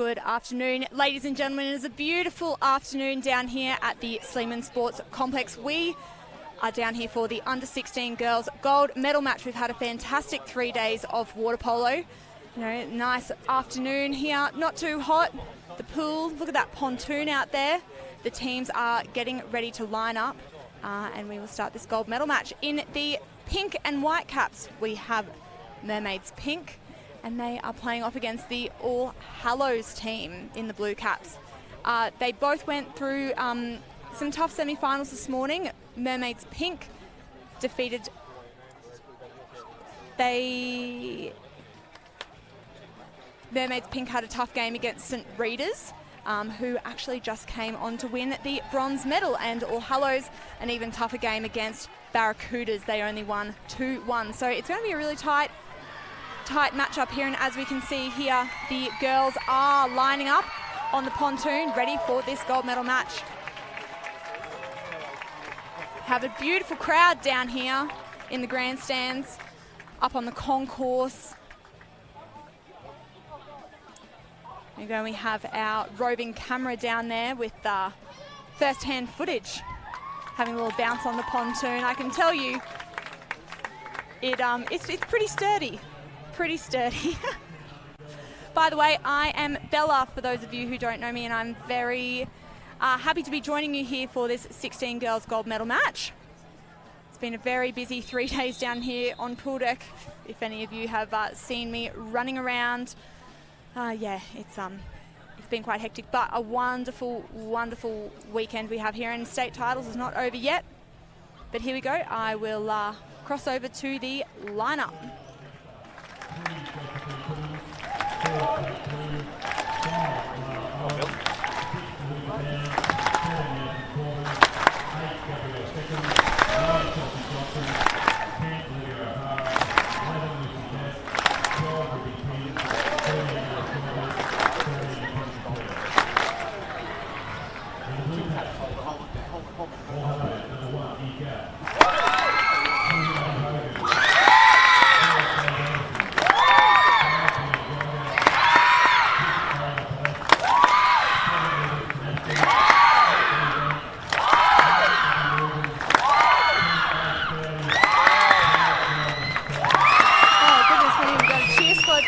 Good afternoon, ladies and gentlemen. It is a beautiful afternoon down here at the Sleeman Sports Complex. We are down here for the Under-16 Girls Gold Medal Match. We've had a fantastic 3 days of water polo. You know, nice afternoon here, not too hot. The pool, look at that pontoon out there. The teams are getting ready to line up and we will start this gold medal match. In the pink and white caps, we have Mermaids Pink, and they are playing off against the All Hallows team in the blue caps. They both went through some tough semi-finals this morning. Mermaids Pink defeated... Mermaids Pink had a tough game against St. Rita's, who actually just came on to win the bronze medal, and All Hallows an even tougher game against Barracudas. They only won 2-1. So it's going to be a really tight matchup here, and as we can see here, the girls are lining up on the pontoon ready for this gold medal match. Have a beautiful crowd down here in the grandstands, up on the concourse. There you go, we have our roving camera down there with first-hand footage, having a little bounce on the pontoon. I can tell you, it's pretty sturdy. Pretty sturdy. By the way, I am Bella, for those of you who don't know me, and I'm very happy to be joining you here for this 16 Girls Gold Medal match. It's been a very busy 3 days down here on pool deck. If any of you have seen me running around, yeah, it's been quite hectic, but a wonderful, wonderful weekend we have here, and state titles is not over yet. But here we go. I will cross over to the lineup.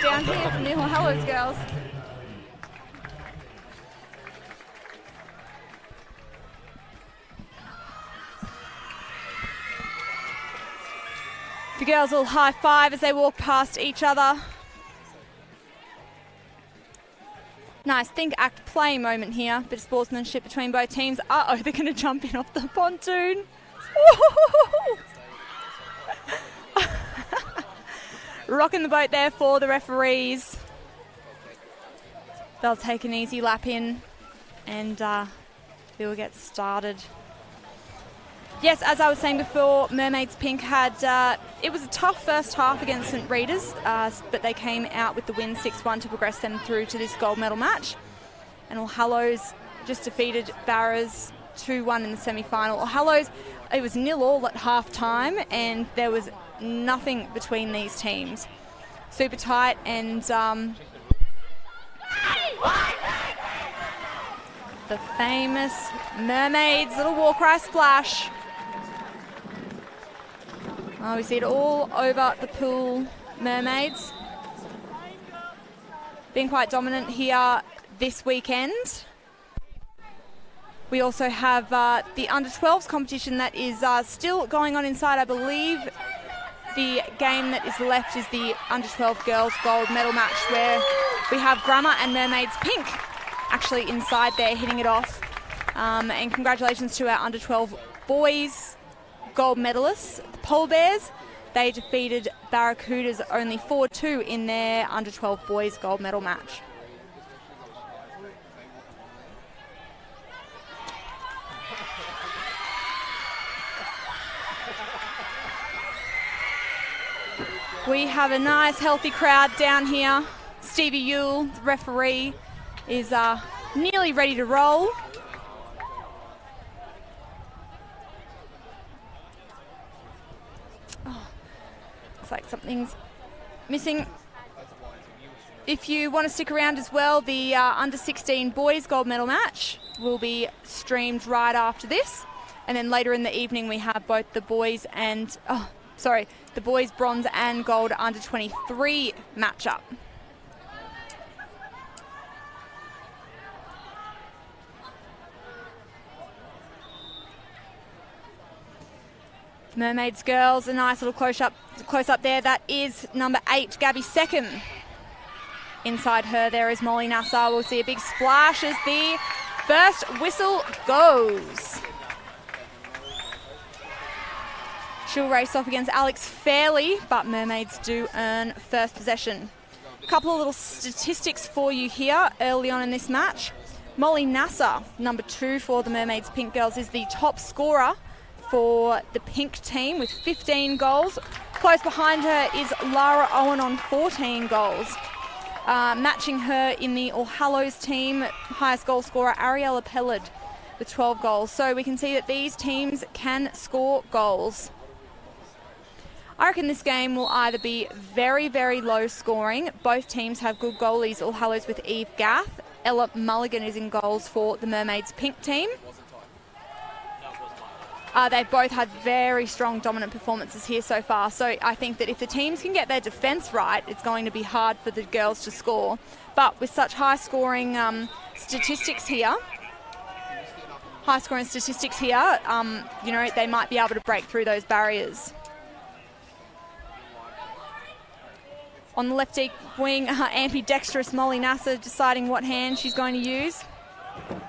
Down here from the All Hallows girls. The girls all high five as they walk past each other. Nice think, act, play moment here. Bit of sportsmanship between both teams. Uh-oh, they're going to jump in off the pontoon. Rocking the boat there for the referees. They'll take an easy lap in and we'll get started. Yes, as I was saying before, Mermaids Pink had, it was a tough first half against St. Rita's, but they came out with the win 6-1 to progress them through to this gold medal match. And All Hallows just defeated Barras 2-1 in the semi-final. All Hallows, it was 0-0 at half-time, and there was nothing between these teams. Super tight, and the famous Mermaids little war cry splash. Oh, we see it all over the pool. Mermaids being quite dominant here this weekend. We also have the under-12s competition that is still going on inside. I believe the game that is left is the under-12 girls gold medal match, where we have Grammar and Mermaids Pink actually inside there hitting it off. And congratulations to our under-12 boys gold medalists, the Pole Bears. They defeated Barracudas only 4-2 in their under-12 boys gold medal match. We have a nice healthy crowd down here. Stevie Yule, the referee, is nearly ready to roll. Oh, looks like something's missing. if you want to stick around as well, the under-16 boys gold medal match will be streamed right after this. And then later in the evening, we have both the boys and, the boys bronze and gold under-23 matchup. Mermaids girls, a nice little close up there. That is number 8, Gabby Seckham. Inside her there is Molly Nassar. We'll see a big splash as the first whistle goes. She'll race off against Alex Fairley, but Mermaids do earn first possession. A couple of little statistics for you here early on in this match. Molly Nassar, number 2 for the Mermaids Pink Girls, is the top scorer for the pink team with 15 goals. Close behind her is Lara Owen on 14 goals. Matching her in the All Hallows team, highest goal scorer Ariella Pellard with 12 goals. So we can see that these teams can score goals. I reckon this game will either be very, very low scoring. Both teams have good goalies. All Hallows with Eve Gath. Ella Mulligan is in goals for the Mermaids Pink team. They've both had very strong dominant performances here so far. So I think that if the teams can get their defence right, it's going to be hard for the girls to score. But with such high scoring statistics here, they might be able to break through those barriers. On the left wing, ambidextrous Molly Nassar deciding what hand she's going to use.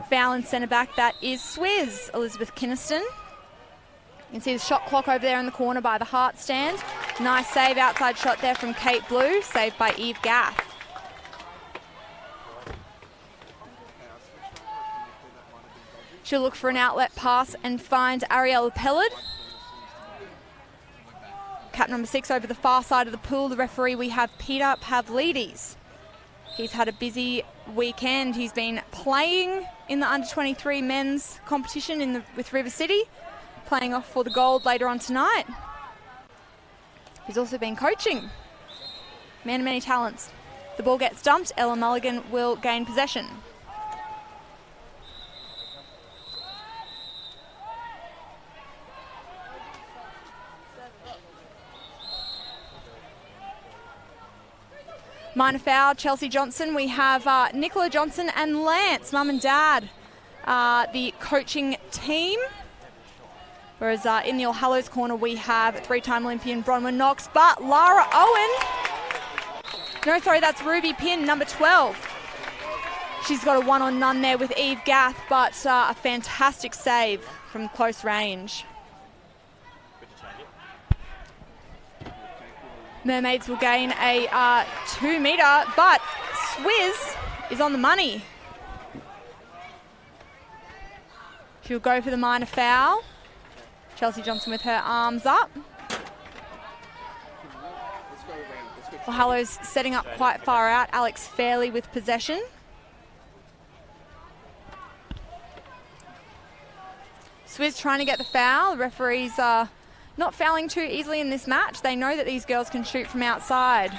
Foul in centre back, that is Swizz, Elizabeth Kinniston. You can see the shot clock over there in the corner by the Heart stand. Nice save, outside shot there from Kate Blue, saved by Eve Gath. She'll look for an outlet pass and find Ariella Pellard. Cap number 6 over the far side of the pool. The referee, we have Peter Pavlidis. He's had a busy weekend. He's been playing in the under-23 men's competition with River City, playing off for the gold later on tonight. He's also been coaching. Man of many talents. The ball gets dumped. Ella Mulligan will gain possession. Minor foul, Chelsea Johnson. We have Nicola Johnson and Lance, mum and dad, the coaching team. Whereas in the All Hallows corner, we have 3-time Olympian Bronwyn Knox, but Lara Owen. No, sorry, that's Ruby Pinn, number 12. She's got a 1-on-none there with Eve Gath, but a fantastic save from close range. Mermaids will gain a 2-metre, but Swizz is on the money. She'll go for the minor foul. Chelsea Johnson with her arms up. Well, Hallows setting up quite far out. Alex Fairley with possession. Swizz trying to get the foul. The referees are not fouling too easily in this match. They know that these girls can shoot from outside.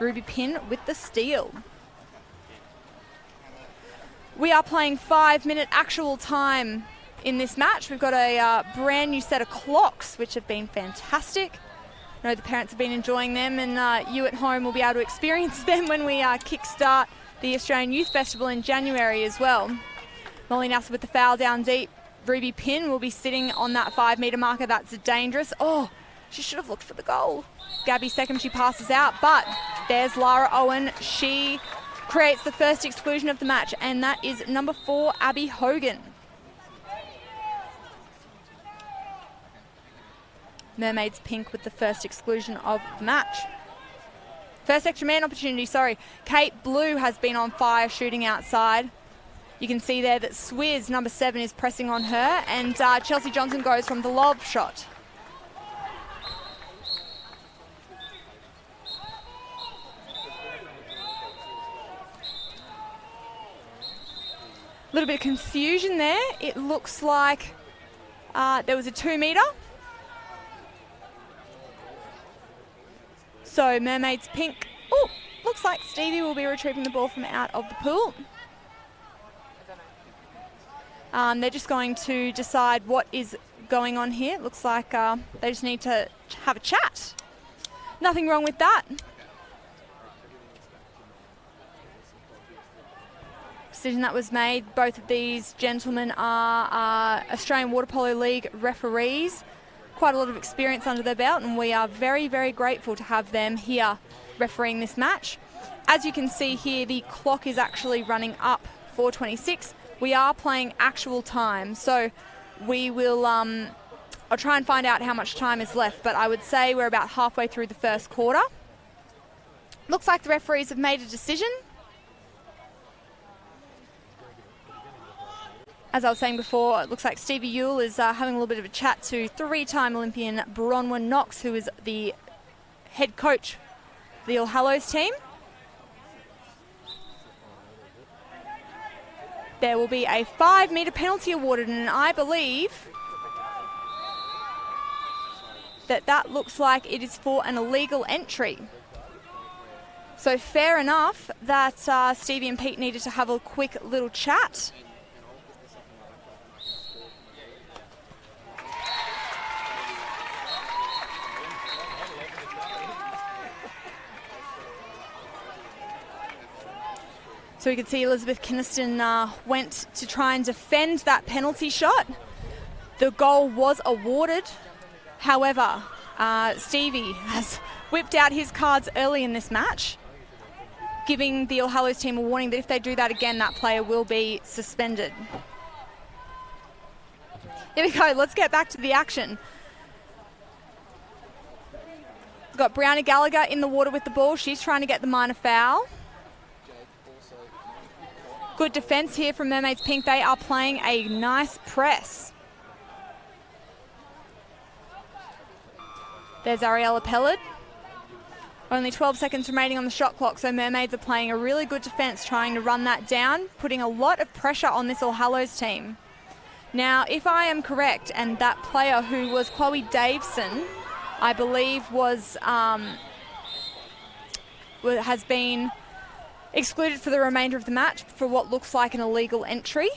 Ruby Pinn with the steal. We are playing 5-minute actual time in this match. We've got a brand new set of clocks, which have been fantastic. I know the parents have been enjoying them, and you at home will be able to experience them when we kickstart the Australian Youth Festival in January as well. Molly Nassar with the foul down deep. Ruby Pinn will be sitting on that 5-metre marker. That's dangerous. Oh, she should have looked for the goal. Gabby Seckham, she passes out, but there's Lara Owen. She creates the first exclusion of the match, and that is number 4, Abby Hogan. Mermaids Pink with the first exclusion of the match. First extra man opportunity, sorry. Kate Blue has been on fire shooting outside. You can see there that Swizz, number 7, is pressing on her, and Chelsea Johnson goes from the lob shot. A little bit of confusion there. It looks like there was a 2-metre. So Mermaids Pink, looks like Stevie will be retrieving the ball from out of the pool. They're just going to decide what is going on here. It looks like they just need to have a chat. Nothing wrong with that. Decision that was made. Both of these gentlemen are Australian Waterpolo League referees. Quite a lot of experience under their belt, and we are very, very grateful to have them here refereeing this match. As you can see here, the clock is actually running up 4:26. We are playing actual time, so we will I'll try and find out how much time is left, but I would say we're about halfway through the first quarter. Looks like the referees have made a decision. As I was saying before, it looks like Stevie Yule is having a little bit of a chat to three-time Olympian Bronwyn Knox, who is the head coach of the All Hallows team. There will be a 5-metre penalty awarded, and I believe that looks like it is for an illegal entry. So fair enough that Stevie and Pete needed to have a quick little chat. So we could see Elizabeth Kynaston went to try and defend that penalty shot. The goal was awarded. However, Stevie has whipped out his cards early in this match, giving the All Hallows team a warning that if they do that again, that player will be suspended. Here we go. Let's get back to the action. We've got Brownie Gallagher in the water with the ball. She's trying to get the minor foul. Good defence here from Mermaids Pink. They are playing a nice press. There's Ariella Pellard. Only 12 seconds remaining on the shot clock, so Mermaids are playing a really good defence, trying to run that down, putting a lot of pressure on this All Hallows team. Now, if I am correct, and that player who was Chloe Davison, I believe has been excluded for the remainder of the match for what looks like an illegal entry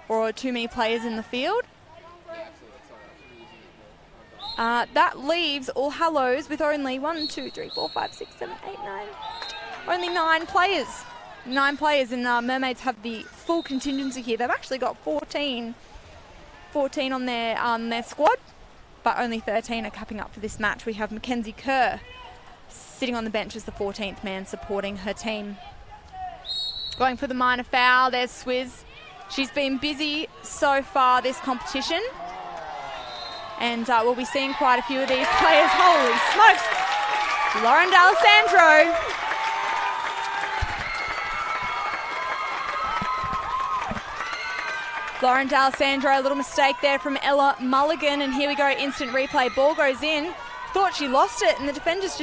or too many players in the field. That leaves All Hallows with only 1, 2, 3, 4, 5, 6, 7, 8, 9. Only 9 players. 9 players, and Mermaids have the full contingency here. They've actually got 14 on their squad, but only 13 are capping up for this match. We have Mackenzie Kerr sitting on the bench as the 14th man supporting her team. Going for the minor foul, there's Swizz. She's been busy so far this competition, and we'll be seeing quite a few of these players. Holy smokes! Lauren D'Alessandro. Lauren D'Alessandro, a little mistake there from Ella Mulligan, and here we go, instant replay. Ball goes in. Thought she lost it, and the defenders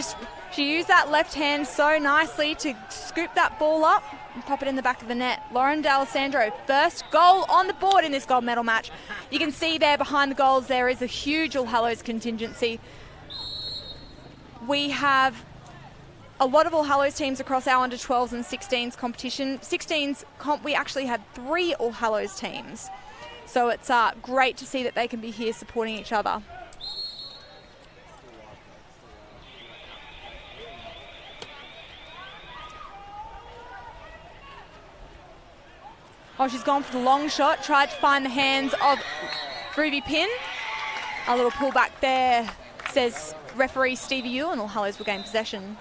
she used that left hand so nicely to scoop that ball up and pop it in the back of the net. Lauren D'Alessandro, first goal on the board in this gold medal match. You can see there behind the goals there is a huge All Hallows contingency. We have a lot of All Hallows teams across our under 12s and 16s competition. 16s comp, we actually had 3 All Hallows teams. So it's great to see that they can be here supporting each other. Oh, she's gone for the long shot, tried to find the hands of Ruby Pin. A little pullback there, says referee Stevie Yule, and All Hallows will gain possession.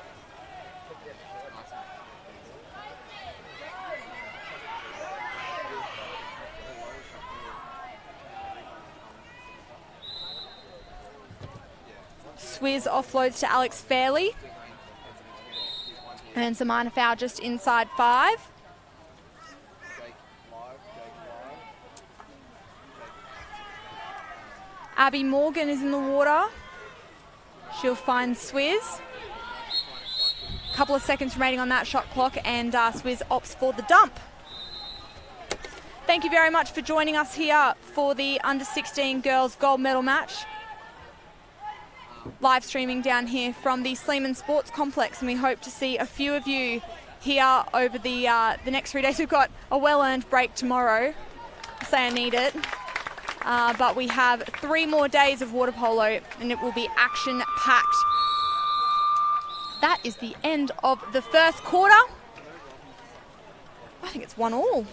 Swizz offloads to Alex Fairley. And some minor foul just inside 5. Abby Morgan is in the water. She'll find Swizz. A couple of seconds remaining on that shot clock, and Swizz opts for the dump. Thank you very much for joining us here for the Under 16 Girls Gold Medal match. live streaming down here from the Sleeman Sports Complex, and we hope to see a few of you here over the next 3 days. We've got a well-earned break tomorrow. I say I need it. But we have 3 more days of water polo, and it will be action-packed. That is the end of the first quarter. I think it's 1-1.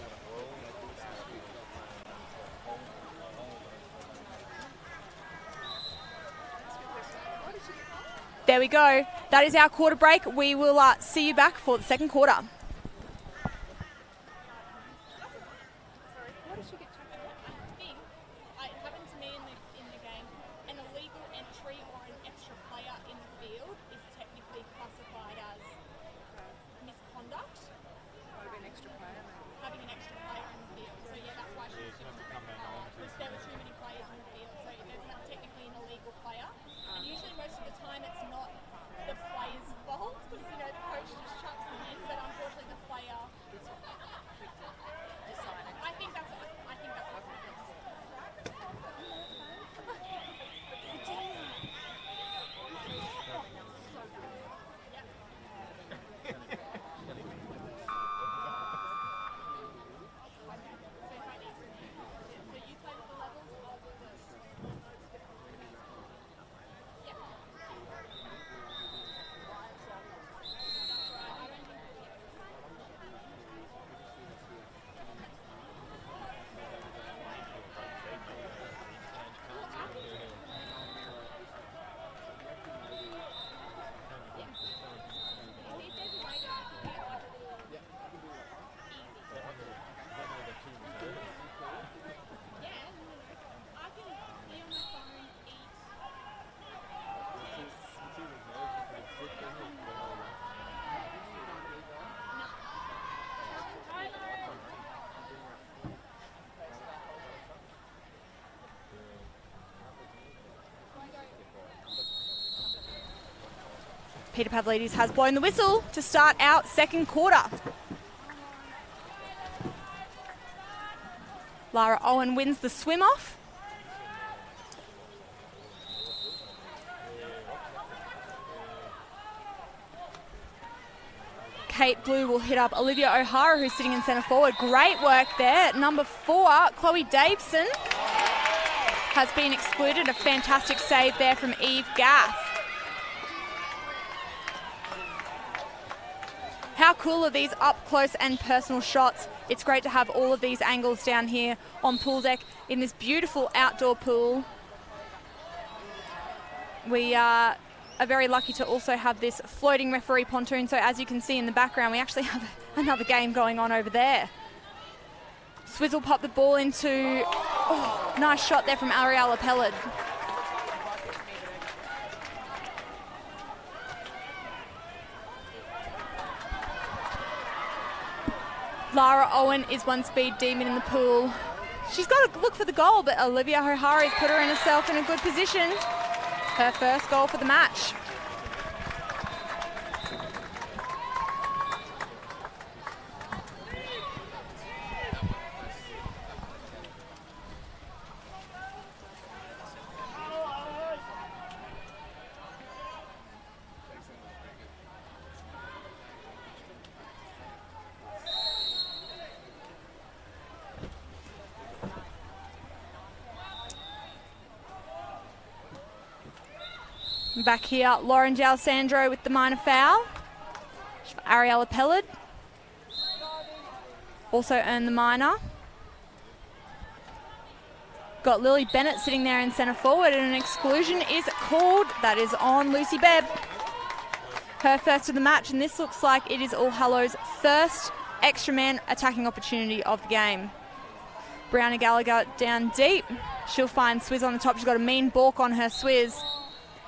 There we go. That is our quarter break. We will see you back for the second quarter. Peter Pavlidis has blown the whistle to start out second quarter. Lara Owen wins the swim off. Kate Blue will hit up Olivia O'Hara, who's sitting in centre forward. Great work there. Number 4, Chloe Davison, has been excluded. A fantastic save there from Eve Gaff. How cool are these up close and personal shots? It's great to have all of these angles down here on pool deck in this beautiful outdoor pool. We are very lucky to also have this floating referee pontoon. So as you can see in the background, we actually have another game going on over there. Swizzle popped the ball into, nice shot there from Ariella Pellard. Lara Owen is one speed demon in the pool. She's got to look for the goal, but Olivia O'Hara has put herself in a good position. Her first goal for the match. Back here, Lauren D'Alessandro with the minor foul. Ariella Pellard also earned the minor. Got Lily Bennett sitting there in centre forward, and an exclusion is called. That is on Lucy Bebb. Her first of the match, and this looks like it is All Hallows' first extra man attacking opportunity of the game. Brianna Gallagher down deep. She'll find Swizz on the top. She's got a mean balk on her, Swizz.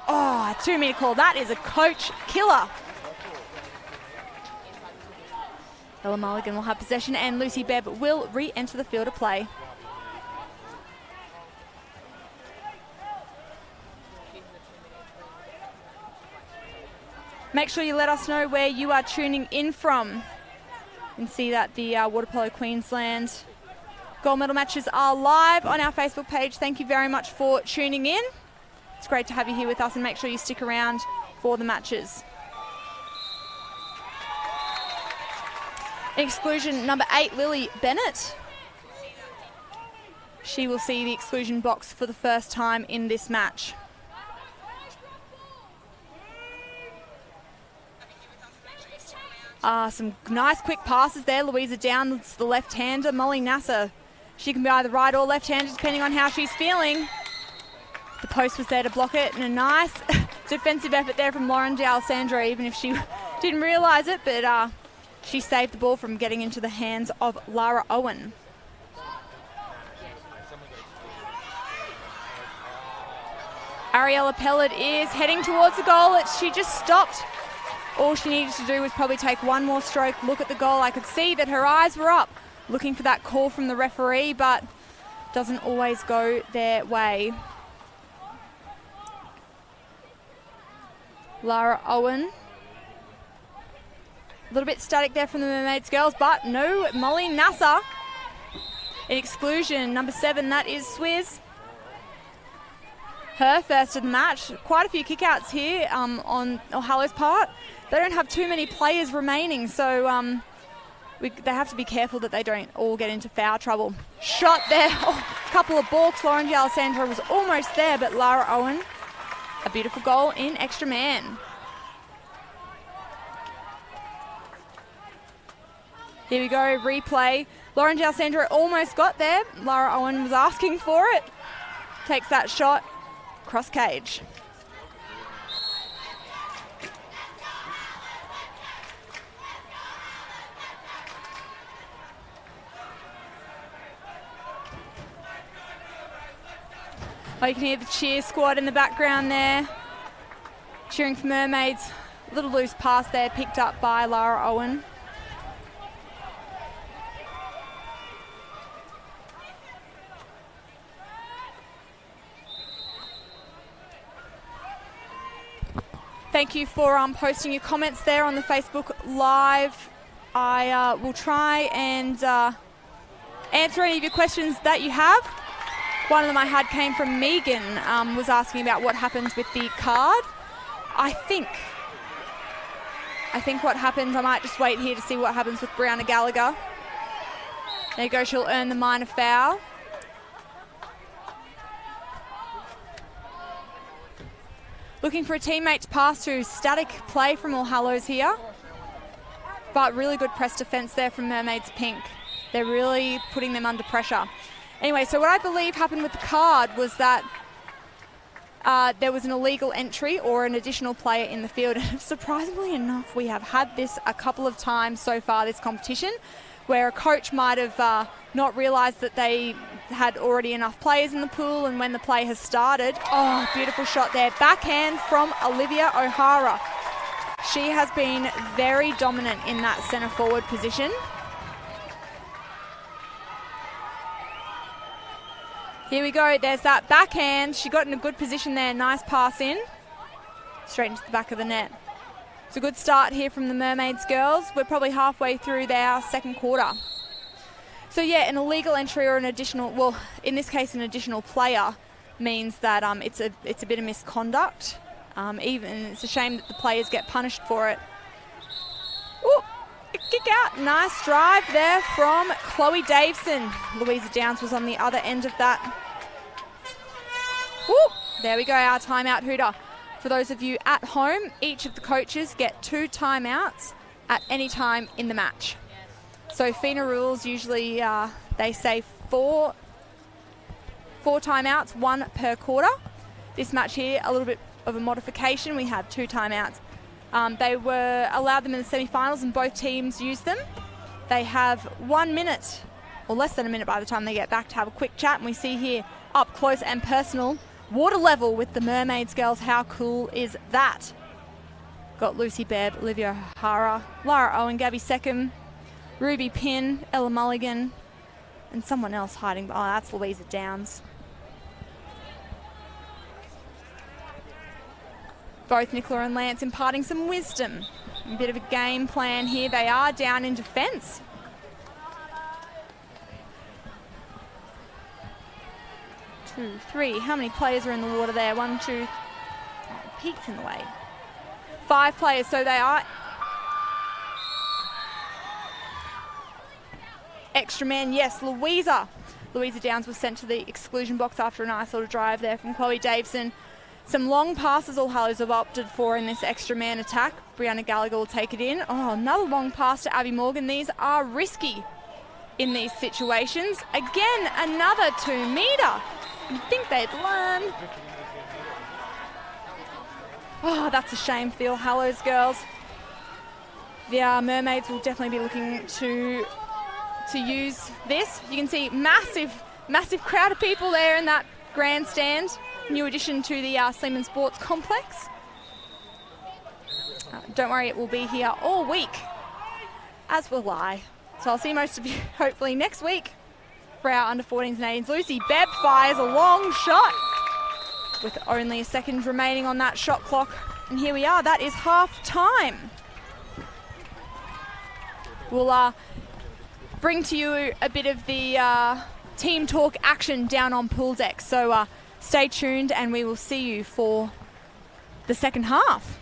Oh, a 2-metre call. That is a coach killer. Ella Mulligan will have possession, and Lucy Bebb will re-enter the field of play. Make sure you let us know where you are tuning in from. You can see that the Waterpolo Queensland gold medal matches are live on our Facebook page. Thank you very much for tuning in. It's great to have you here with us, and make sure you stick around for the matches. Exclusion number 8, Lily Bennett. She will see the exclusion box for the first time in this match. Some nice quick passes there. Louisa Downs, the left-hander. Molly Nasser, she can be either right or left-handed depending on how she's feeling. The post was there to block it, and a nice defensive effort there from Lauren D'Alessandro, even if she didn't realise it, but she saved the ball from getting into the hands of Lara Owen. Ariella Pellett is heading towards the goal. She just stopped. All she needed to do was probably take one more stroke, look at the goal. I could see that her eyes were up, looking for that call from the referee, but doesn't always go their way. Lara Owen. A little bit static there from the Mermaids girls, but no, Molly Nasser. In exclusion, number 7, that is Swizz. Her first of the match. Quite a few kickouts here on O'Hallows' part. They don't have too many players remaining, so they have to be careful that they don't all get into foul trouble. Shot there, a couple of balks. Lauren D'Alessandro was almost there, but Lara Owen, a beautiful goal in extra man. Here we go, replay. Lauren D'Alessandro almost got there. Lara Owen was asking for it. Takes that shot, cross cage. Oh, you can hear the cheer squad in the background there, cheering for Mermaids. A little loose pass there, picked up by Lara Owen. Thank you for posting your comments there on the Facebook Live. I will try and answer any of your questions that you have. One of them I had came from Megan, was asking about what happens with the card. I think what happens, I might just wait here to see what happens with Brianna Gallagher. There you go, she'll earn the minor foul. Looking for a teammate to pass to. Static play from All Hallows here. But really good press defence there from Mermaids Pink. They're really putting them under pressure. Anyway, so what I believe happened with the card was that there was an illegal entry or an additional player in the field. And surprisingly enough, we have had this a couple of times so far this competition, where a coach might have not realised that they had already enough players in the pool, and when the play has started, oh, beautiful shot there. Backhand from Olivia O'Hara. She has been very dominant in that centre forward position. Here we go, there's that backhand. She got in a good position there, nice pass in. Straight into the back of the net. It's a good start here from the Mermaids girls. We're probably halfway through their second quarter. So yeah, an illegal entry or an additional, well, in this case, an additional player means that it's a bit of misconduct. Even it's a shame that the players get punished for it. Ooh, kick out, nice drive there from Chloe Davison. Louisa Downs was on the other end of that. Ooh, there we go, our timeout hooter. For those of you at home, each of the coaches get 2 timeouts at any time in the match. So FINA rules usually, they say 4 timeouts, 1 per quarter. This match here, a little bit of a modification. We have 2 timeouts. They were allowed them in the semi-finals and both teams used them. They have 1 minute, or less than a minute by the time they get back, to have a quick chat. And we see here, up close and personal, water level with the Mermaids girls. How cool is that? Got Lucy Bebb, Olivia O'Hara, Lara Owen, Gabby Seckham, Ruby Pinn, Ella Mulligan, and someone else hiding. Oh, that's Louisa Downs. Both Nicola and Lance imparting some wisdom. A bit of a game plan here. They are down in defence. 2, 3. How many players are in the water there? 1, 2. Oh, Pete's in the way. 5 players, so they are extra man. Yes, Louisa Downs was sent to the exclusion box after a nice little drive there from Chloe Davison. Some long passes All Hallows have opted for in this extra man attack. Brianna Gallagher will take it in. Oh, another long pass to Abby Morgan. These are risky in these situations. Again, another 2 metre. You'd think they'd learn. Oh, that's a shame for the All Hallows girls. The Mermaids will definitely be looking to use this. You can see massive crowd of people there in that grandstand. New addition to the Sleeman Sports Complex. Don't worry, it will be here all week, as will I. So I'll see most of you hopefully next week for our under-14s and 18s. Lucy Bebb fires a long shot with only a second remaining on that shot clock. And here we are, that is half time. We'll bring to you a bit of the team talk action down on pool deck. So stay tuned and we will see you for the second half.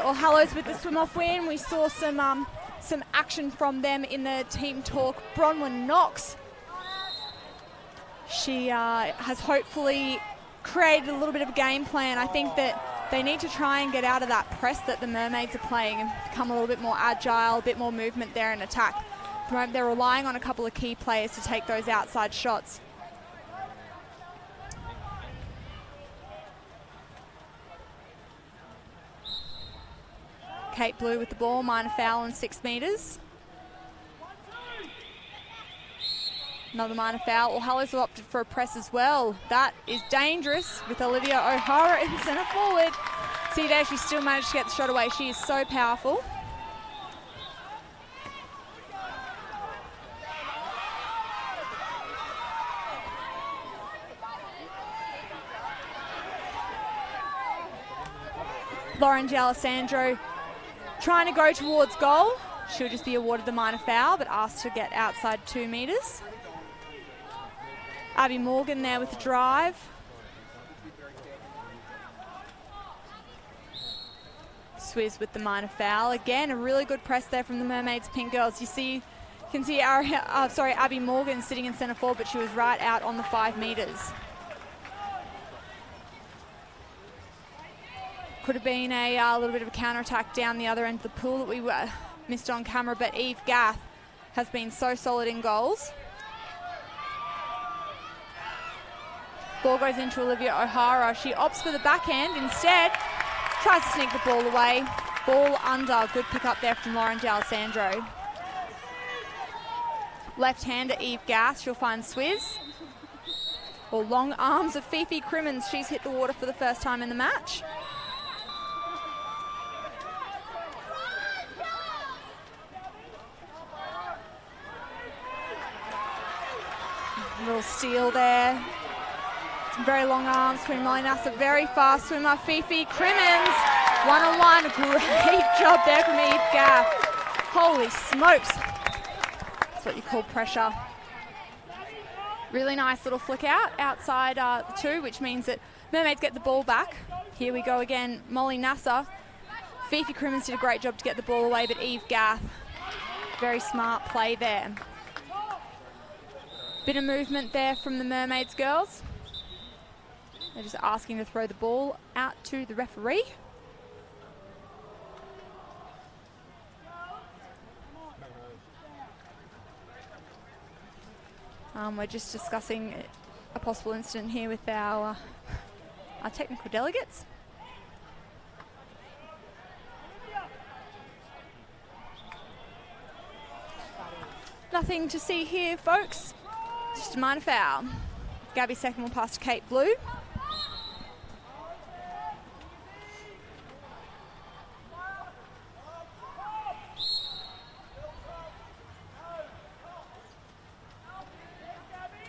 All Hallows with the swim-off win. We saw some action from them in the team talk. Bronwyn Knox, she has hopefully created a little bit of a game plan. I think that they need to try and get out of that press that the Mermaids are playing and become a little bit more agile, a bit more movement there in attack. At the moment, they're relying on a couple of key players to take those outside shots. Kate Blue with the ball, minor foul on 6 metres. Another minor foul. All Hallows have opted for a press as well. That is dangerous with Olivia O'Hara in centre forward. See there, she still managed to get the shot away. She is so powerful. Lauren D'Alessandro trying to go towards goal. She'll just be awarded the minor foul, but asked to get outside 2 metres. Abby Morgan there with the drive. Swizz with the minor foul. Again, a really good press there from the Mermaids Pink girls. You can see Abby Morgan sitting in centre forward, but she was right out on the 5 metres. Could have been a little bit of a counter-attack down the other end of the pool that we missed on camera, but Eve Gath has been so solid in goals. Ball goes into Olivia O'Hara. She opts for the backhand instead. Tries to sneak the ball away. Ball under. Good pick up there from Lauren D'Alessandro. Left-hander Eve Gath. She'll find Swizz. Or long arms of Fifi Crimmins. She's hit the water for the first time in the match. Little steal there. Some very long arms between Molly Nasser. Very fast swimmer Fifi Crimmins. One-on-one. Great job there from Eve Gath. Holy smokes. That's what you call pressure. Really nice little flick out outside the 2, which means that Mermaids get the ball back. Here we go again. Molly Nasser. Fifi Crimmins did a great job to get the ball away, but Eve Gath, very smart play there. Bit of movement there from the Mermaids girls. They're just asking to throw the ball out to the referee. We're just discussing a possible incident here with our technical delegates. Nothing to see here, folks. Just a minor foul. Gabby second will pass to Kate Blue.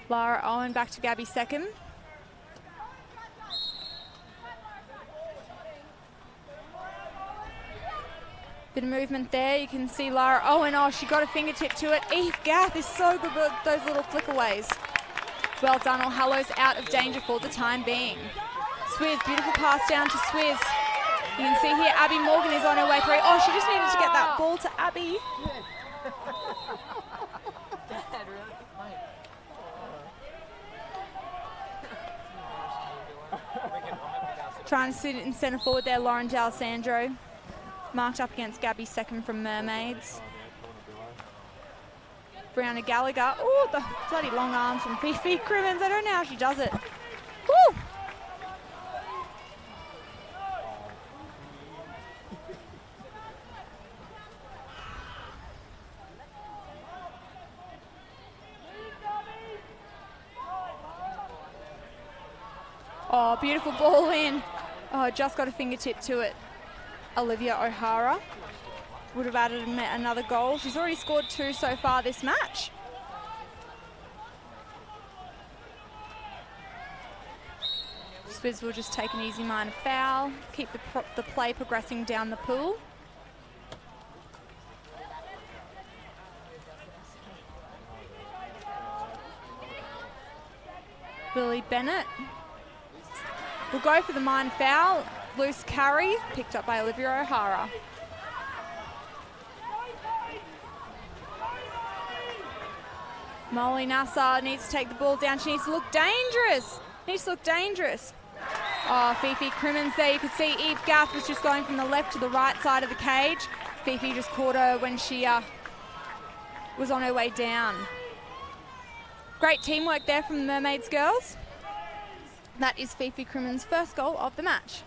Lara Owen back to Gabby second. Bit of movement there. You can see Lara Owen. Oh, she got a fingertip to it. Eve Gath is so good with those little flickaways. Well done. All Hallows out of danger for the time being. Swizz, beautiful pass down to Swizz. You can see here Abby Morgan is on her way through. Oh, she just needed to get that ball to Abby. Trying to sit in centre forward there, Lauren D'Alessandro. Marked up against Gabby second from Mermaids. Brianna Gallagher. Oh, the bloody long arms from Fifi Crimmins. I don't know how she does it. Woo! Oh, beautiful ball in. Oh, just got a fingertip to it. Olivia O'Hara would have added another goal. She's already scored 2 so far this match. Swizz will just take an easy minor foul, keep the play progressing down the pool. Lily Bennett will go for the minor foul. Loose carry, picked up by Olivia O'Hara. Molly Nassar needs to take the ball down. She needs to look dangerous. Oh, Fifi Crimmins there. You could see Eve Gath was just going from the left to the right side of the cage. Fifi just caught her when she was on her way down. Great teamwork there from the Mermaids girls. That is Fifi Crimmins' first goal of the match.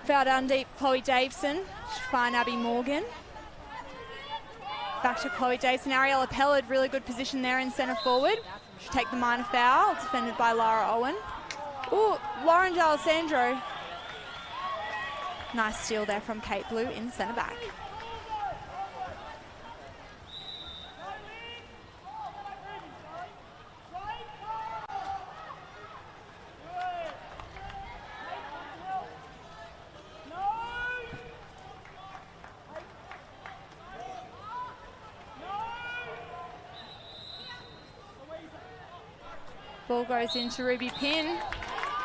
Foul down deep, Chloe Davison. She'll find Abby Morgan. Back to Chloe Dason. Ariella Pellard, really good position there in centre forward. She'll take the minor foul, defended by Lara Owen. Ooh, Lauren D'Alessandro. Nice steal there from Kate Blue in centre back. Ball goes into Ruby Pinn.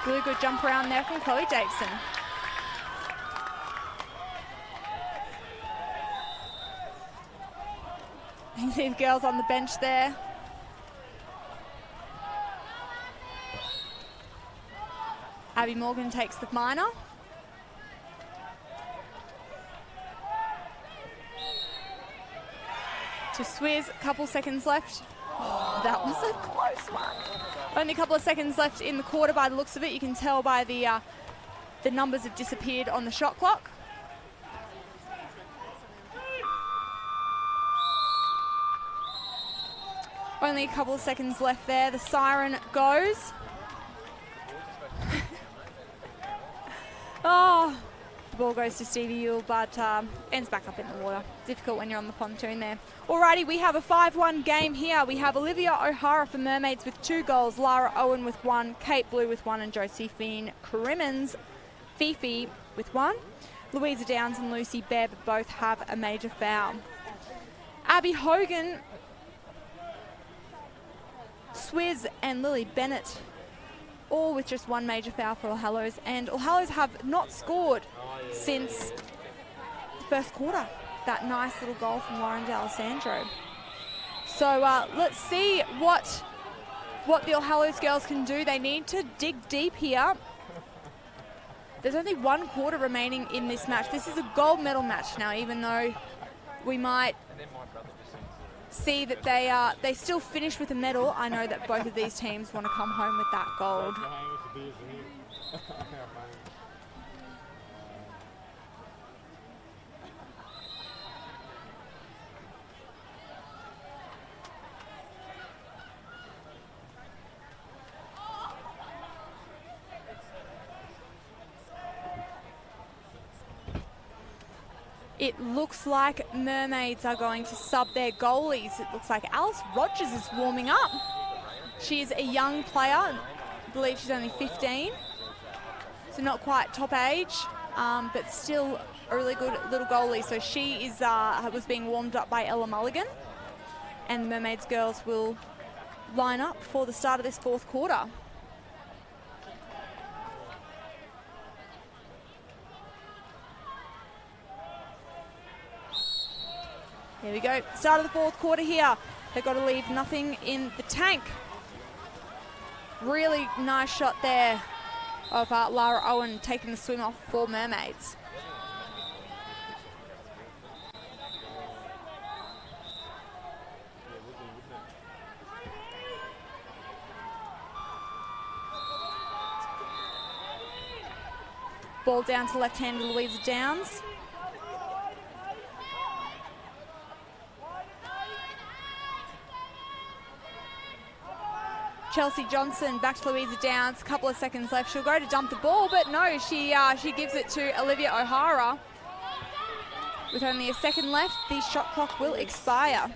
Really good jump around there from Chloe Davidson. You can see the girls on the bench there. Abby Morgan takes the minor. To Swizz, a couple seconds left. Oh, that was a close one. Only a couple of seconds left in the quarter by the looks of it. You can tell by the numbers have disappeared on the shot clock. Only a couple of seconds left there. The siren goes. Oh, the ball goes to Stevie Yule, but ends back up in the water. Difficult when you're on the pontoon there. Alrighty, we have a 5-1 game here. We have Olivia O'Hara for Mermaids with 2 goals, Lara Owen with 1, Kate Blue with 1, and Josephine Crimmins, Fifi with 1. Louisa Downs and Lucy Bebb both have a major foul. Abby Hogan, Swizz and Lily Bennett, all with just 1 major foul for All Hallows, and All Hallows have not scored since the first quarter. That nice little goal from Lauren D'Alessandro. So let's see what the All Hallows girls can do. They need to dig deep here. There's only 1 quarter remaining in this match. This is a gold medal match now, even though we might see that they still finish with a medal. I know that both of these teams want to come home with that gold. It looks like Mermaids are going to sub their goalies. It looks like Alice Rogers is warming up. She is a young player. I believe she's only 15. So not quite top age, but still a really good little goalie. So she is was being warmed up by Ella Mulligan. And the Mermaids girls will line up for the start of this 4th quarter. Here we go, start of the 4th quarter here. They've got to leave nothing in the tank. Really nice shot there of Lara Owen taking the swim off for Mermaids. Ball down to left-hander Louisa Downs. Chelsea Johnson back to Louisa Downs. A couple of seconds left. She'll go to dump the ball, but no, she gives it to Olivia O'Hara. With only a second left, the shot clock will expire.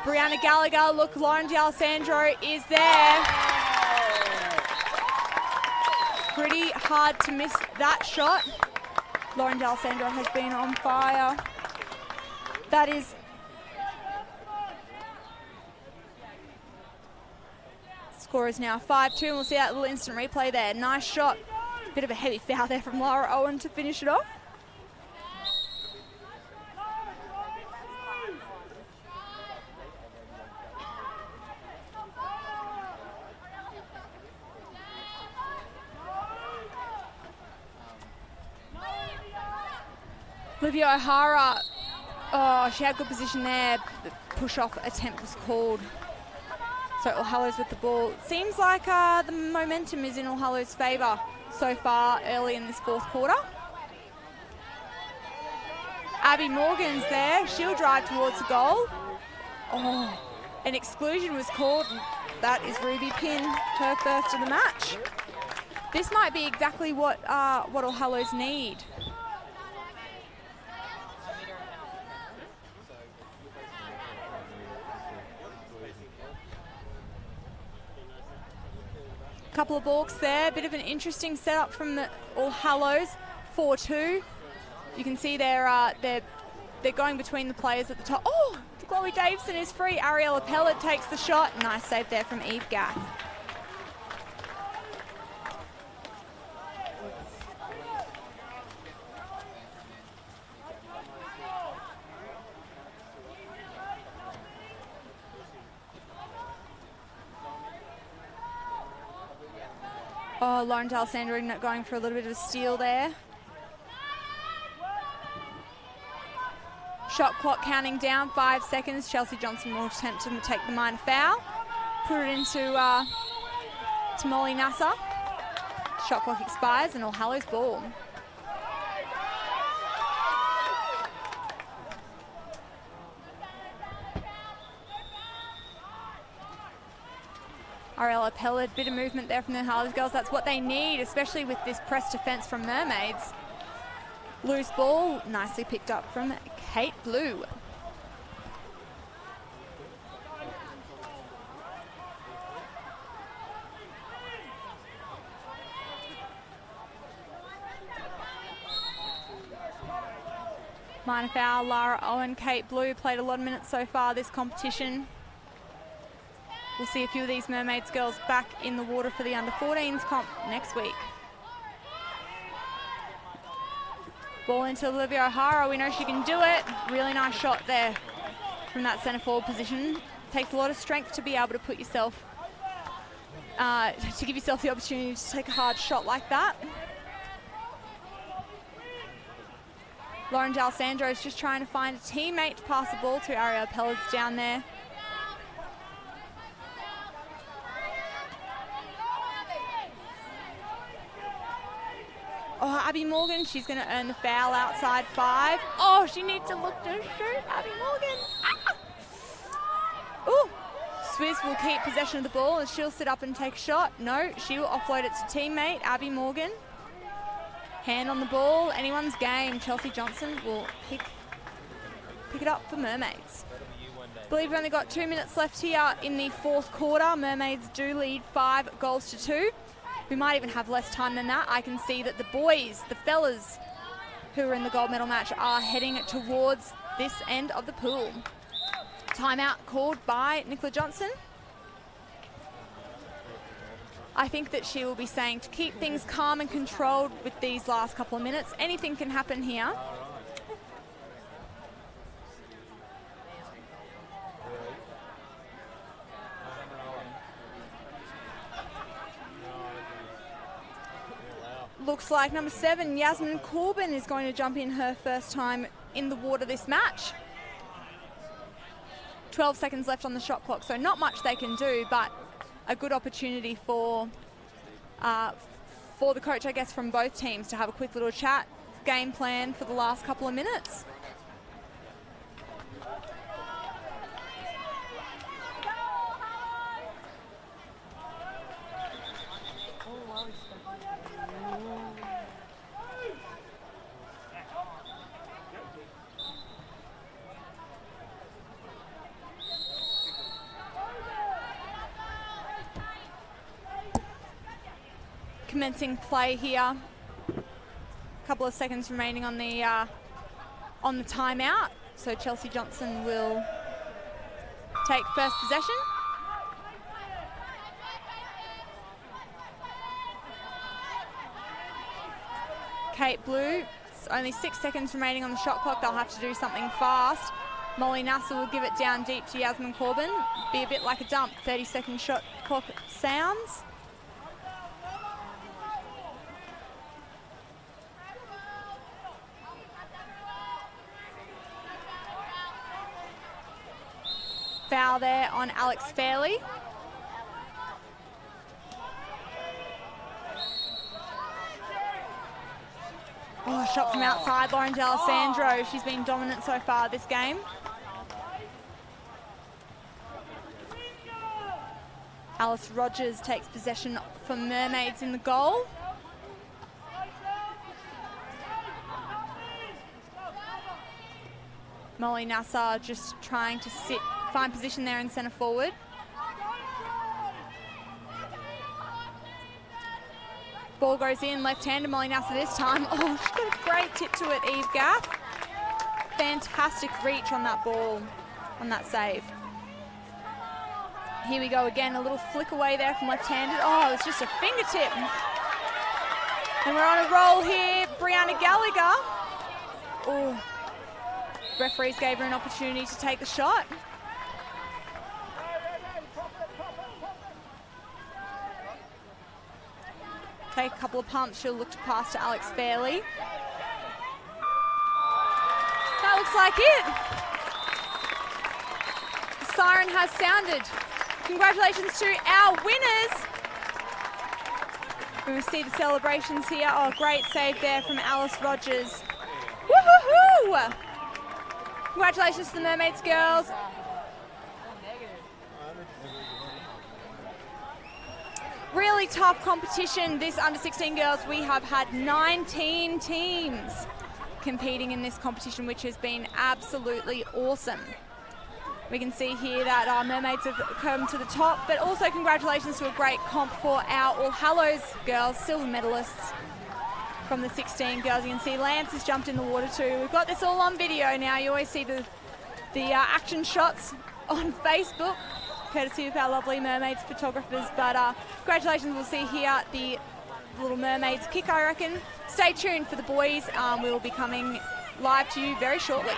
Brianna Gallagher, look, Lauren D'Alessandro is there. Pretty hard to miss that shot. Lauren D'Alessandro has been on fire. That is... Score is now 5-2, and we'll see that little instant replay there. Nice shot. Bit of a heavy foul there from Lara Owen to finish it off. Olivia O'Hara, oh, she had good position there. The push-off attempt was called. So All Hallows with the ball. Seems like the momentum is in All Hallows' favour so far early in this fourth quarter. Abby Morgan's there. She'll drive towards the goal. Oh, an exclusion was called. That is Ruby Pinn, her first of the match. This might be exactly what All Hallows need. Couple of balks there. Bit of an interesting setup from the All Hallows. 4-2. You can see they're going between the players at the top. Oh, Chloe Davison is free. Ariella Pellet takes the shot. Nice save there from Eve Gath. Oh, Lauren D'Alessandro going for a little bit of a steal there. Shot clock counting down, 5 seconds. Chelsea Johnson will attempt to take the minor foul. Put it into to Molly Nasser. Shot clock expires and All Hallows ball. Ariella Pellet, bit of movement there from the Hallows girls. That's what they need, especially with this press defence from Mermaids. Loose ball, nicely picked up from Kate Blue. Minor foul, Lara Owen, Kate Blue played a lot of minutes so far this competition. We'll see a few of these Mermaids girls back in the water for the under-14s comp next week. Ball into Olivia O'Hara. We know she can do it. Really nice shot there from that centre forward position. Takes a lot of strength to be able to put yourself, to give yourself the opportunity to take a hard shot like that. Lauren D'Alessandro is just trying to find a teammate to pass the ball to. Ariel Pellet's down there. Oh, Abby Morgan, she's going to earn the foul outside 5. Oh, she needs to look to shoot. Abby Morgan. Ah! Ooh. Swizz will keep possession of the ball and she'll sit up and take a shot. No, she will offload it to teammate Abby Morgan. Hand on the ball, anyone's game. Chelsea Johnson will pick it up for Mermaids. I believe we've only got 2 minutes left here in the fourth quarter. Mermaids do lead 5-2. We might even have less time than that. I can see that the boys, the fellas who are in the gold medal match, are heading towards this end of the pool. Timeout called by Nicola Johnson. I think that she will be saying to keep things calm and controlled with these last couple of minutes. Anything can happen here. Looks like number 7, Yasmin Corbin, is going to jump in her first time in the water this match. 12 seconds left on the shot clock, so not much they can do, but a good opportunity for the coach, I guess, from both teams to have a quick little chat, game plan for the last couple of minutes. Commencing play here. A couple of seconds remaining on the timeout. So Chelsea Johnson will take first possession. Kate Blue, it's only 6 seconds remaining on the shot clock. They'll have to do something fast. Molly Nasser will give it down deep to Yasmin Corbin. Be a bit like a dump. 30-second shot clock sounds. Foul there on Alex Fairley. shot from outside. Lauren D'Alessandro, she's been dominant so far this game. Alice Rogers takes possession for Mermaids in the goal. Molly Nassar just trying to find position there in centre forward. Ball goes in, left-handed Molly Nassar this time. Oh, she's got a great tip to it, Eve Gaff. Fantastic reach on that ball, on that save. Here we go again, a little flick away there from left-handed. Oh, it was just a fingertip. And we're on a roll here, Brianna Gallagher. Oh, referees gave her an opportunity to take the shot. Take a couple of pumps, she'll look to pass to Alex Fairley. That looks like it. The siren has sounded. Congratulations to our winners. We're going to see the celebrations here. Oh, great save there from Alice Rogers. Woo-hoo-hoo! Congratulations to the Mermaids girls. Really tough competition, this under-16 girls. We have had 19 teams competing in this competition, which has been absolutely awesome. We can see here that our Mermaids have come to the top, but also congratulations to a great comp for our All Hallows girls, silver medalists from the 16 girls. You can see Lance has jumped in the water too. We've got this all on video now. You always see the action shots on Facebook, courtesy of our lovely Mermaids photographers. But congratulations, we'll see here the Little Mermaids kick, I reckon. Stay tuned for the boys. We will be coming live to you very shortly.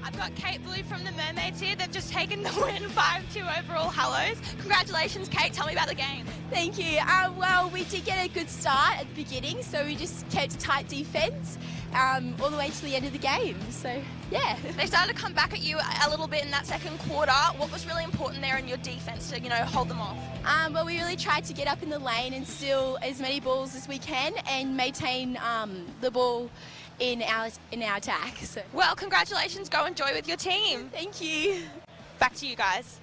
I've got Kate Blue from the Mermaids here. They've just taken the win 5-2 over All Hallows. Congratulations, Kate. Tell me about the game. Thank you. Well, we did get a good start at the beginning, so we just kept a tight defence all the way to the end of the game. So, yeah. They started to come back at you a little bit in that second quarter. What was really important there in your defence to, hold them off? Well, we really tried to get up in the lane and steal as many balls as we can and maintain the ball in our attack. So. Well, congratulations. Go enjoy with your team. Thank you. Back to you guys.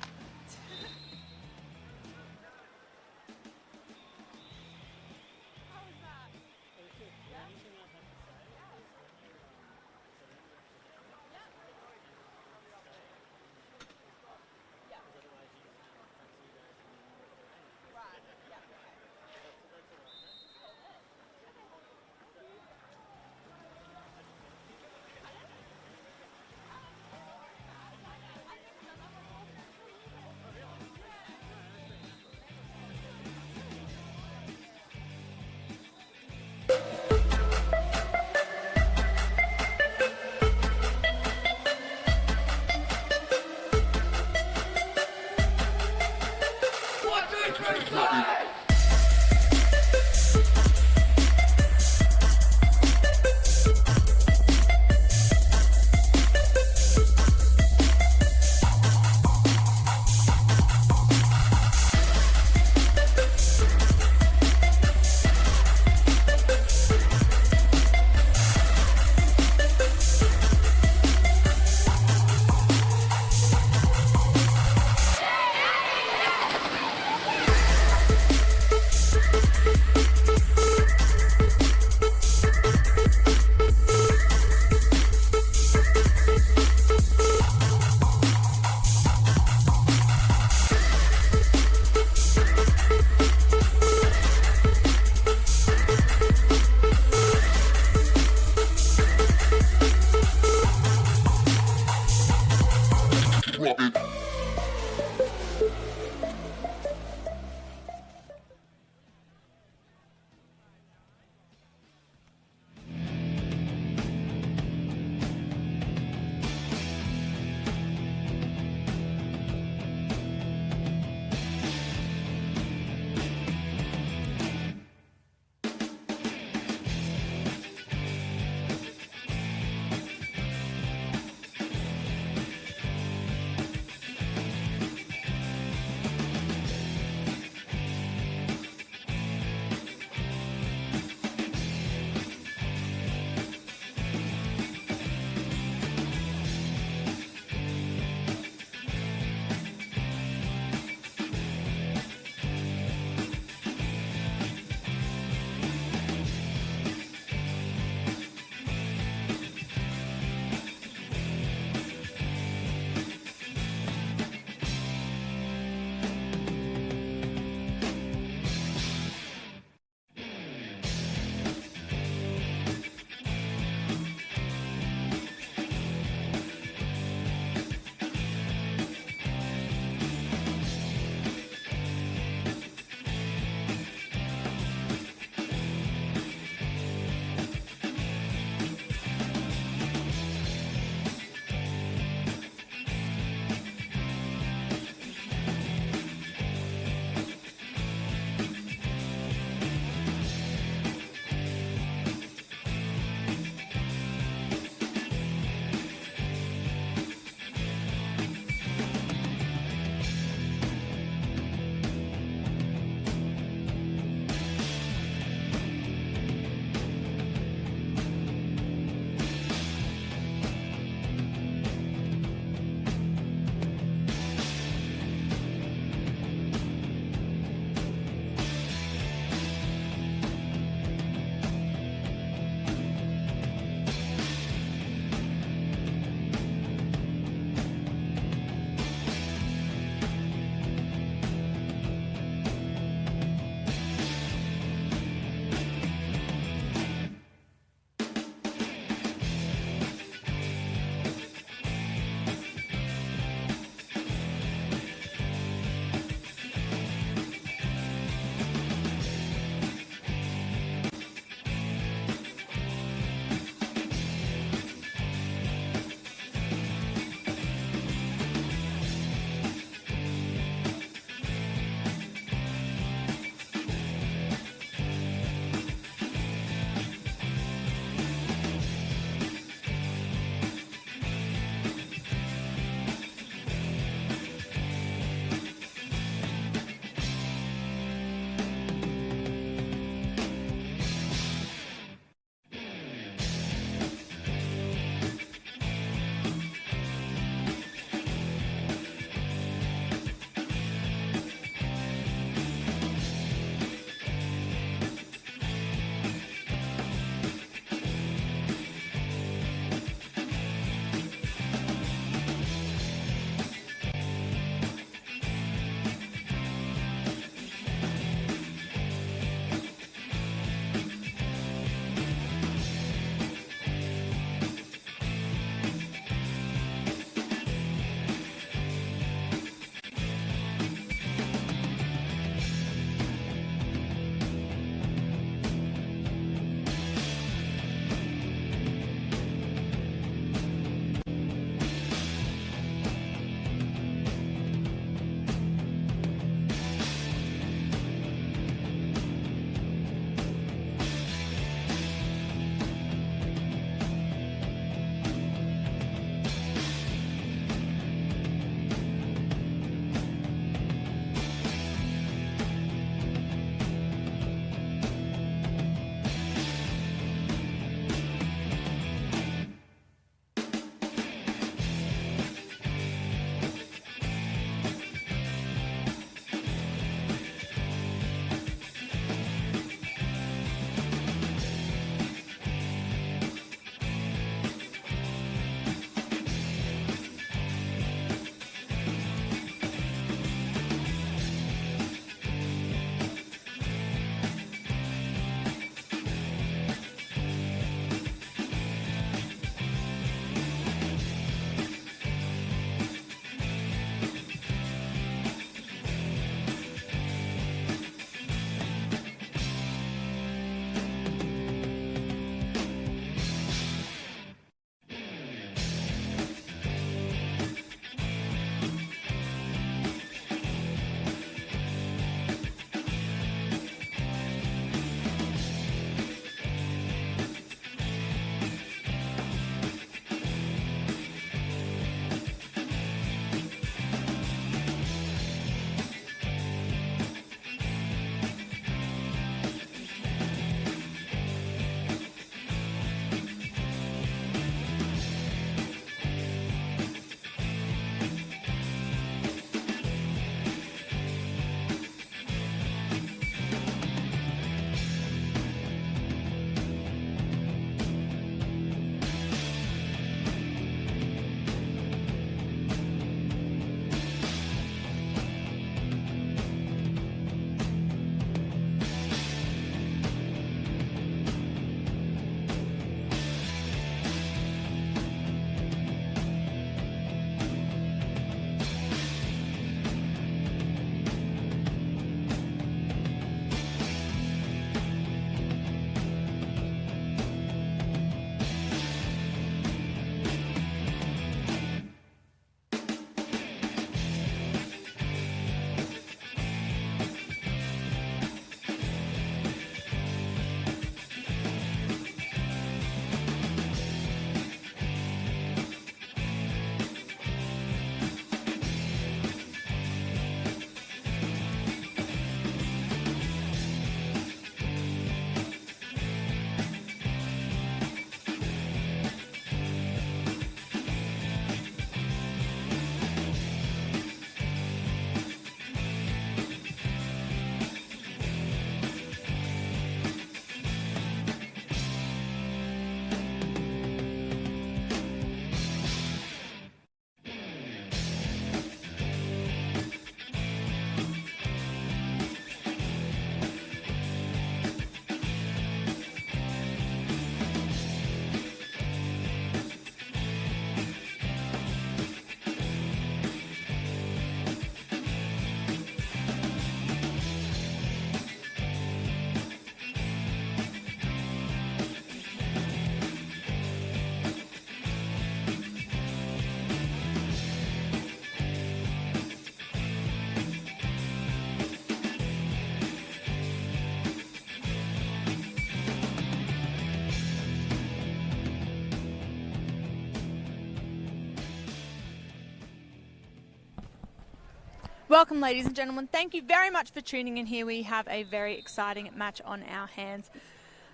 Welcome, ladies and gentlemen. Thank you very much for tuning in here. We have a very exciting match on our hands.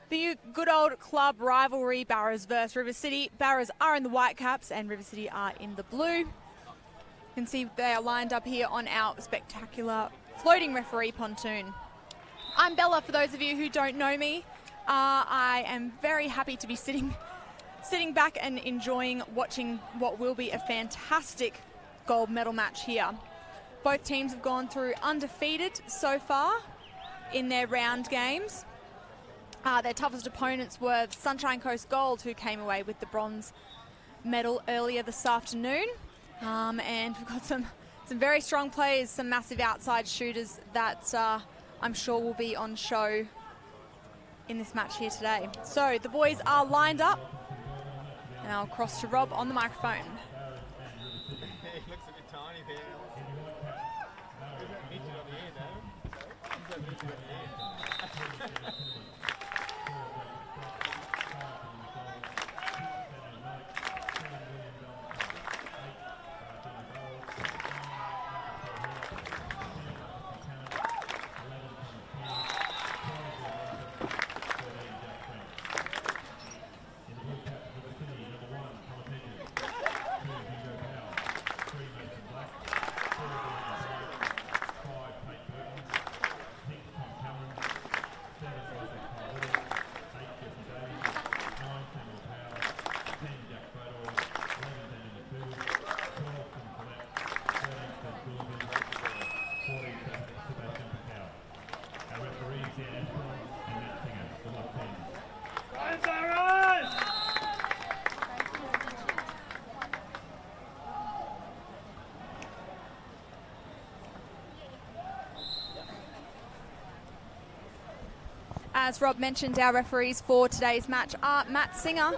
The good old club rivalry, Barrows versus River City. Barrows are in the white caps and River City are in the blue. You can see they are lined up here on our spectacular floating referee pontoon. I'm Bella, for those of you who don't know me. I am very happy to be sitting back and enjoying watching what will be a fantastic gold medal match here. Both teams have gone through undefeated so far in their round games. Their toughest opponents were Sunshine Coast Gold, who came away with the bronze medal earlier this afternoon. And we've got some very strong players, some massive outside shooters that I'm sure will be on show in this match here today. So the boys are lined up, and I'll cross to Rob on the microphone. He looks a bit tiny there. He's on the air though. He's on the air. As Rob mentioned, our referees for today's match are Matt Singer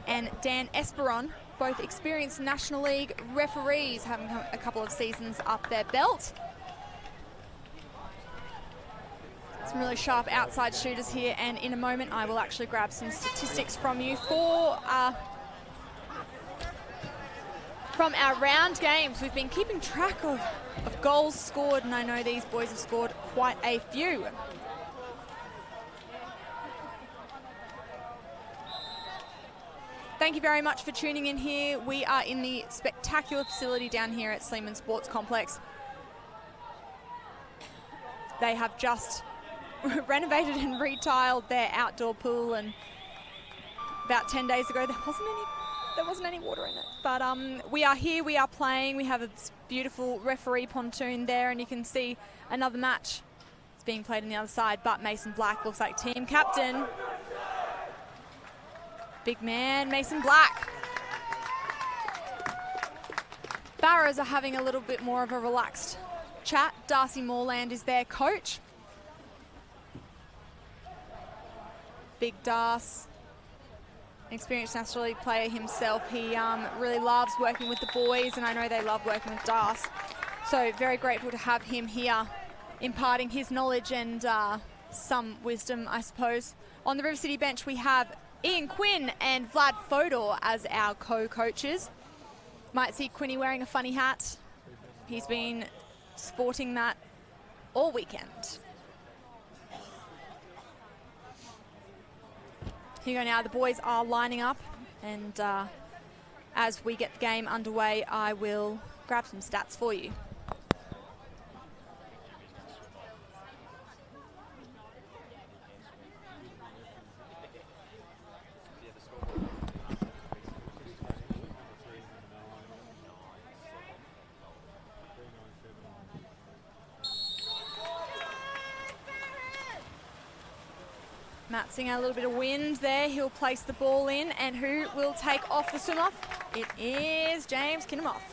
and Dan Esperon, both experienced National League referees, having a couple of seasons up their belt. Some really sharp outside shooters here, and in a moment I will actually grab some statistics from you from our round games. We've been keeping track of goals scored, and I know these boys have scored quite a few. Thank you very much for tuning in here. We are in the spectacular facility down here at Sleeman Sports Complex. They have just renovated and retiled their outdoor pool, and about 10 days ago there wasn't any water in it. But we are here, we are playing. We have a beautiful referee pontoon there, and you can see another match is being played on the other side. But Mason Black looks like team captain. Big man, Mason Black. Barrows are having a little bit more of a relaxed chat. Darcy Moreland is their coach. Big Darce, experienced National League player himself. He really loves working with the boys, and I know they love working with Darce. So very grateful to have him here, imparting his knowledge and some wisdom, I suppose. On the River City bench, we have Ian Quinn and Vlad Fodor as our co-coaches. Might see Quinny wearing a funny hat. He's been sporting that all weekend. Here you go now, the boys are lining up, and as we get the game underway, I will grab some stats for you. Matt Singer, a little bit of wind there. He'll place the ball in, and who will take off the swim-off? It is James Kinnemoff.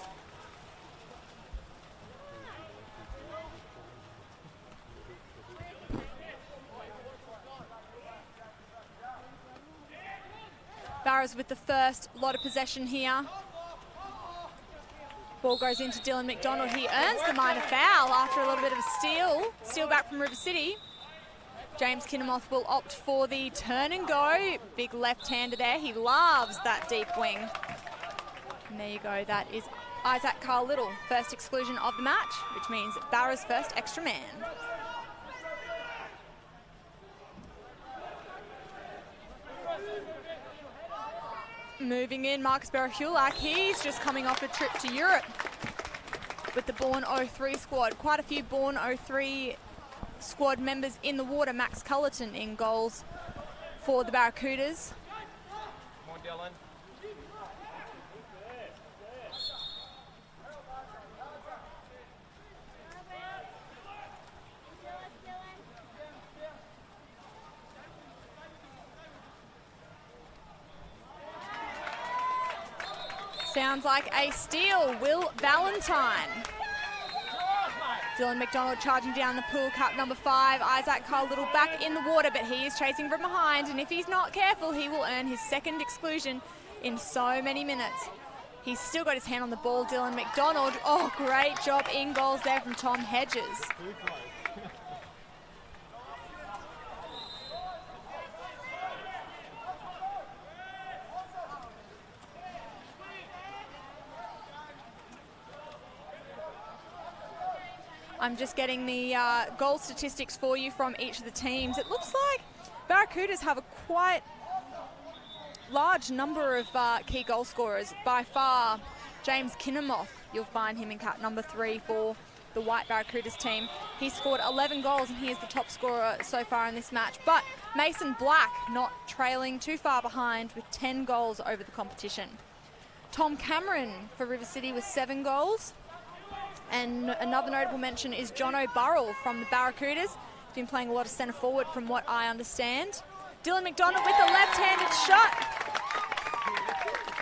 Barrows with the first lot of possession here. Ball goes into Dylan McDonald. He earns the minor foul after a little bit of a steal. Steal back from River City. James Kinnemoff will opt for the turn and go. Big left-hander there. He loves that deep wing. And there you go. That is Isaac Carl Little, first exclusion of the match, which means Barra's first extra man. Moving in, Marcus Berahulak, he's just coming off a trip to Europe with the Born 03 squad. Quite a few Born 03 squad members in the water. Max Cullerton in goals for the Barracudas. Come on, Dylan. Sounds like a steal, Will Valentine. Dylan McDonald charging down the pool, cup number 5. Isaac Carl Little back in the water, but he is chasing from behind, and if he's not careful, he will earn his second exclusion in so many minutes. He's still got his hand on the ball, Dylan McDonald. Oh, great job in goals there from Tom Hedges. I'm just getting the goal statistics for you from each of the teams. It looks like Barracudas have a quite large number of key goal scorers. By far, James Kinnamoth, you'll find him in cap number 3 for the White Barracudas team. He scored 11 goals and he is the top scorer so far in this match. But Mason Black not trailing too far behind with 10 goals over the competition. Tom Cameron for River City with 7 goals. And another notable mention is John O'Burrell from the Barracudas. He's been playing a lot of centre forward from what I understand. Dylan McDonald with a left-handed shot.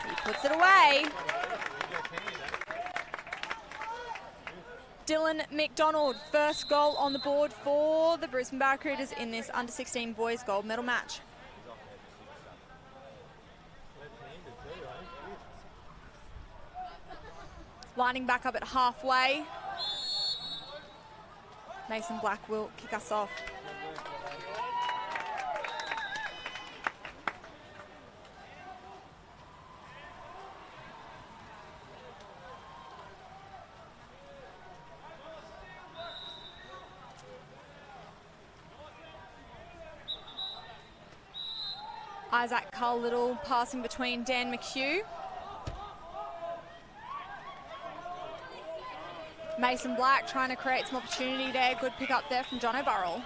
He puts it away. Dylan McDonald, first goal on the board for the Brisbane Barracudas in this under-16 boys gold medal match. Lining back up at halfway. Mason Black will kick us off. Isaac Carl Little passing between Dan McHugh. Mason Black trying to create some opportunity there. Good pick up there from John O'Burrell.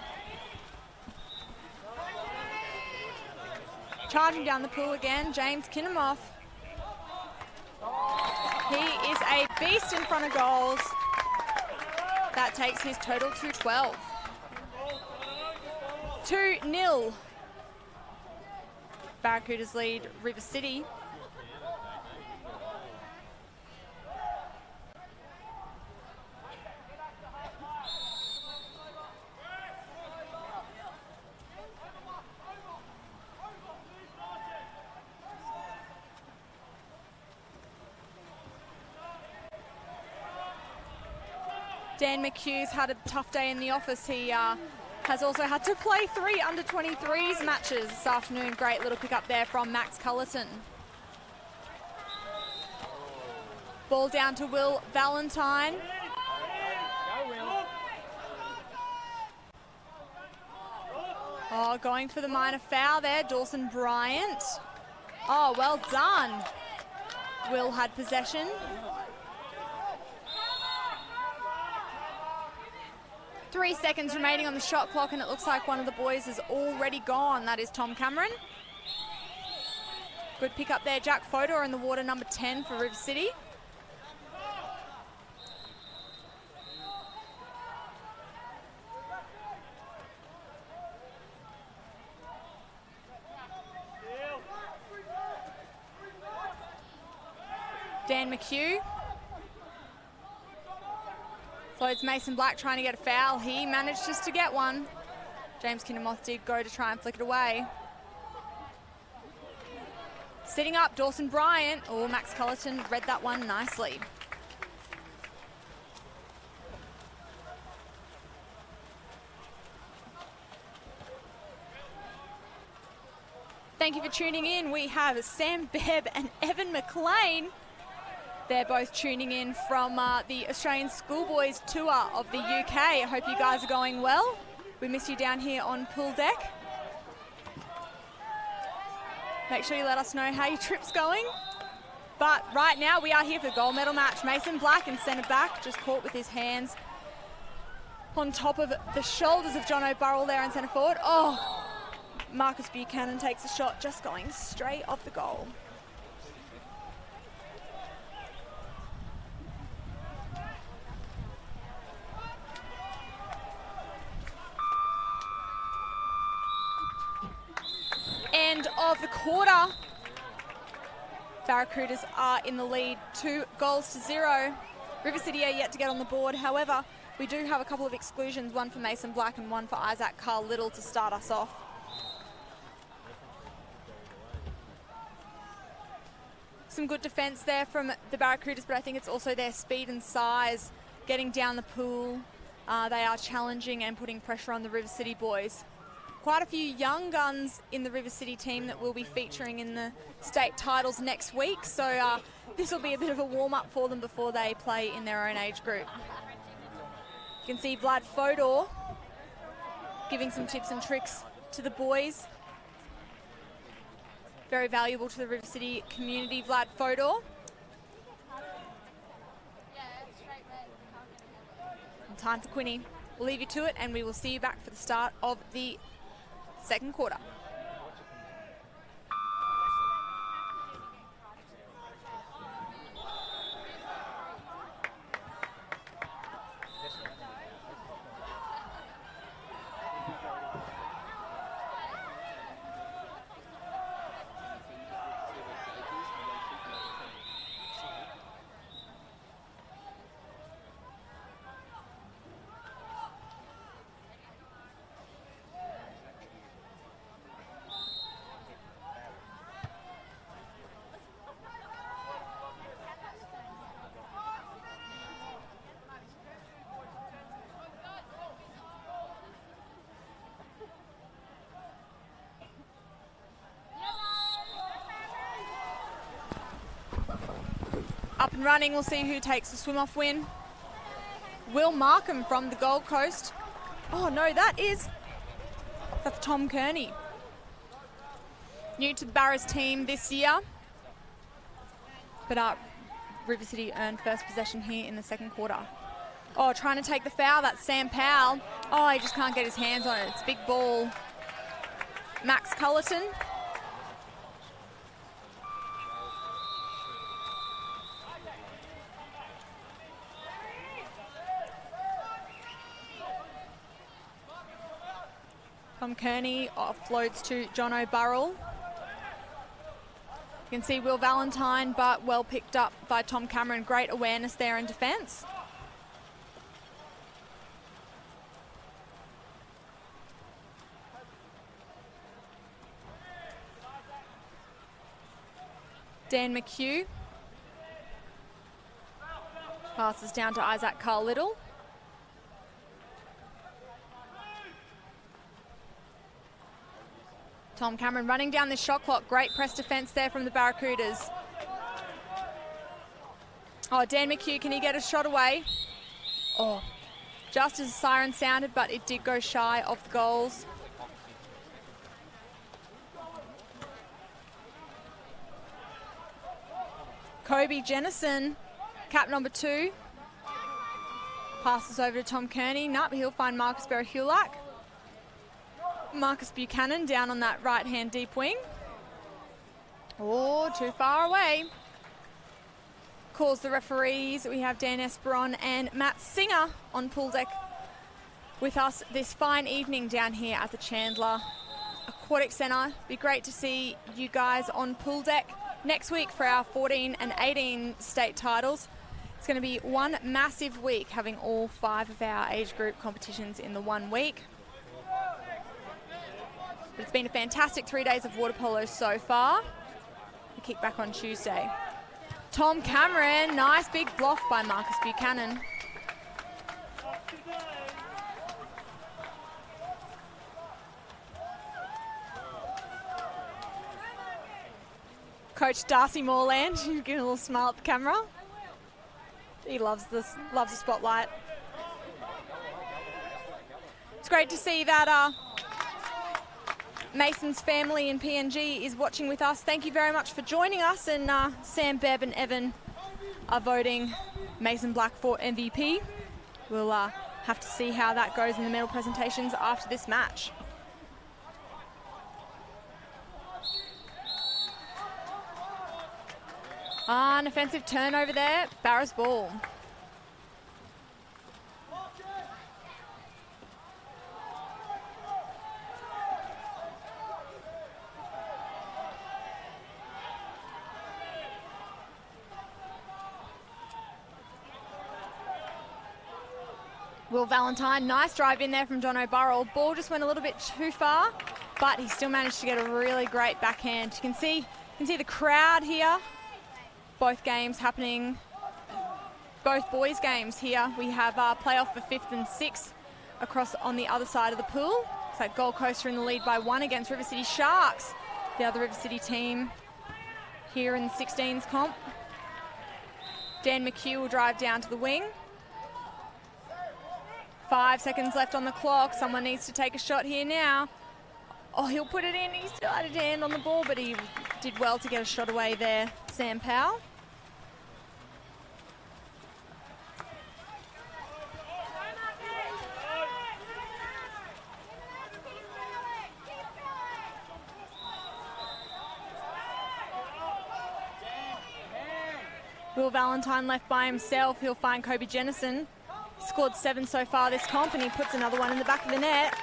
Charging down the pool again, James Kinnamoth. He is a beast in front of goals. That takes his total to 12. 2-0. Barracudas lead River City. Dan McHugh's had a tough day in the office. He has also had to play 3 under-23s matches this afternoon. Great little pick up there from Max Cullerton. Ball down to Will Valentine. Oh, going for the minor foul there, Dawson Bryant. Oh, well done. Will had possession. Three seconds remaining on the shot clock, and it looks like one of the boys is already gone. That is Tom Cameron. Good pick up there, Jack Fodor in the water, number 10 for River City. Dan McHugh. Floats Mason Black trying to get a foul. He managed just to get one. James Kinnamoth did go to try and flick it away. Sitting up, Dawson Bryant. Oh, Max Cullerton read that one nicely. Thank you for tuning in. We have Sam Bebb and Evan McLean They're both tuning in from the Australian Schoolboys Tour of the UK. I hope you guys are going well. We miss you down here on pool deck. Make sure you let us know how your trip's going. But right now we are here for the gold medal match. Mason Black in centre back, just caught with his hands on top of the shoulders of John O'Burrell there in centre forward. Oh, Marcus Buchanan takes a shot, just going straight off the goal. End of the quarter. Barracudas are in the lead, 2-0. River City are yet to get on the board. However, we do have a couple of exclusions, one for Mason Black and one for Isaac Carl-Little to start us off. Some good defence there from the Barracudas, but I think it's also their speed and size getting down the pool. They are challenging and putting pressure on the River City boys. Quite a few young guns in the River City team that will be featuring in the state titles next week, so this will be a bit of a warm-up for them before they play in their own age group. You can see Vlad Fodor giving some tips and tricks to the boys. Very valuable to the River City community, Vlad Fodor. And time for Quinny. We'll leave you to it and we will see you back for the start of the second quarter. Up and running, we'll see who takes the swim-off win. Will Markham from the Gold Coast. Oh no, that's Tom Kearney. New to the Barras team this year. But River City earned first possession here in the second quarter. Oh, trying to take the foul, that's Sam Powell. Oh, he just can't get his hands on it. It's big ball. Max Cullerton. Tom Kearney offloads to John O'Burrell. You can see Will Valentine, but well picked up by Tom Cameron. Great awareness there in defence. Dan McHugh passes down to Isaac Carl-Little. Tom Cameron running down this shot clock. Great press defence there from the Barracudas. Oh, Dan McHugh, can he get a shot away? Oh, just as the siren sounded, but it did go shy of the goals. Kobe Jennison, cap number 2. Passes over to Tom Kearney. Nope, he'll find Marcus Berahulak. Marcus Buchanan down on that right-hand deep wing. Oh, too far away. Calls the referees. We have Dan Esperon and Matt Singer on pool deck with us this fine evening down here at the Chandler Aquatic Centre. Be great to see you guys on pool deck next week for our 14 and 18 state titles. It's going to be one massive week, having all 5 of our age group competitions in the 1 week. But it's been a fantastic 3 days of water polo so far. We kick back on Tuesday. Tom Cameron, nice big block by Marcus Buchanan. Coach Darcy Moreland, giving a little smile at the camera. He loves this, loves the spotlight. It's great to see that Mason's family in PNG is watching with us. Thank you very much for joining us, and Sam, Beb and Evan are voting Mason Black for MVP. We'll have to see how that goes in the medal presentations after this match. An offensive turnover there, Barra's ball. Will Valentine, nice drive in there from John O'Burrell. Ball just went a little bit too far, but he still managed to get a really great backhand. You can see the crowd here. Both games happening, both boys' games here. We have playoff for 5th and 6th across on the other side of the pool. So Gold Coast are in the lead by 1 against River City Sharks, the other River City team here in the 16s comp. Dan McHugh will drive down to the wing. 5 seconds left on the clock. Someone needs to take a shot here now. Oh, he'll put it in. He still had his hand on the ball, but he did well to get a shot away there, Sam Powell. Will Valentine left by himself. He'll find Kobe Jennison. Scored 7 so far this comp, and he puts another one in the back of the net.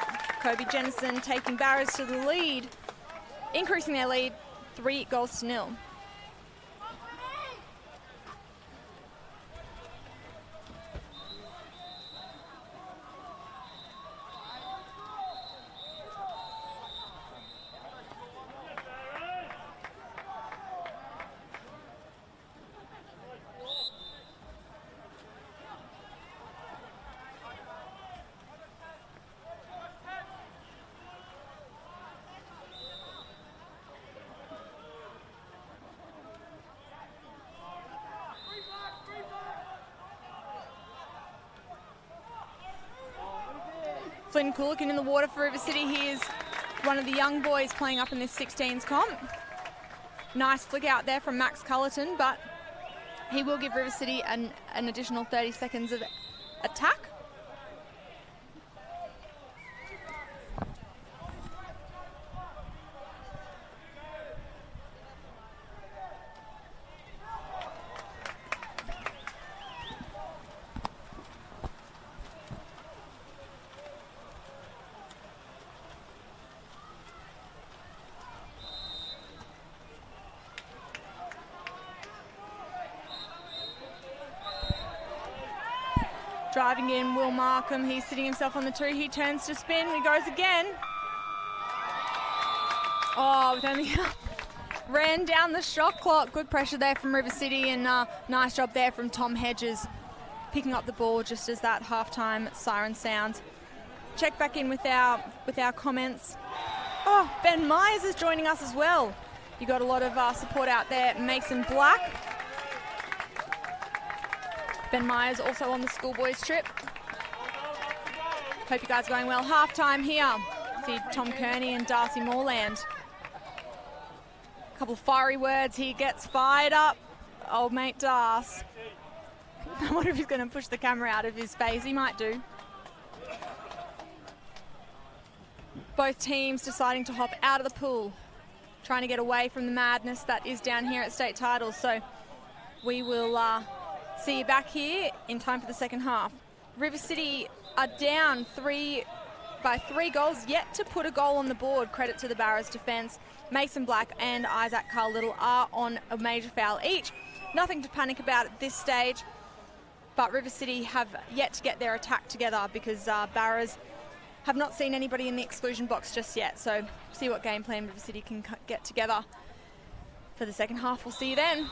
Kobe Jennison taking Barras to the lead, increasing their lead 3-0. Flynn Coolican in the water for River City. He is one of the young boys playing up in this 16s comp. Nice flick out there from Max Cullerton, but he will give River City an additional 30 seconds of attack. Driving in, Will Markham. He's sitting himself on the 2. He turns to spin. He goes again. Oh, with only ran down the shot clock. Good pressure there from River City, and nice job there from Tom Hedges, picking up the ball just as that halftime siren sounds. Check back in with our comments. Oh, Ben Myers is joining us as well. You got a lot of support out there. Mason Black. Ben Myers also on the schoolboys trip. Hope you guys are going well. Halftime here. See Tom Kearney and Darcy Moreland. A couple of fiery words. He gets fired up. Old mate Darce. I wonder if he's going to push the camera out of his face. He might do. Both teams deciding to hop out of the pool, trying to get away from the madness that is down here at state titles. So we will see you back here in time for the second half. River City are down by 3 goals, yet to put a goal on the board. Credit to the Barras defence. Mason Black and Isaac Carl-Little are on a major foul each. Nothing to panic about at this stage, but River City have yet to get their attack together because Barras have not seen anybody in the exclusion box just yet. So see what game plan River City can get together for the second half. We'll see you then.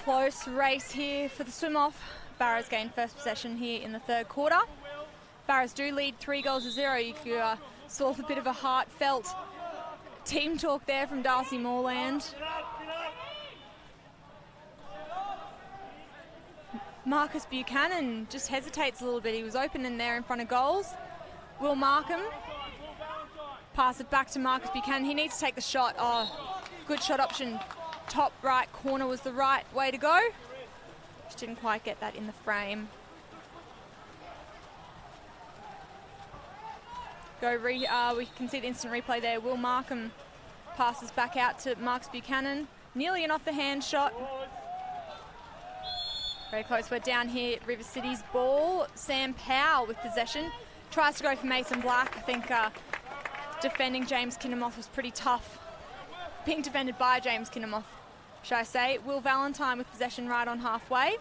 Close race here for the swim-off. Barras gain first possession here in the third quarter. Barras do lead 3-0. You saw a bit of a heartfelt team talk there from Darcy Moreland. Marcus Buchanan just hesitates a little bit. He was open in there in front of goals. Will Markham pass it back to Marcus Buchanan. He needs to take the shot. Oh, good shot option. Top right corner was the right way to go. Just didn't quite get that in the frame. We can see the instant replay there. Will Markham passes back out to Marcus Buchanan. Nearly an off-the-hand shot. Very close. We're down here at River City's ball. Sam Powell with possession. Tries to go for Mason Black. I think defending James Kinnamoth was pretty tough. Being defended by James Kinnamoth, should I say. Will Valentine with possession right on halfway.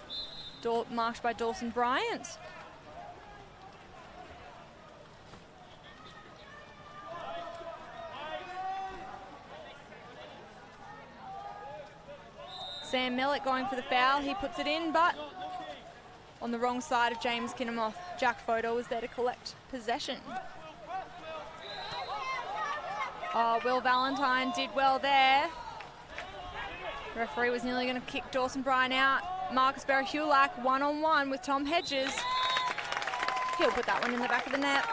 Marked by Dawson Bryant. Sam Mellett going for the foul. He puts it in, but on the wrong side of James Kinnamoth. Jack Photo was there to collect possession. Oh, Will Valentine did well there. The referee was nearly going to kick Dawson Bryan out. Marcus Berahulak one-on-one with Tom Hedges. He'll put that one in the back of the net.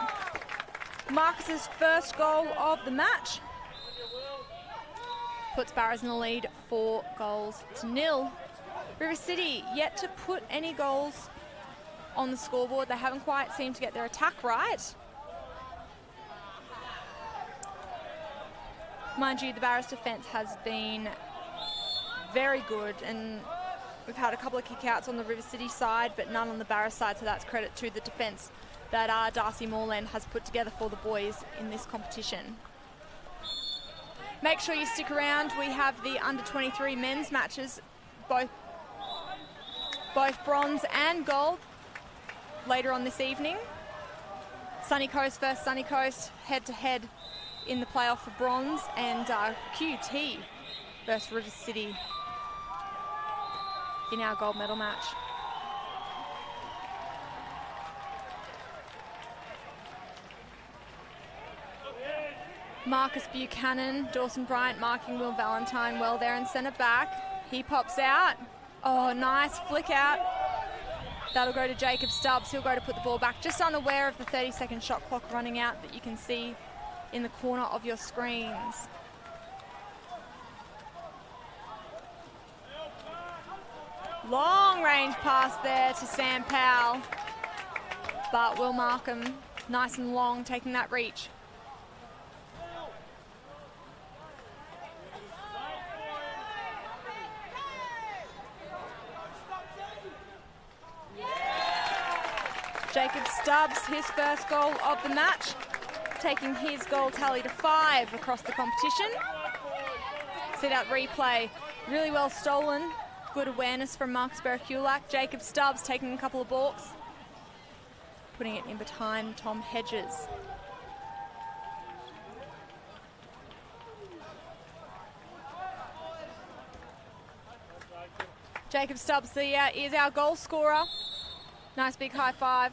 Marcus's first goal of the match. Puts Barras in the lead 4-0. River City yet to put any goals on the scoreboard. They haven't quite seemed to get their attack right. Mind you, the Barras defence has been very good, and we've had a couple of kick-outs on the River City side, but none on the Barras side, so that's credit to the defence that Darcy Moreland has put together for the boys in this competition. Make sure you stick around. We have the under-23 men's matches, both bronze and gold, later on this evening. Sunny Coast versus Sunny Coast, head-to-head in the playoff for bronze, and QT versus River City in our gold medal match. Marcus Buchanan, Dawson Bryant marking Will Valentine well there in centre back. He pops out. Oh, nice flick out. That'll go to Jacob Stubbs. He'll go to put the ball back. Just unaware of the 30-second shot clock running out that you can see in the corner of your screens. Long range pass there to Sam Powell. But Will Markham, nice and long, taking that reach. Jacob Stubbs, his first goal of the match, taking his goal tally to 5 across the competition. See that replay, really well stolen. Good awareness from Marcus Berahulak. Jacob Stubbs taking a couple of balks, putting it in behind Tom Hedges. Jacob Stubbs is our goal scorer. Nice big high five.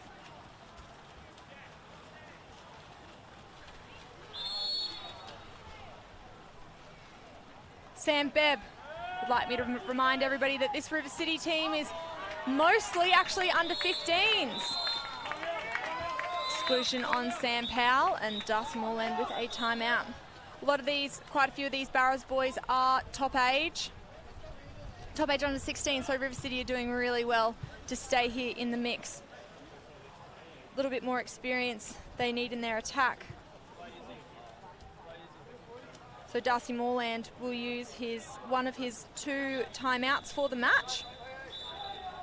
Sam Bebb would like me to remind everybody that this River City team is mostly actually under 15s. Exclusion on Sam Powell and Darcy Moreland with a timeout. Quite a few of these Barras boys are top age under 16, so River City are doing really well to stay here in the mix. A little bit more experience they need in their attack. So Darcy Moreland will use one of his 2 timeouts for the match.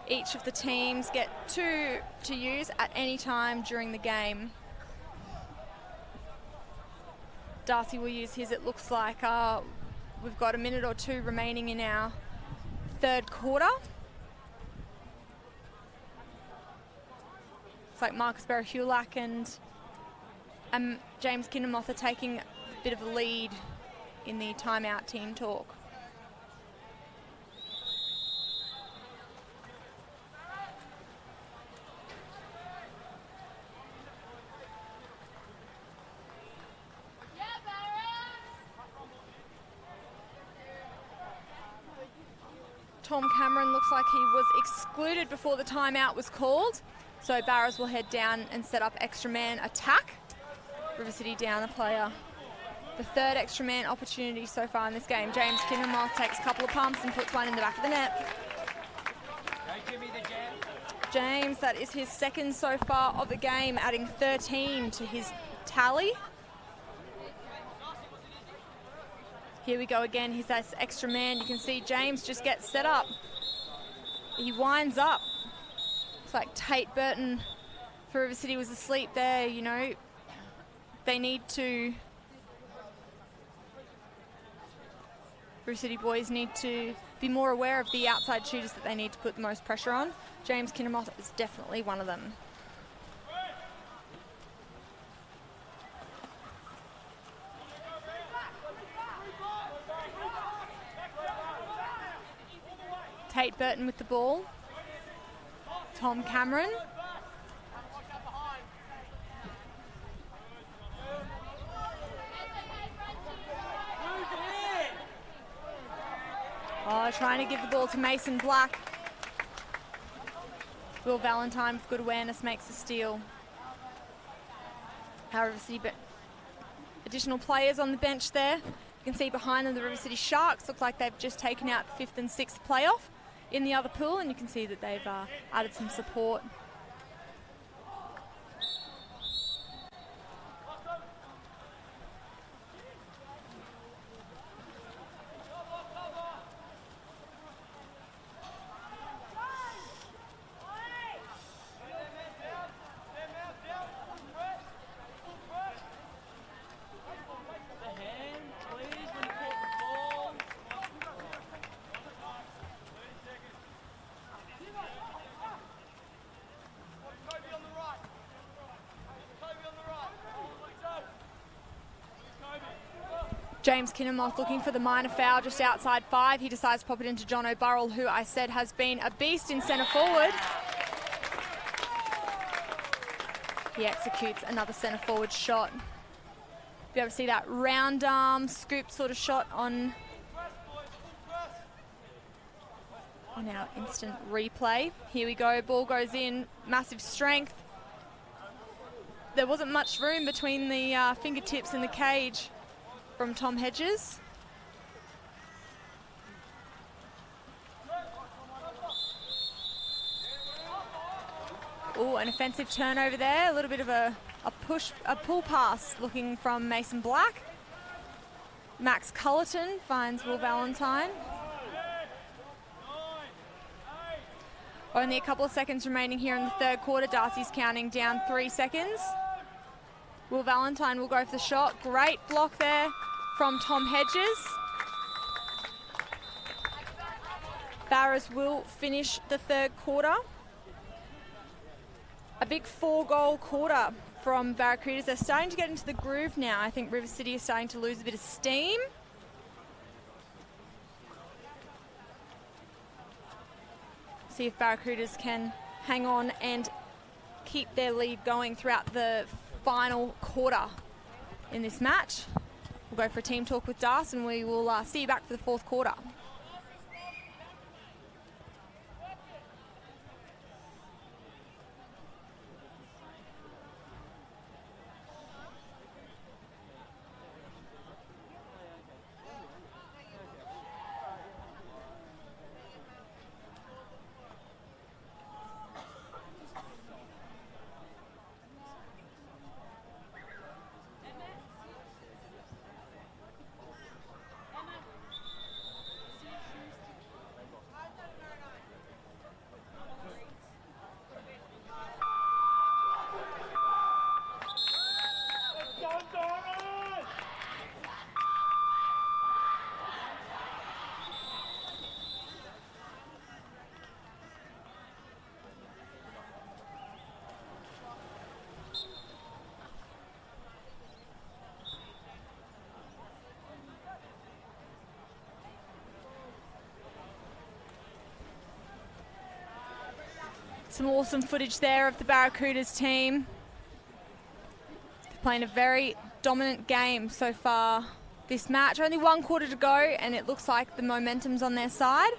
Each of the teams get 2 to use at any time during the game. Darcy will use his, it looks like we've got a minute or 2 remaining in our third quarter. It's like Marcus Berahulak and James Kinnamoth are taking a bit of a lead in the timeout team talk. Tom Cameron looks like he was excluded before the timeout was called. So Barras will head down and set up extra man attack. River City down a player. The third extra man opportunity so far in this game. James Kinnermoth takes a couple of pumps and puts one in the back of the net. James, that is his second so far of the game, adding 13 to his tally. Here we go again. He's that extra man. You can see James just gets set up. He winds up. It's like Tate Burton for River City was asleep there, you know. They need to... River City boys need to be more aware of the outside shooters that they need to put the most pressure on. James Kinnermoth is definitely one of them. Tate Burton with the ball. Tom Cameron. Oh, trying to give the ball to Mason Black. Will Valentine with good awareness makes a steal. River City, but additional players on the bench there. You can see behind them the River City Sharks look like they've just taken out the 5th and 6th playoff in the other pool, and you can see that they've added some support. James Kinnermoth looking for the minor foul just outside 5. He decides to pop it into John O'Burrell, who I said has been a beast in centre forward. He executes another centre forward shot. Be able to see that round arm scoop sort of shot on our instant replay. Here we go, ball goes in, massive strength. There wasn't much room between the fingertips and the cage from Tom Hedges. Oh, an offensive turnover there. A little bit of a pull pass looking from Mason Black. Max Cullerton finds Will Valentine. Only a couple of seconds remaining here in the third quarter. Darcy's counting down 3 seconds. Will Valentine will go for the shot. Great block there from Tom Hedges. Barras will finish the third quarter. A big 4-goal quarter from Barracudas. They're starting to get into the groove now. I think River City is starting to lose a bit of steam. See if Barracudas can hang on and keep their lead going throughout the final quarter in this match. We'll go for a team talk with Das, and we will see you back for the fourth quarter. Some awesome footage there of the Barracudas team. They're playing a very dominant game so far this match. Only 1 quarter to go, and it looks like the momentum's on their side.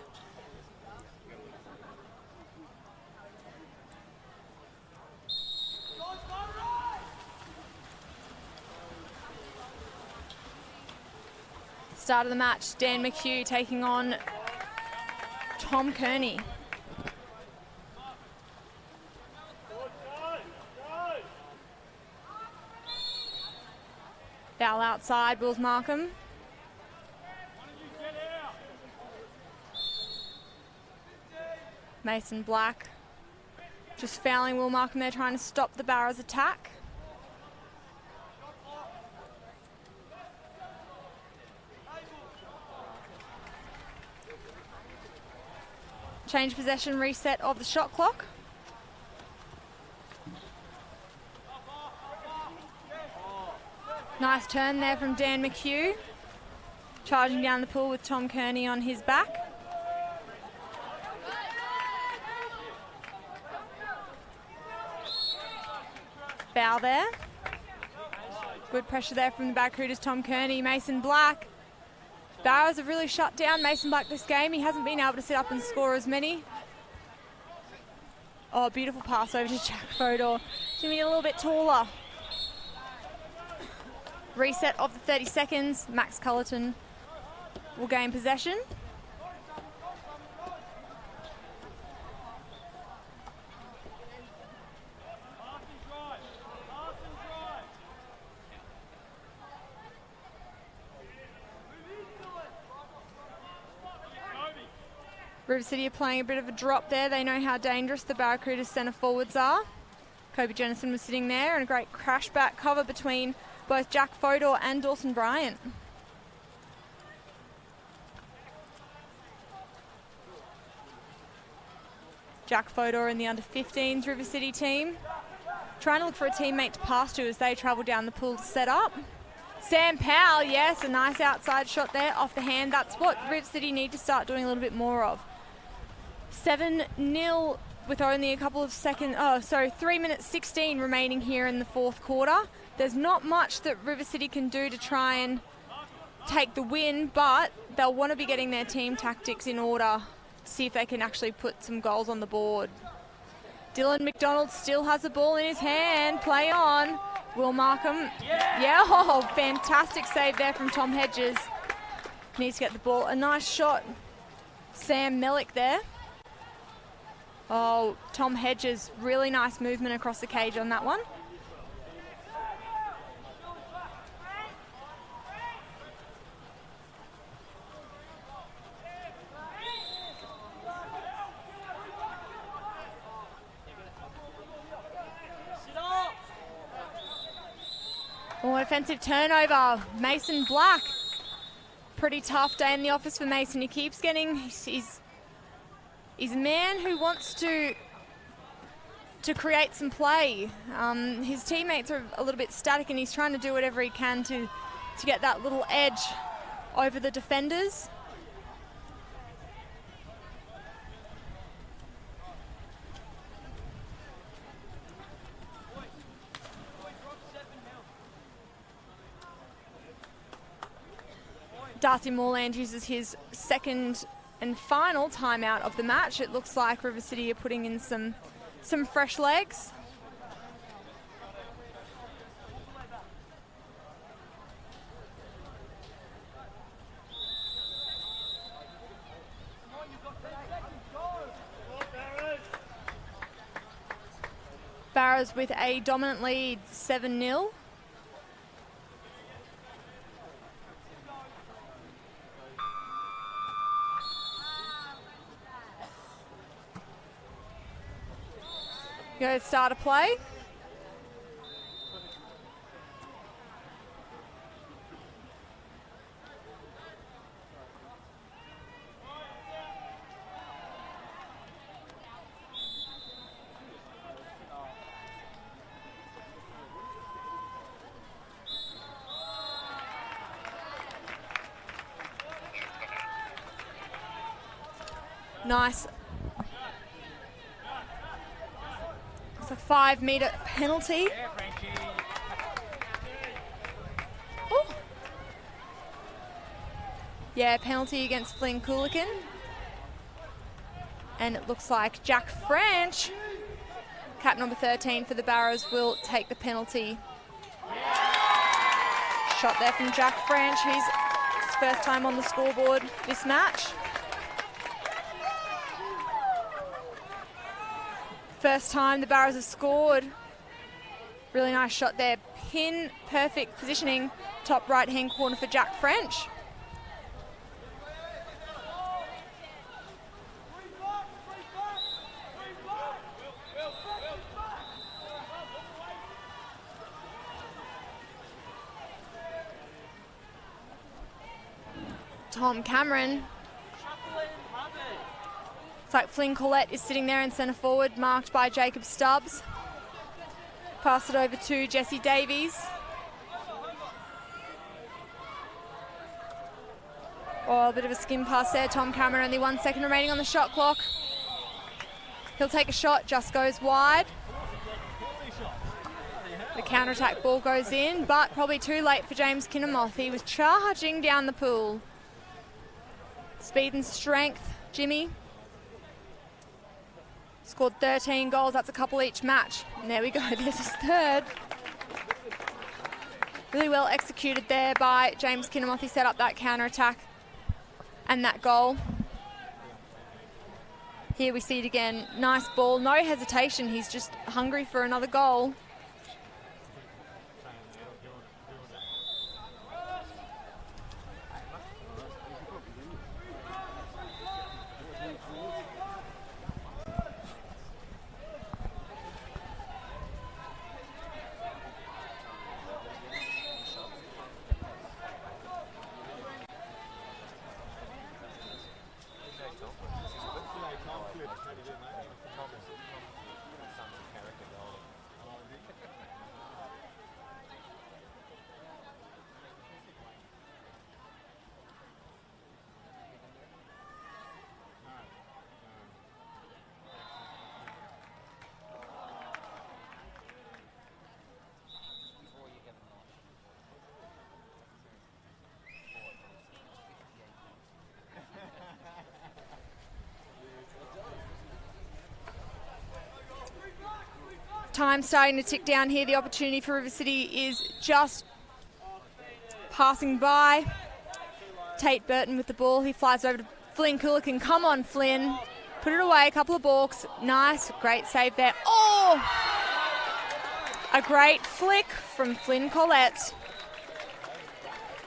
Start of the match, Dan McHugh taking on Tom Kearney. Foul outside, Wills Markham. Mason Black just fouling Will Markham there, trying to stop the Barras attack. Change possession, reset of the shot clock. Nice turn there from Dan McHugh. Charging down the pool with Tom Kearney on his back. Foul there. Good pressure there from the backrooters, Tom Kearney. Mason Black. Barras have really shut down Mason Black this game. He hasn't been able to sit up and score as many. Oh, beautiful pass over to Jack Fodor. He's a little bit taller. Reset of the 30 seconds. Max Cullerton will gain possession. River City are playing a bit of a drop there. They know how dangerous the Barracudas centre forwards are. Kobe Jennison was sitting there, and a great crash back cover between both Jack Fodor and Dawson Bryant. Jack Fodor in the under-15s River City team. Trying to look for a teammate to pass to as they travel down the pool to set up. Sam Powell, yes, a nice outside shot there off the hand. That's what River City need to start doing a little bit more of. 7-0 with only a couple of seconds, 3 minutes 16 remaining here in the fourth quarter. There's not much that River City can do to try and take the win, but they'll want to be getting their team tactics in order to see if they can actually put some goals on the board. Dylan McDonald still has the ball in his hand. Play on. Will Markham. Yeah, oh, fantastic save there from Tom Hedges. Needs to get the ball. A nice shot. Sam Mellick there. Oh, Tom Hedges, really nice movement across the cage on that one. Oh, offensive turnover. Mason Black. Pretty tough day in the office for Mason. He keeps getting... He's a man who wants to create some play. His teammates are a little bit static, and he's trying to do whatever he can to get that little edge over the defenders. Darcy Moreland uses his second and final timeout of the match. It looks like River City are putting in some fresh legs. Barras with a dominant lead, 7-0. Go start a play. Nice. It's a 5-metre penalty. Ooh. Yeah, penalty against Flynn Coolican. And it looks like Jack French, cap number 13 for the Barras, will take the penalty. Shot there from Jack French. He's first time on the scoreboard this match. First time the Barras have scored. Really nice shot there. Pin perfect positioning. Top right hand corner for Jack French. Tom Cameron. It's like Flynn Collette is sitting there in centre forward, marked by Jacob Stubbs. Pass it over to Jesse Davies. Oh, a bit of a skim pass there. Tom Cameron, only 1 second remaining on the shot clock. He'll take a shot, just goes wide. The counter-attack ball goes in, but probably too late for James Kinnamoth. He was charging down the pool. Speed and strength, Jimmy. Scored 13 goals, that's a couple each match. And there we go, there's his third. Really well executed there by James Kinnamoth. He set up that counter-attack and that goal. Here we see it again, nice ball, no hesitation. He's just hungry for another goal. Time starting to tick down here. The opportunity for River City is just passing by. Tate Burton with the ball. He flies over to Flynn Coolican. Come on, Flynn. Put it away. A couple of balks. Nice. Great save there. Oh! A great flick from Flynn Collette.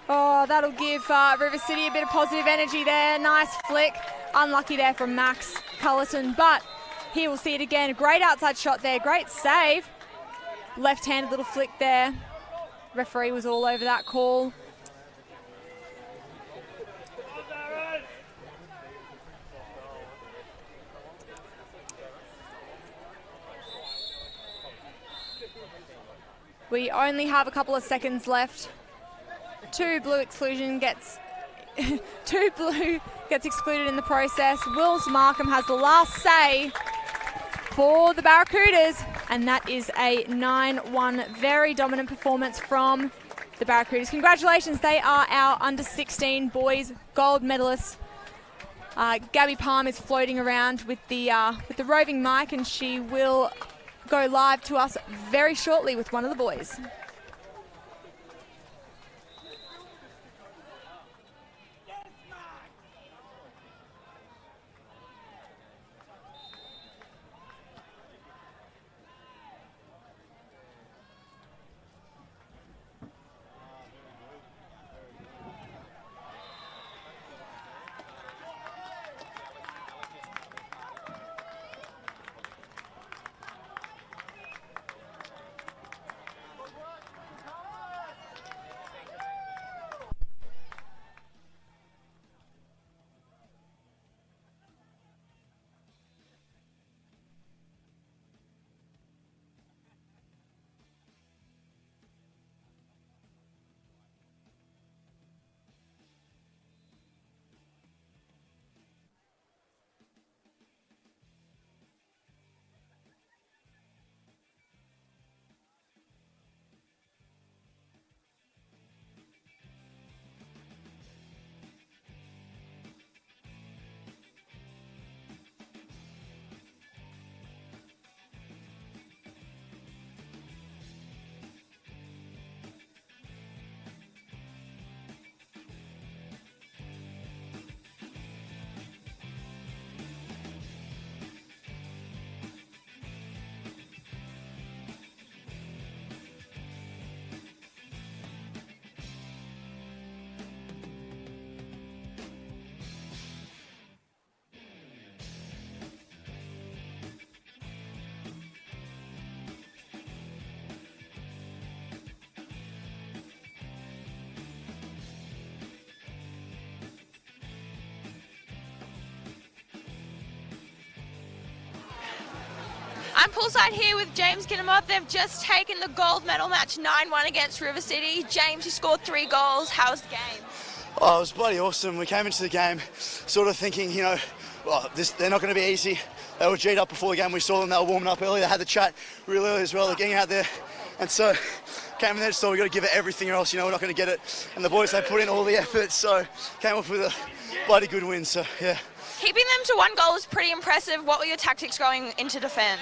Oh, that'll give River City a bit of positive energy there. Nice flick. Unlucky there from Max Cullerton, but here we'll see it again. A great outside shot there. Great save. Left-handed little flick there. Referee was all over that call. We only have a couple of seconds left. Two blue gets excluded in the process. Wills Markham has the last say for the Barracudas, and that is a 9-1 very dominant performance from the Barracudas. Congratulations, they are our under-16 boys gold medalists. Gabby Palm is floating around with the roving mic, and she will go live to us very shortly with one of the boys. poolside here with James Kinnamoth. They've just taken the gold medal match 9-1 against River City. James, you scored 3 goals. How was the game? Oh, it was bloody awesome. We came into the game sort of thinking, you know, well, they're not going to be easy. They were G'd up before the game. We saw them. They were warming up early. They had the chat real early as well. They're getting out there. And so came in there, so we've got to give it everything or else, you know, we're not going to get it. And the boys, they put in all the effort, so came off with a bloody good win. So, yeah. Keeping them to 1 goal was pretty impressive. What were your tactics going into defence?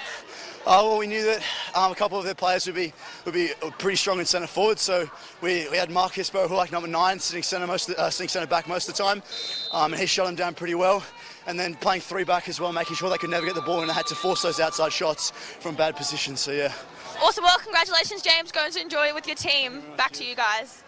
Well, we knew that a couple of their players would be pretty strong in centre forward. So we had Marcus Bohulak, number 9, sitting centre back most of the time, and he shut them down pretty well. And then playing 3 back as well, making sure they could never get the ball, and they had to force those outside shots from bad positions. So yeah. Awesome. Well, congratulations, James. Go and enjoy it with your team. Back to you guys.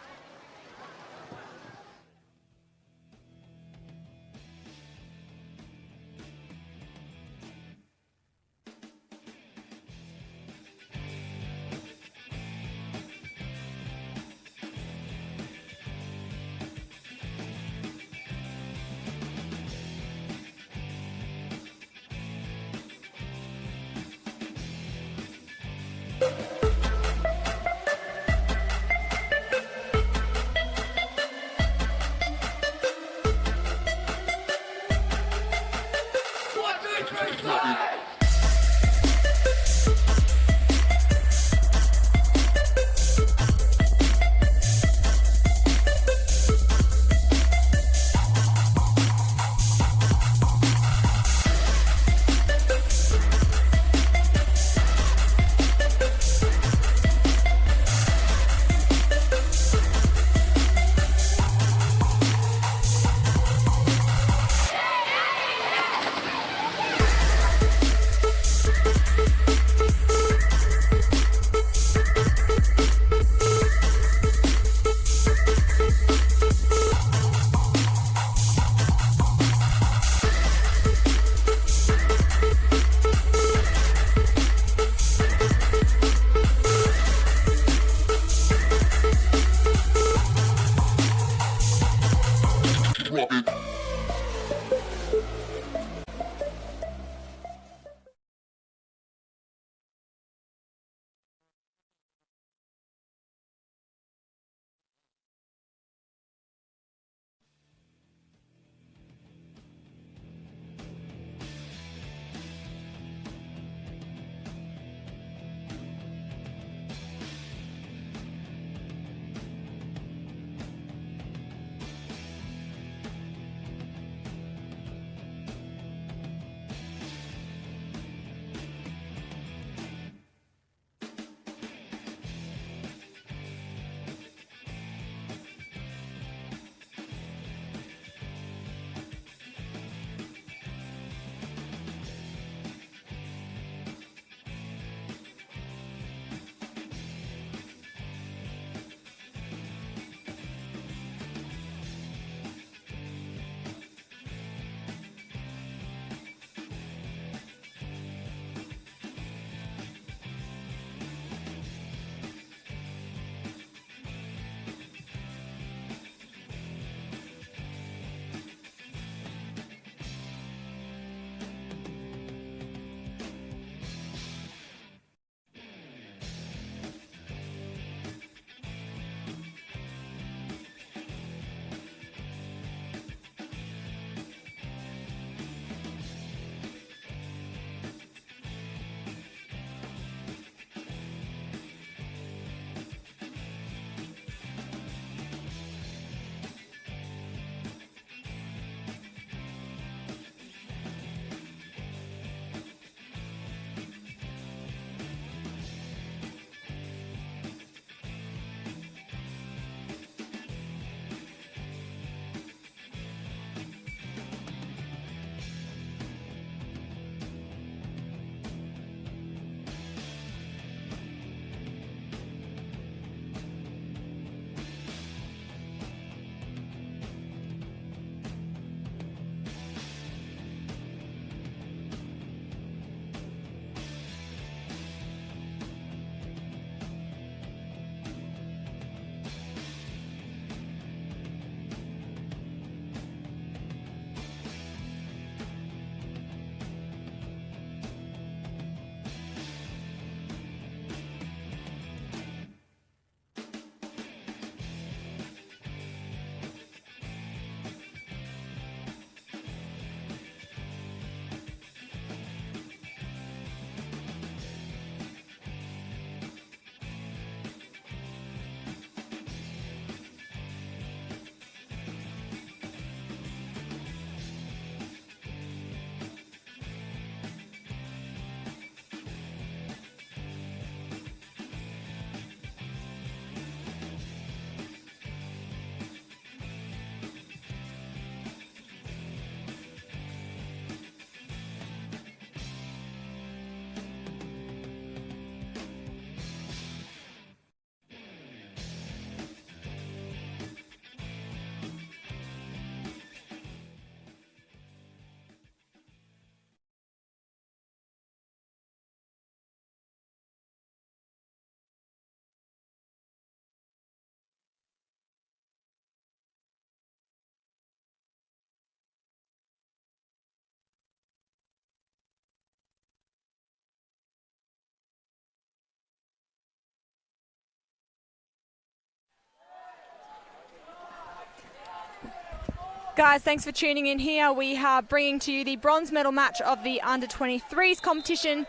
Guys, thanks for tuning in here. We are bringing to you the bronze medal match of the under-23s competition.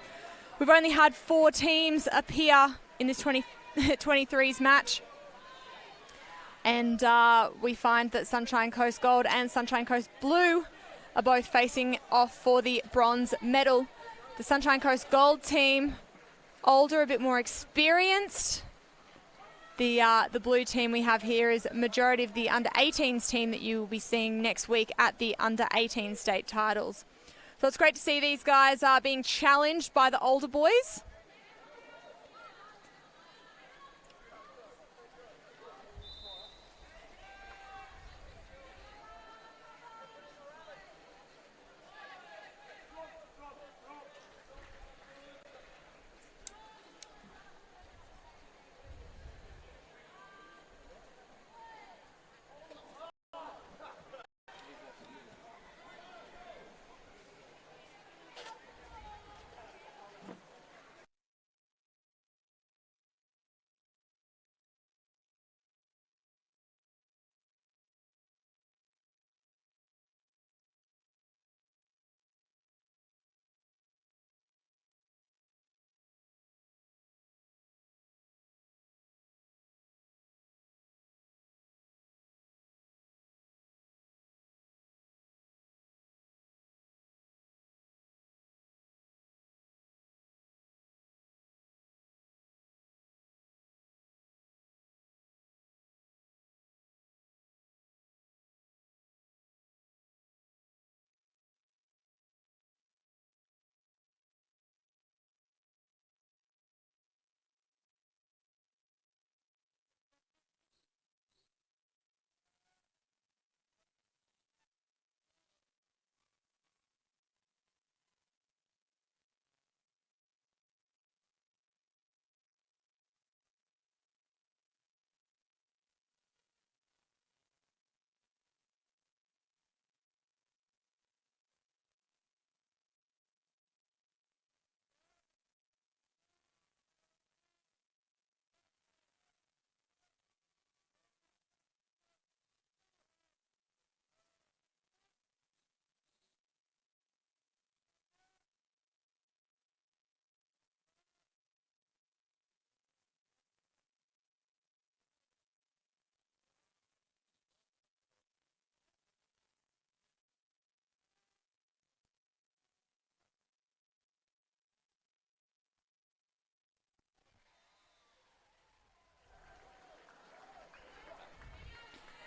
We've only had 4 teams appear in this 23s match. And we find that Sunshine Coast Gold and Sunshine Coast Blue are both facing off for the bronze medal. The Sunshine Coast Gold team, older, a bit more experienced. The blue team we have here is majority of the under-18s team that you will be seeing next week at the under-18 state titles. So it's great to see these guys being challenged by the older boys.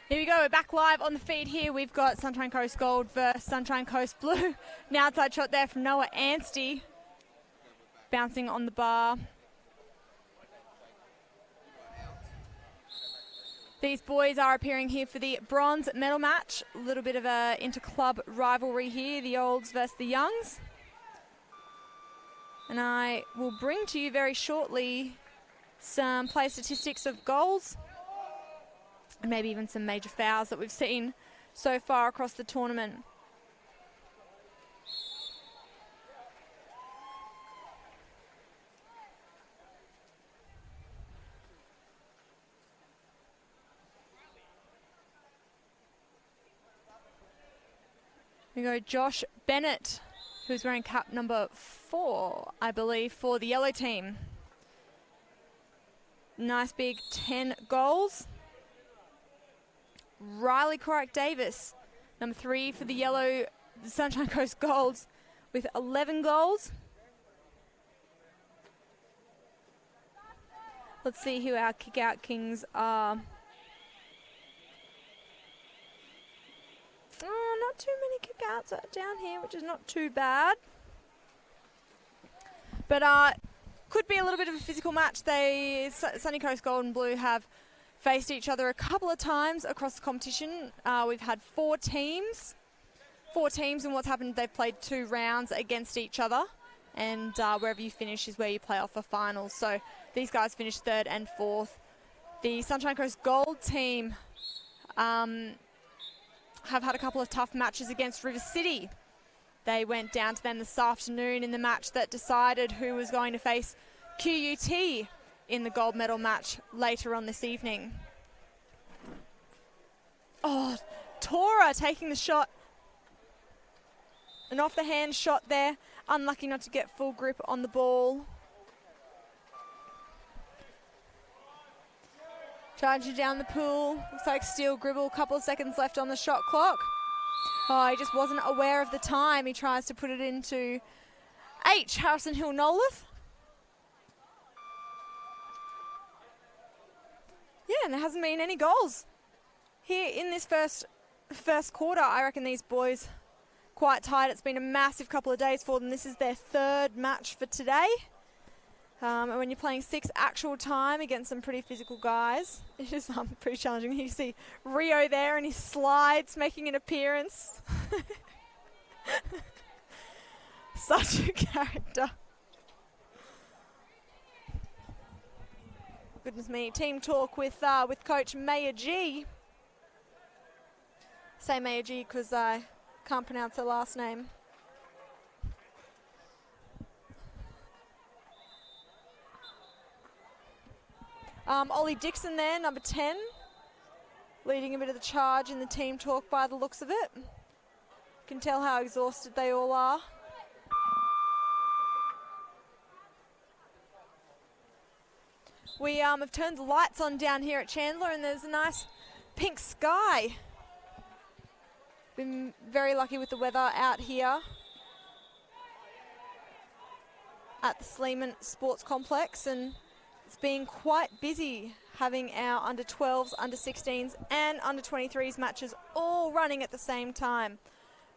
Here we go, we're back live on the feed here. We've got Sunshine Coast Gold versus Sunshine Coast Blue. An outside shot there from Noah Anstey. Bouncing on the bar. These boys are appearing here for the bronze medal match. A little bit of a inter-club rivalry here, the olds versus the youngs. And I will bring to you very shortly some play statistics of goals and maybe even some major fouls that we've seen so far across the tournament. We go Josh Bennett, who's wearing cap number 4, I believe, for the yellow team. Nice big 10 goals. Riley Corrick-Davis, number 3 for the Sunshine Coast Golds, with 11 goals. Let's see who our kick-out kings are. Oh, not too many kick-outs down here, which is not too bad. But could be a little bit of a physical match. Sunny Coast Gold and Blue have faced each other a couple of times across the competition. We've had 4 teams. 4 teams, and what's happened, they've played 2 rounds against each other. And wherever you finish is where you play off for finals. So these guys finished 3rd and 4th. The Sunshine Coast Gold team have had a couple of tough matches against River City. They went down to them this afternoon in the match that decided who was going to face QUT in the gold medal match later on this evening. Oh, Tora taking the shot. An off-the-hand shot there. Unlucky not to get full grip on the ball. Charging down the pool. Looks like Steele Gribble. Couple of seconds left on the shot clock. Oh, he just wasn't aware of the time. He tries to put it into H. Harrison Hill Nolith. Yeah, and there hasn't been any goals here in this first quarter. I reckon these boys quite tight. It's been a massive couple of days for them. This is their third match for today. And when you're playing 6 actual time against some pretty physical guys, it is pretty challenging. You see Rio there and his slides making an appearance. Such a character. Goodness me. Team talk with Coach Maya G. Say Maya G because I can't pronounce her last name. Ollie Dixon there, number 10, leading a bit of the charge in the team talk by the looks of it. You can tell how exhausted they all are. We have turned the lights on down here at Chandler and there's a nice pink sky. Been very lucky with the weather out here at the Sleeman Sports Complex, and it's been quite busy having our under 12s, under 16s and under 23s matches all running at the same time.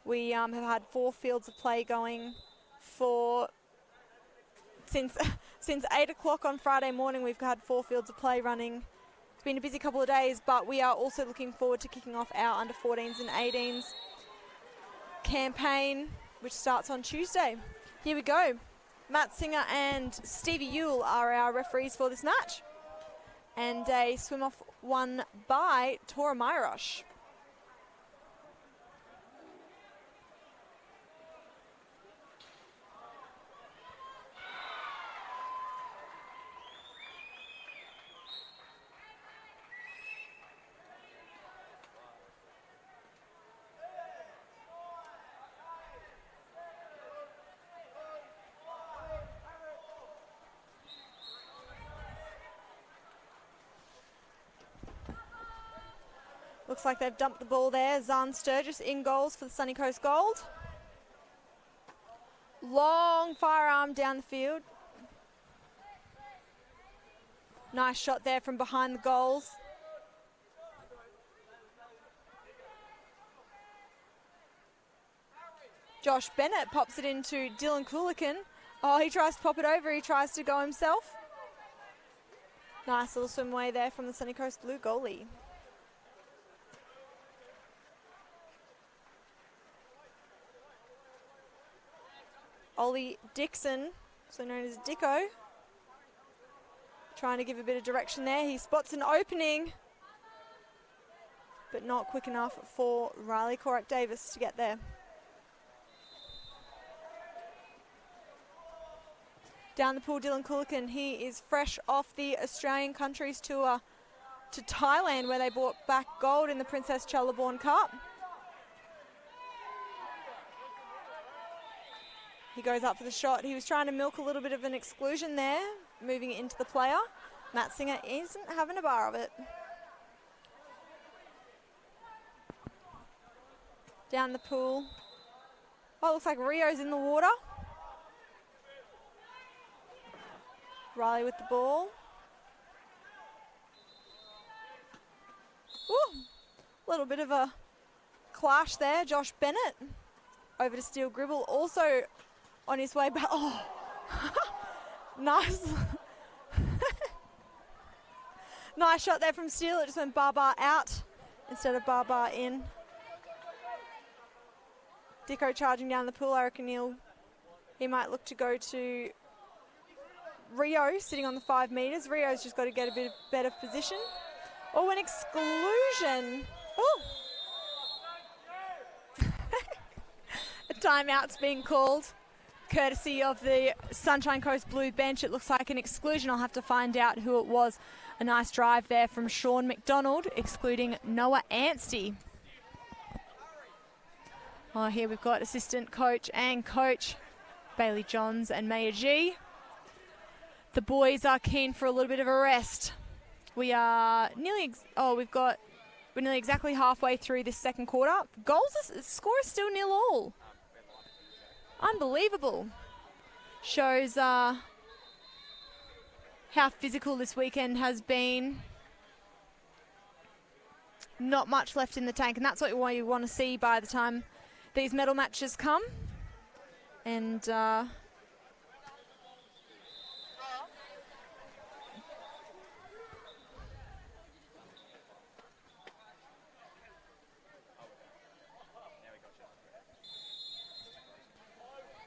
We have had 4 fields of play going since 8 o'clock on Friday morning. We've had 4 fields of play running. It's been a busy couple of days, but we are also looking forward to kicking off our under 14s and 18s campaign, which starts on Tuesday. Here we go. Matt Singer and Stevie Yule are our referees for this match. And a swim-off won by Tora Myrosh. Looks like they've dumped the ball there. Zahn Sturgis in goals for the Sunny Coast Gold. Long firearm down the field. Nice shot there from behind the goals. Josh Bennett pops it into Dylan Coolican. Oh, he tries to pop it over. He tries to go himself. Nice little swim away there from the Sunny Coast Blue goalie. Ollie Dixon, also known as Dicko, trying to give a bit of direction there. He spots an opening, but not quick enough for Riley Corak-Davis to get there. Down the pool, Dylan Coolican, he is fresh off the Australian countries tour to Thailand, where they brought back gold in the Princess Chalaborn Cup. He goes up for the shot. He was trying to milk a little bit of an exclusion there, moving it into the player. Matt Singer isn't having a bar of it. Down the pool. Oh, looks like Rio's in the water. Riley with the ball. Ooh, a little bit of a clash there. Josh Bennett over to Steele Gribble, also on his way back. Oh, nice. Nice shot there from Steele. It just went bar out instead of bar in. Dicko charging down the pool. I reckon he might look to go to Rio, sitting on the 5 metres. Rio's just got to get a bit better position. Oh, an exclusion. Oh. A timeout's being called, courtesy of the Sunshine Coast Blue bench. It looks like an exclusion. I'll have to find out who it was. A nice drive there from Sean McDonald, excluding Noah Anstey. Oh, here we've got assistant coach and coach Bailey Johns and Maya G. The boys are keen for a little bit of a rest. We are nearly, we're nearly exactly halfway through this second quarter. The score is still 0-0. Unbelievable. Shows how physical this weekend has been. Not much left in the tank, and that's what you want to see by the time these medal matches come. And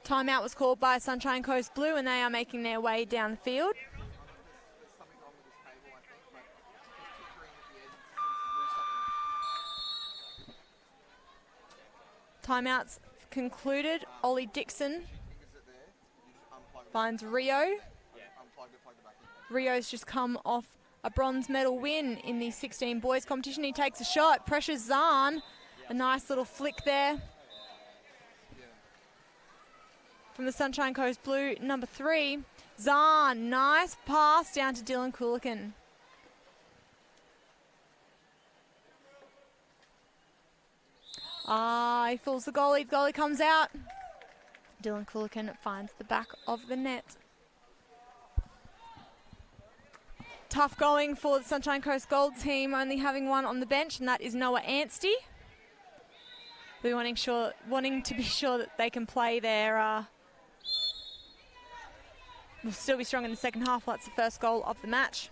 timeout was called by Sunshine Coast Blue, and they are making their way down the field. Timeouts concluded. Ollie Dixon finds Rio. Rio's just come off a bronze medal win in the 16 boys competition. He takes a shot, pressures Zahn. A nice little flick there from the Sunshine Coast Blue, number 3. Zahn, nice pass down to Dylan Coolican. He fools the goalie. The goalie comes out. Dylan Coolican finds the back of the net. Tough going for the Sunshine Coast Gold team, only having one on the bench, and that is Noah Anstey. We're wanting to be sure that they can play their... will still be strong in the second half. That's the first goal of the match.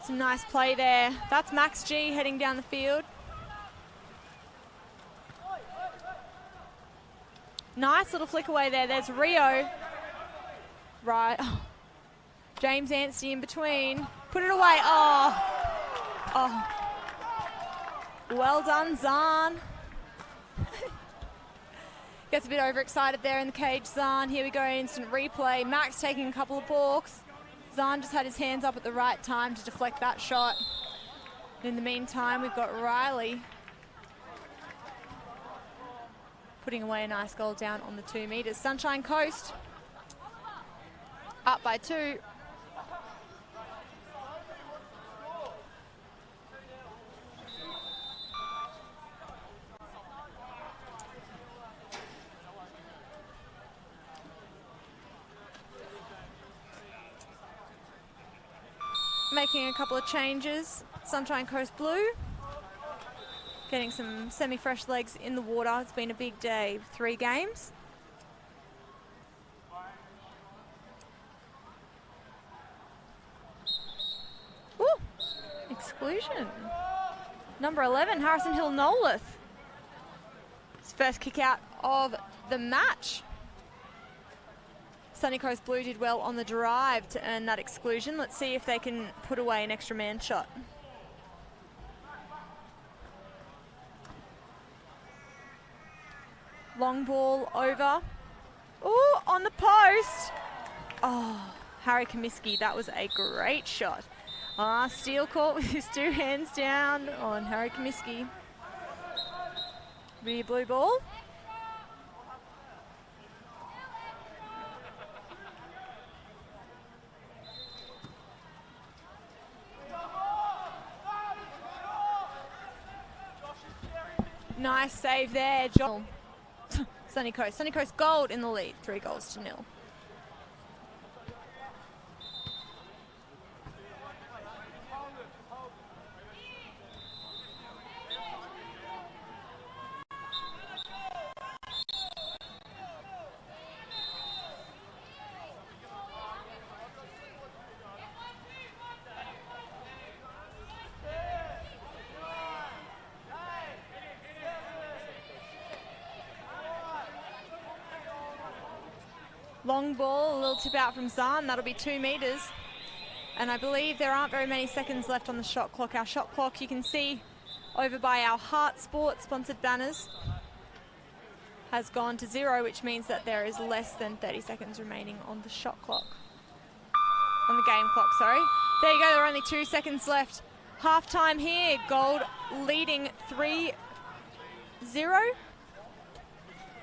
Some nice play there. That's Max G heading down the field. Nice little flick away there. There's Rio. Right. Oh. James Anstey in between. Put it away. Oh. Well done, Zahn. Gets a bit overexcited there in the cage, Zahn. Here we go, instant replay. Max taking a couple of balks. Zahn just had his hands up at the right time to deflect that shot. In the meantime, we've got Riley putting away a nice goal down on the 2 metres. Sunshine Coast up by 2. Making a couple of changes. Sunshine Coast Blue getting some semi-fresh legs in the water. It's been a big day. 3 games. Ooh, exclusion. Number 11, Harrison Hill Nolith. His first kick out of the match. Sunny Coast Blue did well on the drive to earn that exclusion. Let's see if they can put away an extra man shot. Long ball over. Ooh, on the post. Oh, Harry Comiskey, that was a great shot. Steele caught with his 2 hands down on Harry Comiskey. Rear blue ball. Nice save there, John. Sunny Coast. Sunny Coast Gold in the lead, 3-0. Long ball, a little tip out from Zahn. That'll be 2 metres. And I believe there aren't very many seconds left on the shot clock. Our shot clock, you can see over by our Heart Sport sponsored banners, has gone to 0, which means that there is less than 30 seconds remaining on the shot clock. On the game clock, sorry. There you go, there are only 2 seconds left. Half time here, Gold leading 3-0.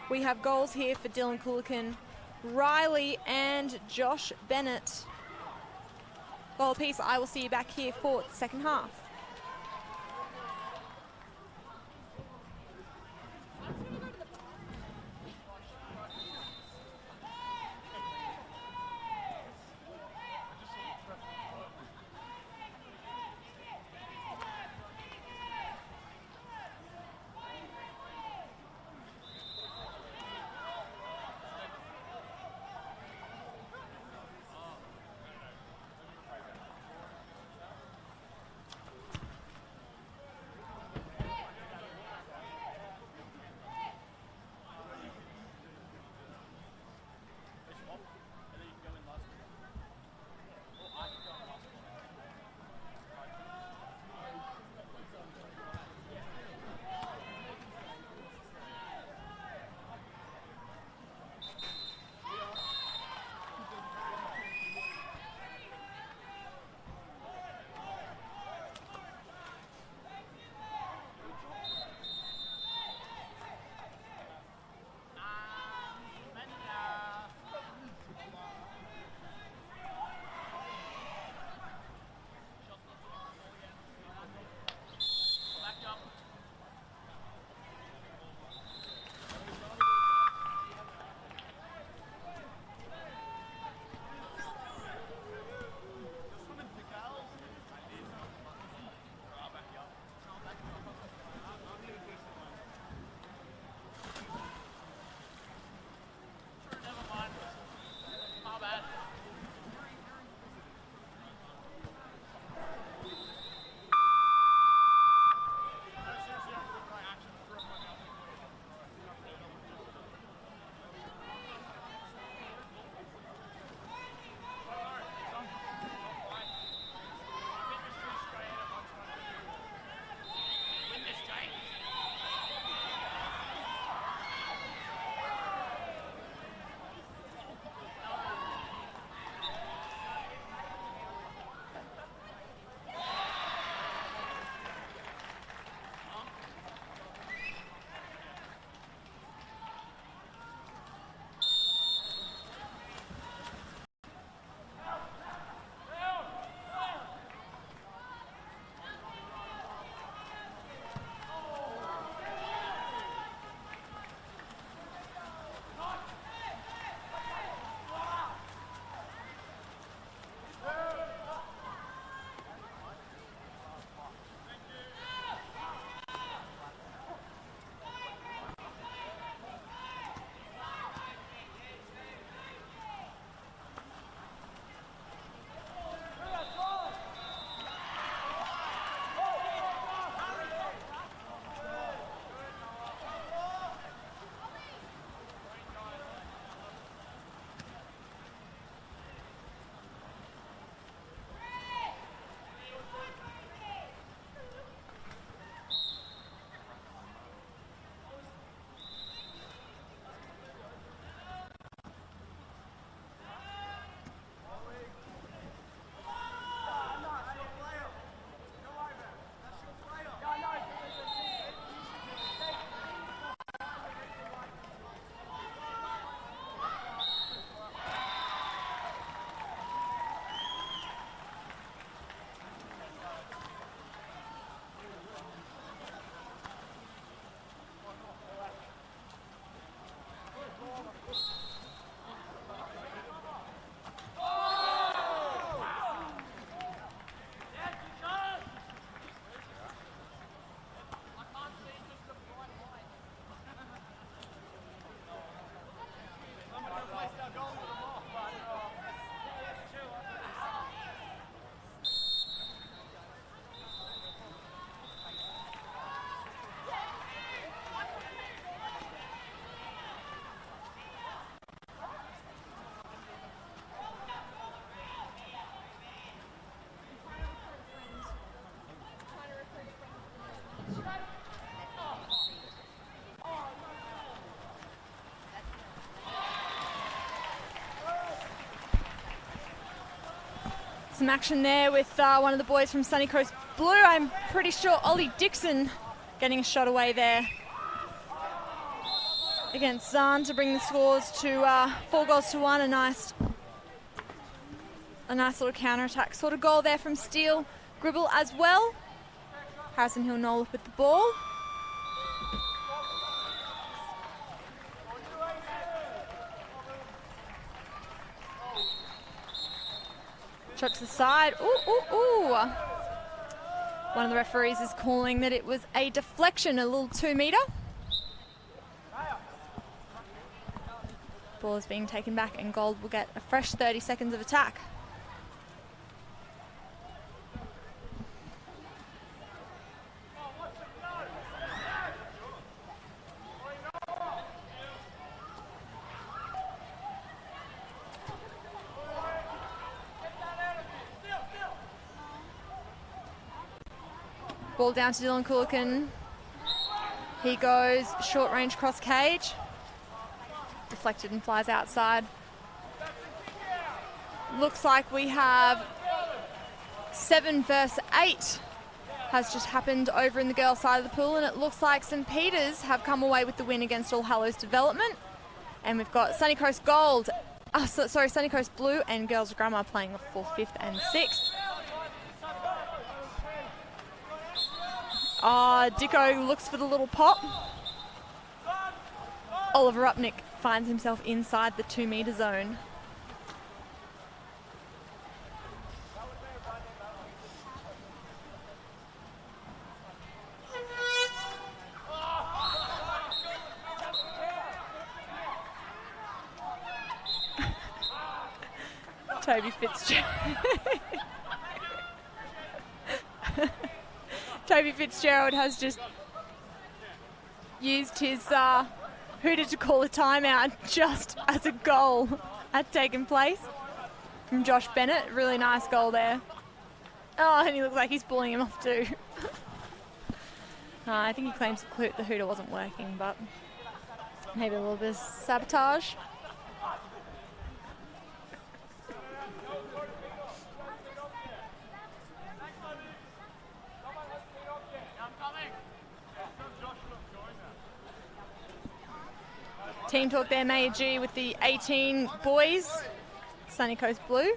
We have goals here for Dylan Coolican, Riley and Josh Bennett. Goal apiece. I will see you back here for the second half. Some action there with one of the boys from Sunny Coast Blue. I'm pretty sure Ollie Dixon getting a shot away there against Zahn to bring the scores to 4-1. A nice little counter-attack sort of goal there from Steele Gribble as well. Harrison Hill Nolan with the ball. Shot to the side. Ooh. One of the referees is calling that it was a deflection, a little 2-metre. Ball is being taken back and Gold will get a fresh 30 seconds of attack. Ball down to Dylan Coolican. He goes short range cross cage. Deflected and flies outside. Looks like we have 7 versus 8 has just happened over in the girls' side of the pool, and it looks like St Peters have come away with the win against All Hallows Development. And we've got Sunny Coast Gold, Sunny Coast Blue and Girls Grammar playing for 5th and 6th. Dicko looks for the little pop. Oliver Upnick finds himself inside the 2-metre zone. Toby Fitzgerald. Toby Fitzgerald has just used his hooter to call a timeout just as a goal had taken place from Josh Bennett. Really nice goal there. Oh, and he looks like he's pulling him off too. I think he claims the hooter wasn't working, but maybe a little bit of sabotage. Team talk there, Maya G with the 18 boys, Sunny Coast Blue.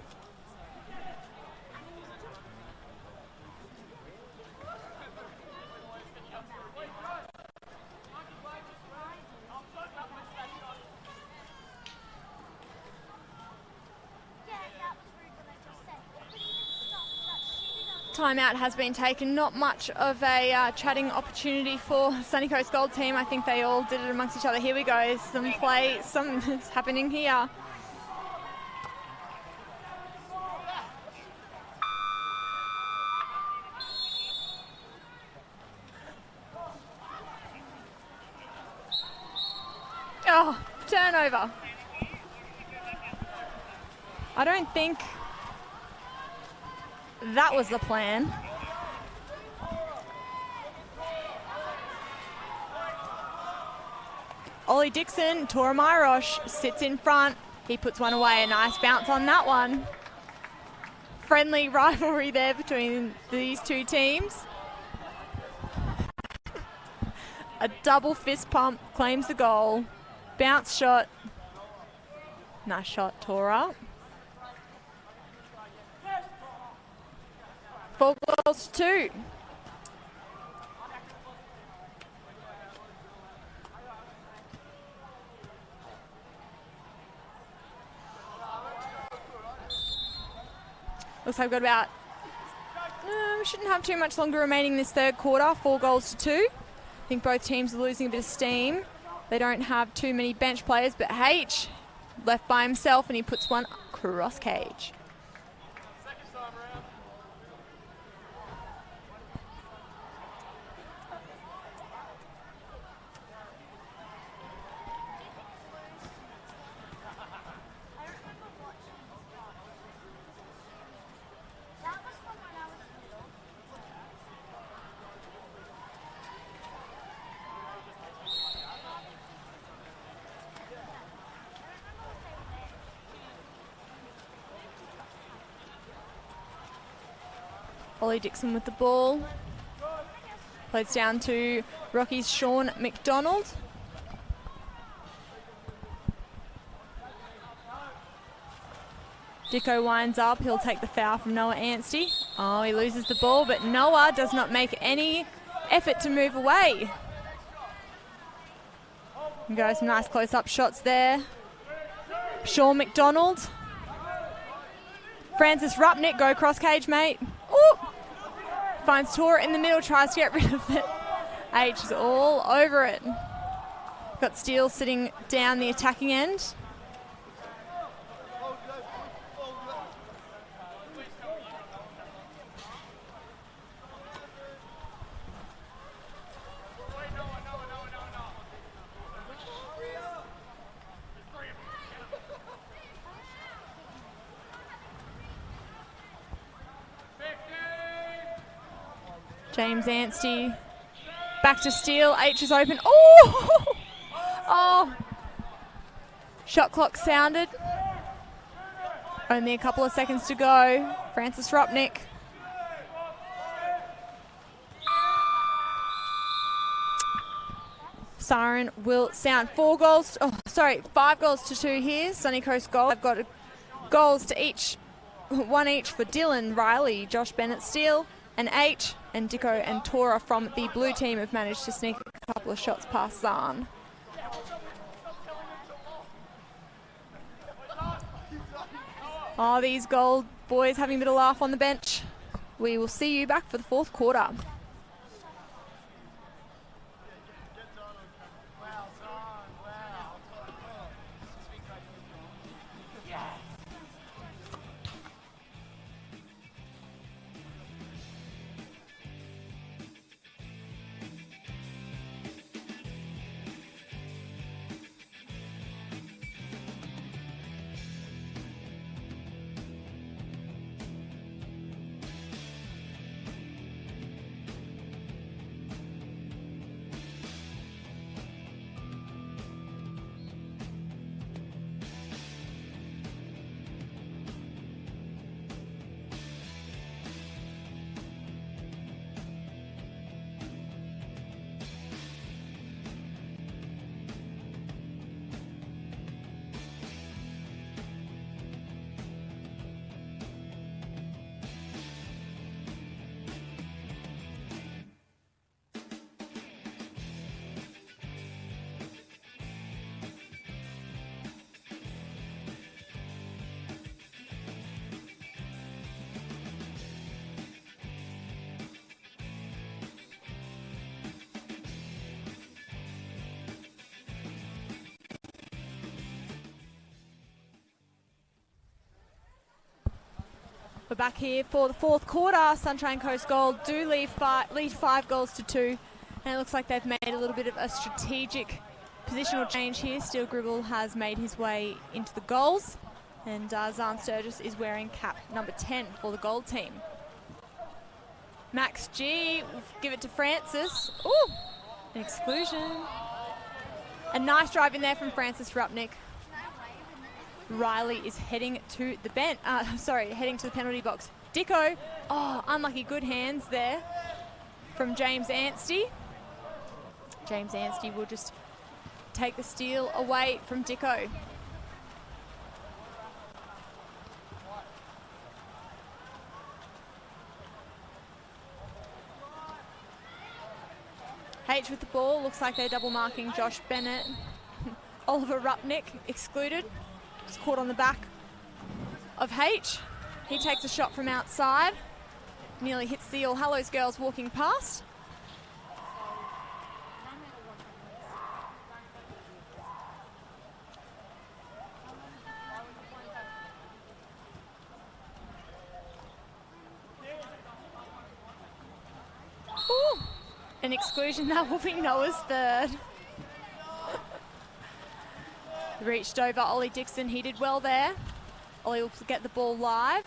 Timeout has been taken. Not much of a chatting opportunity for Sunny Coast Gold team. I think they all did it amongst each other. Here we go. Something's happening here. Oh, turnover. I don't think that was the plan. Ollie Dixon, Tora Myrosh sits in front. He puts one away. A nice bounce on that one. Friendly rivalry there between these two teams. A double fist pump claims the goal. Bounce shot. Nice shot, Tora. 4-2. Looks like we've got about, we shouldn't have too much longer remaining in this third quarter. 4-2. I think both teams are losing a bit of steam. They don't have too many bench players, but H left by himself and he puts one cross cage. Ollie Dixon with the ball. Plays down to Rocky's Sean McDonald. Dicko winds up. He'll take the foul from Noah Anstey. Oh, he loses the ball, but Noah does not make any effort to move away. And go some nice close-up shots there. Sean McDonald. Francis Rupnick, go cross cage, mate. Ooh. Finds Tora in the middle, tries to get rid of it. H is all over it. Got Steele sitting down the attacking end. James Anstey, back to Steele, H is open. Oh! Oh! Shot clock sounded. Only a couple of seconds to go. Francis Rupnick. Siren will sound 5 goals to 2 here. Sunny Coast Gold. I've got goals to each, 1 each for Dylan, Riley, Josh Bennett, Steele, and H, and Dicko and Tora from the blue team have managed to sneak a couple of shots past Zahn. Oh, these Gold boys having a bit of laugh on the bench. We will see you back for the 4th quarter. We're back here for the 4th quarter. Sunshine Coast Gold do lead 5 goals to 2. And it looks like they've made a little bit of a strategic positional change here. Steele Gribble has made his way into the goals. And Zahn Sturgis is wearing cap number 10 for the Gold team. Max G will give it to Francis. Ooh, an exclusion. A nice drive in there from Francis Rupnick. Riley is heading to the heading to the penalty box. Dicko, oh, unlucky, good hands there from James Anstey. James Anstey will just take the steal away from Dicko. H with the ball, looks like they're double marking Josh Bennett. Oliver Rupnick excluded. Just caught on the back of H. He takes a shot from outside. Nearly hits the All Hallows girls walking past. Ooh, an exclusion, that will be Noah's 3rd. Reached over Ollie Dixon, he did well there. Ollie will get the ball live.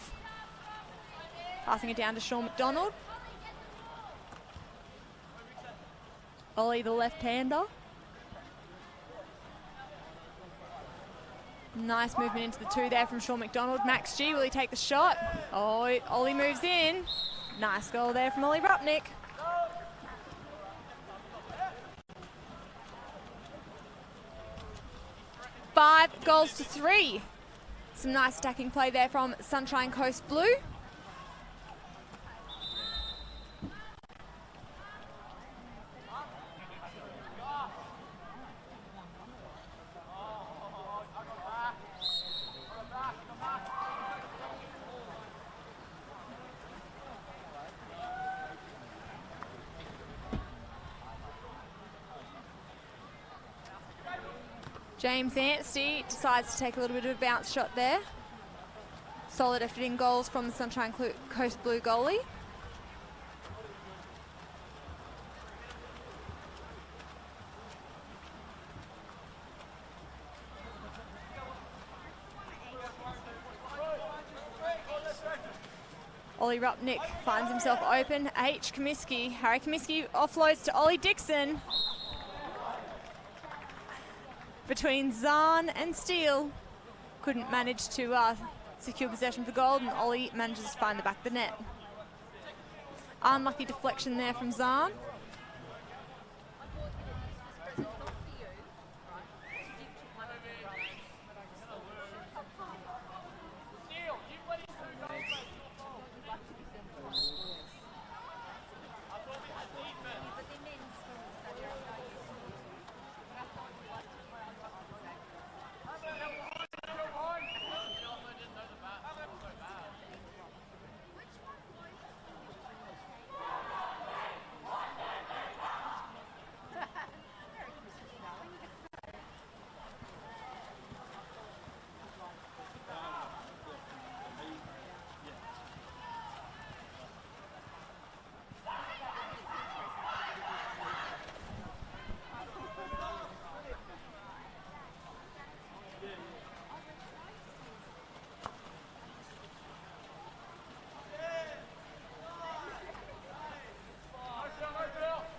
Passing it down to Sean McDonald. Ollie the left-hander. Nice movement into the 2 there from Sean McDonald. Max G, will he take the shot? Oh, Ollie moves in. Nice goal there from Ollie Rupnick. Five goals to 3. Some nice attacking play there from Sunshine Coast Blue. James Anstey decides to take a little bit of a bounce shot there. Solid effort in goals from the Sunshine Coast Blue goalie. Ollie Rupnick finds himself open. Comiskey. Harry Comiskey offloads to Ollie Dixon. Between Zahn and Steele, couldn't manage to secure possession for goal, and Ollie manages to find the back of the net. Unlucky deflection there from Zahn.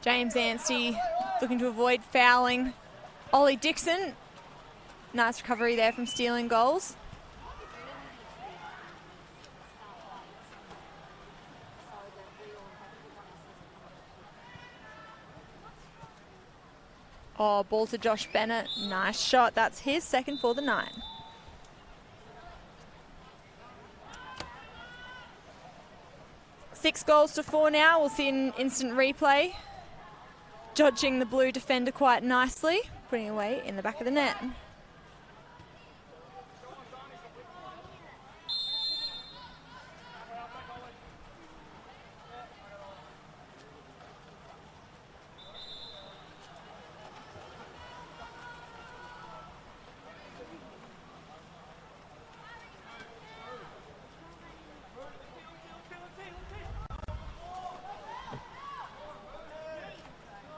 James Anstey looking to avoid fouling Ollie Dixon. Nice recovery there from stealing goals. Oh, ball to Josh Bennett. Nice shot. That's his second for the night. Six goals to 4 now. We'll see an instant replay. Dodging the blue defender quite nicely, putting away in the back of the net.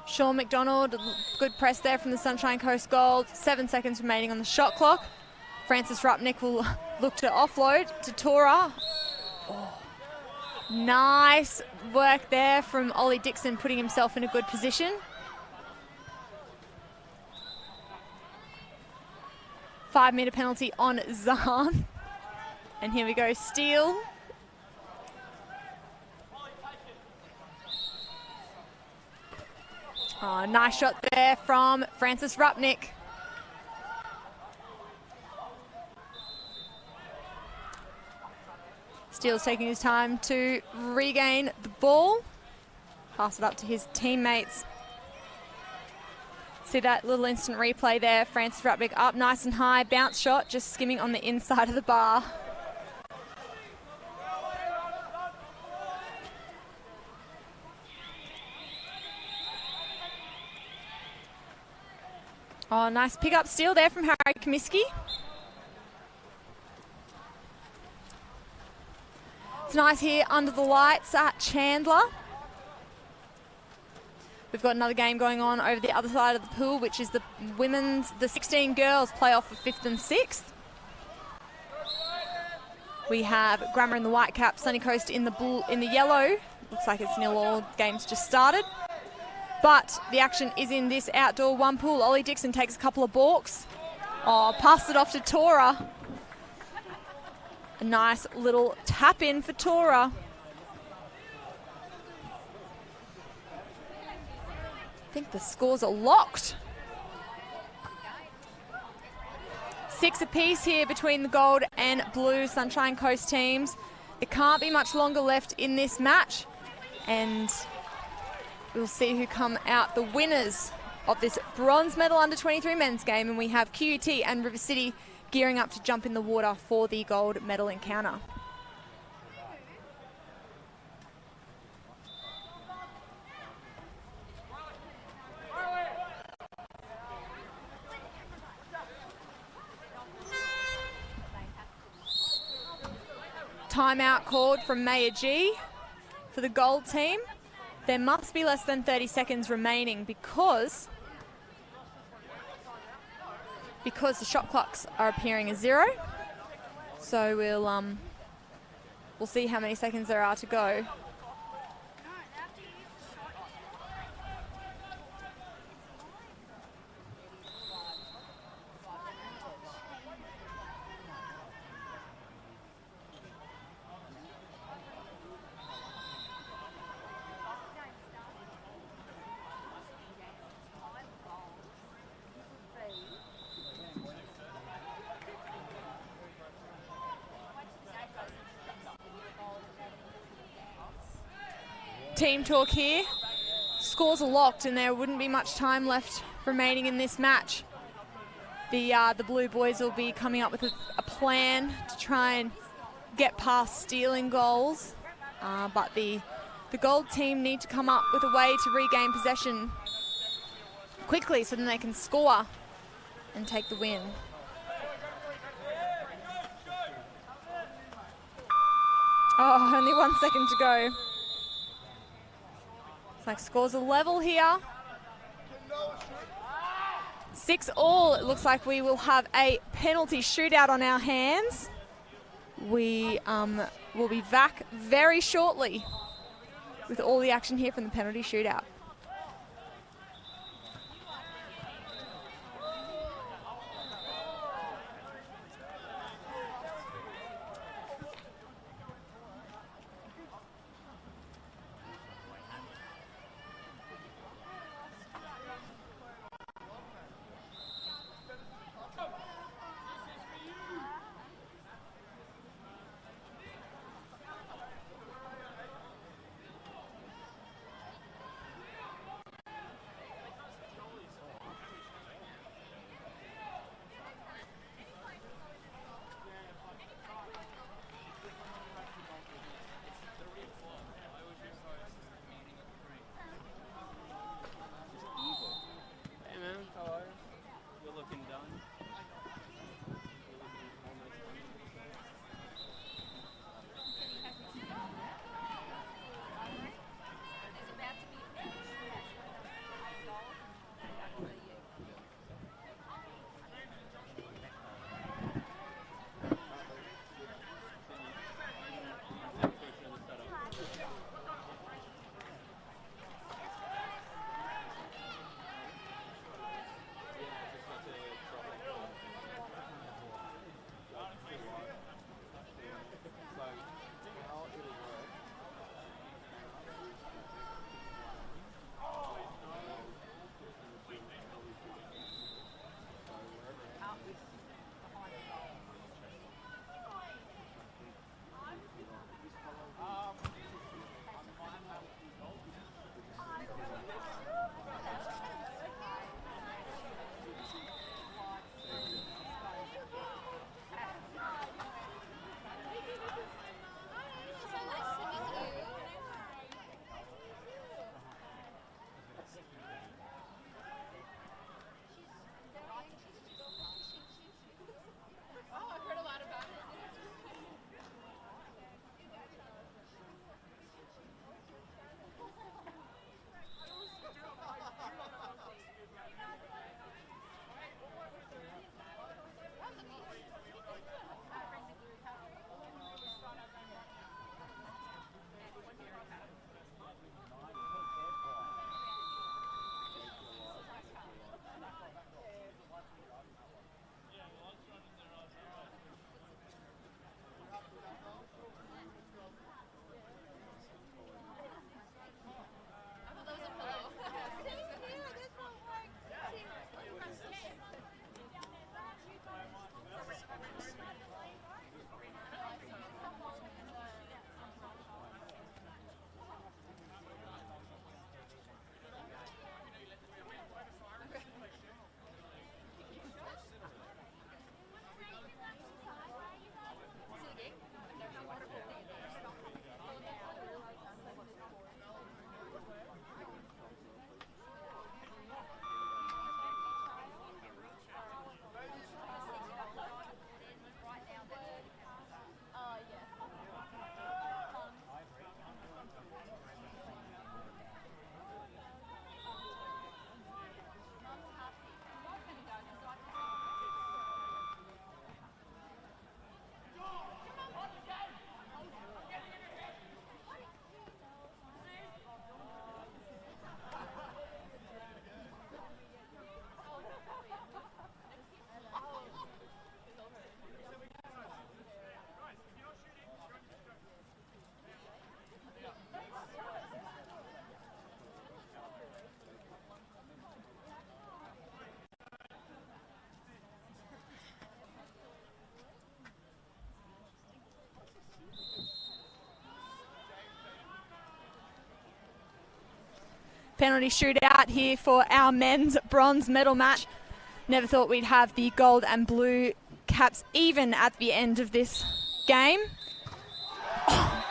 Sean McDonald, good press there from the Sunshine Coast goal. 7 seconds remaining on the shot clock. Francis Rupnick will look to offload to Tora. Oh. Nice work there from Ollie Dixon, putting himself in a good position. 5-metre penalty on Zahn. And here we go, Steele. Oh, nice shot there from Francis Rupnick. Steele's taking his time to regain the ball. Pass it up to his teammates. See that little instant replay there. Francis Rupnick up nice and high. Bounce shot, just skimming on the inside of the bar. Oh, nice pick-up steal there from Harry Comiskey. It's nice here under the lights at Chandler. We've got another game going on over the other side of the pool, which is the 16 girls playoff for 5th and 6th. We have Grammar in the white cap, Sunny Coast in the yellow. Looks like it's 0-all. Game's just started. But the action is in this outdoor one pool. Ollie Dixon takes a couple of balks. Oh, passed it off to Tora. A nice little tap in for Tora. I think the scores are locked. 6 apiece here between the gold and blue Sunshine Coast teams. There can't be much longer left in this match, and we'll see who come out the winners of this bronze medal under 23 men's game. And we have QUT and River City gearing up to jump in the water for the gold medal encounter. Timeout called from Maya G for the gold team. There must be less than 30 seconds remaining because the shot clocks are appearing as 0. So we'll see how many seconds there are to go. Team talk here. Scores are locked and there wouldn't be much time left remaining in this match. The blue boys will be coming up with a plan to try and get past stealing goals, but the gold team need to come up with a way to regain possession quickly so then they can score and take the win. Oh, only 1 second to go. Like scores are level here. 6-6. It looks like we will have a penalty shootout on our hands. We will be back very shortly with all the action here from the penalty shootout. penalty shootout here for our men's bronze medal match. Never thought we'd have the gold and blue caps even at the end of this game. Oh,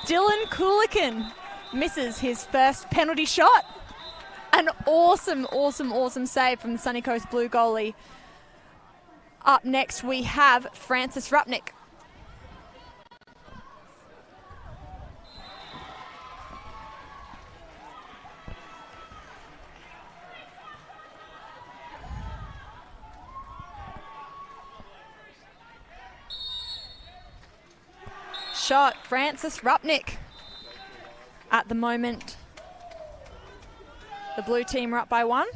Dylan Coolican misses his first penalty shot. An awesome save from the Sunny Coast Blue goalie. Up next we have Francis Rupnick. Shot, Francis Rupnick. At the moment, the blue team are up by 1.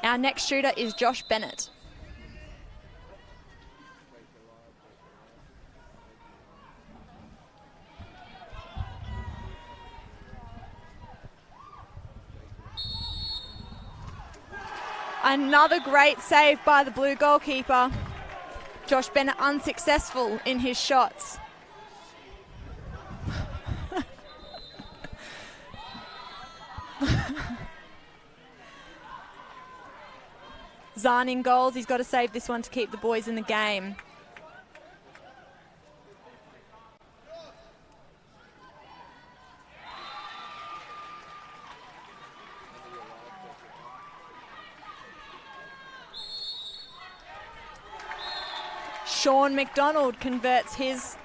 Our next shooter is Josh Bennett. Another great save by the blue goalkeeper. Josh Bennett unsuccessful in his shots. Zahn in goals. He's got to save this one to keep the boys in the game. Sean McDonald converts his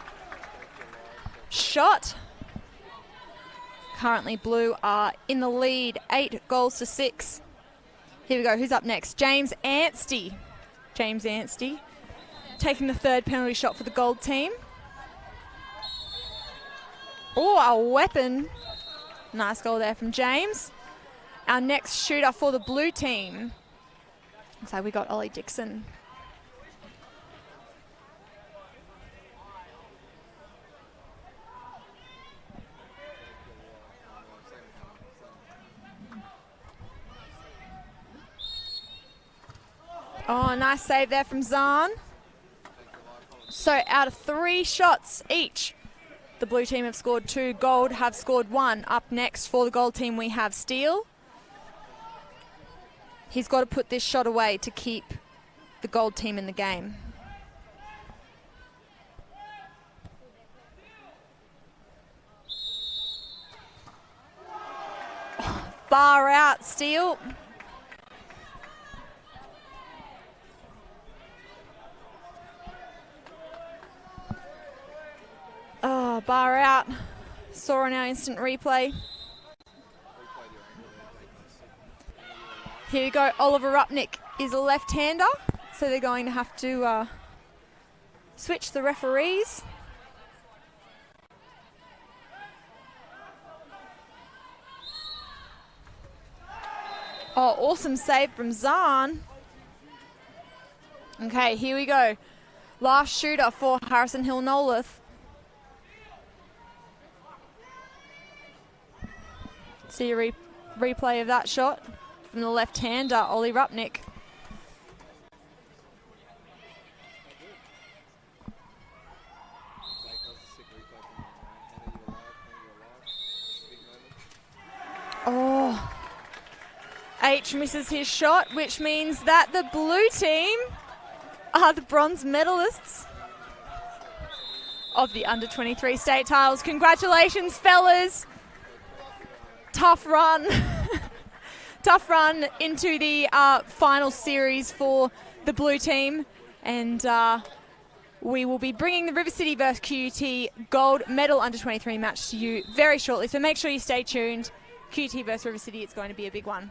shot. Currently blue are in the lead, 8-6. Here we go, who's up next? James Anstey. James Anstey taking the third penalty shot for the gold team. Oh, a weapon. Nice goal there from James. Our next shooter for the blue team. Looks like we got Ollie Dixon. Oh, nice save there from Zahn. So out of 3 shots each, the blue team have scored 2, gold have scored 1. Up next for the gold team we have Steele. He's got to put this shot away to keep the gold team in the game. Oh, bar out, Steele. Oh, bar out. Saw on our instant replay. Here we go. Oliver Rupnick is a left-hander, so they're going to have to switch the referees. Oh, awesome save from Zahn. Okay, here we go. Last shooter for Harrison Hill Nolith. See a replay of that shot from the left-hander, Ollie Rupnick. Oh, H misses his shot, which means that the blue team are the bronze medalists of the under-23 state titles. Congratulations, fellas. Tough run. Tough run into the final series for the blue team. And we will be bringing the River City vs QUT gold medal under-23 match to you very shortly. So make sure you stay tuned. QUT vs River City, it's going to be a big one.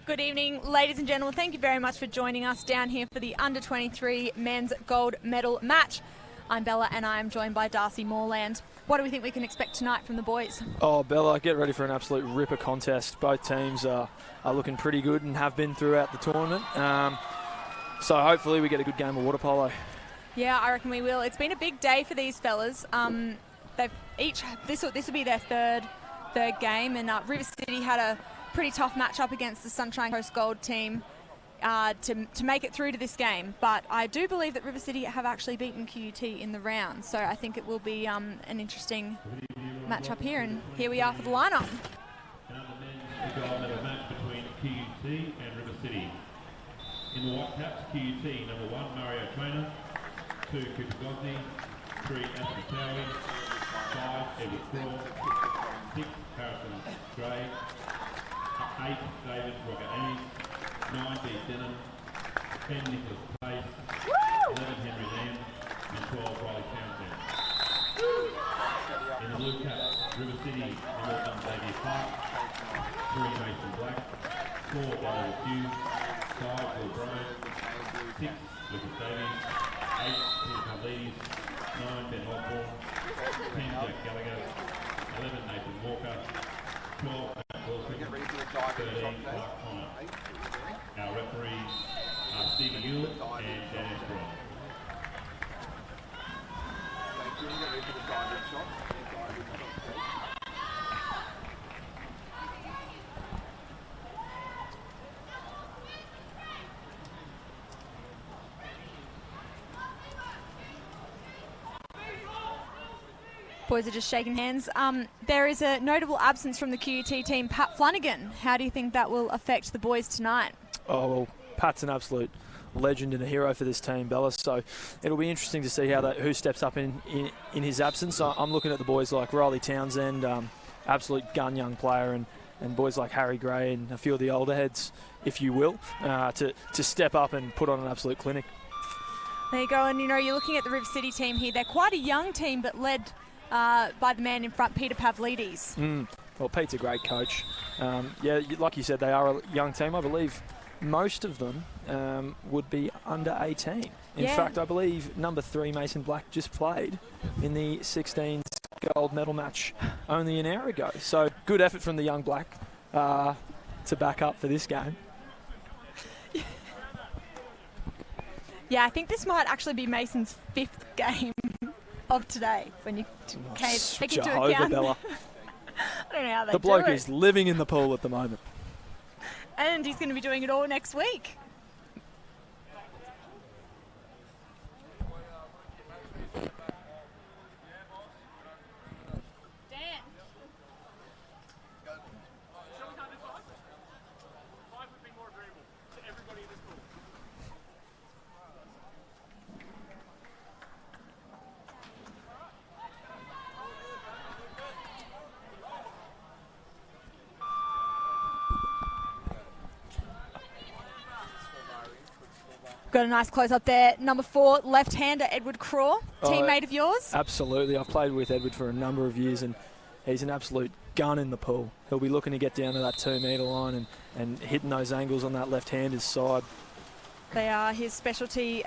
Good evening, ladies and gentlemen. Thank you very much for joining us down here for the Under-23 men's gold medal match. I'm Bella and I'm joined by Darcy Moreland. What do we think we can expect tonight from the boys? Oh, Bella, get ready for an absolute ripper contest. Both teams are looking pretty good and have been throughout the tournament. So hopefully we get a good game of water polo. Yeah, I reckon we will. It's been a big day for these fellas. This will be their third game, and River City had a pretty tough matchup against the Sunshine Coast Gold team to make it through to this game. But I do believe that River City have actually beaten QUT in the round, so I think it will be an interesting matchup here. And here we are for the lineup. The gold medal match between QUT and River City. In the white caps, QUT number 1 Mario Trainer, 2 Cooper Gosney, 3 Anthony Towie, 5 Edward Craw, 6 Harrison Gray, 8 David Roger Ames, 9 B Denham, 10 Nicholas Pace, 11 Henry Lamb, and 12 Riley Townsend. In the blue caps, River City number 1 Xavier Clark, 3 Mason Black, 4 Donald Hughes, 5 Will Brown, 6 Lucas Davies, 8 Peter Pavlidis, 9 Ben Osborne, 10 Jack Gallagher, 11 Nathan Walker, 12 Matt Wilson, 13 Clark Connor. Our referees are Stephen Hewlett and Dennis Brown. Boys are just shaking hands. There is a notable absence from the QUT team, Pat Flanagan. How do you think that will affect the boys tonight? Oh, well, Pat's an absolute legend and a hero for this team, Bella, so it'll be interesting to see who steps up in his absence. I'm looking at the boys like Riley Townsend, absolute gun young player, and boys like Harry Gray and a few of the older heads, if you will, to step up and put on an absolute clinic. There you go, and you're looking at the River City team here. They're quite a young team, but led by the man in front, Peter Pavlidis. Well, Pete's a great coach. Yeah, like you said, they are a young team. I believe most of them would be under 18. In fact, I believe number 3, Mason Black, just played in the 16 gold medal match only an hour ago. So good effort from the young Black to back up for this game. Yeah, I think this might actually be Mason's 5th game of today when you take into account. Bella. I don't know how they do it. The bloke is living in the pool at the moment. And he's going to be doing it all next week. Got a nice close up there. Number 4, left-hander Edward Craw, teammate of yours? Absolutely. I've played with Edward for a number of years, and he's an absolute gun in the pool. He'll be looking to get down to that 2-metre line and hitting those angles on that left-hander's side. They are his specialty.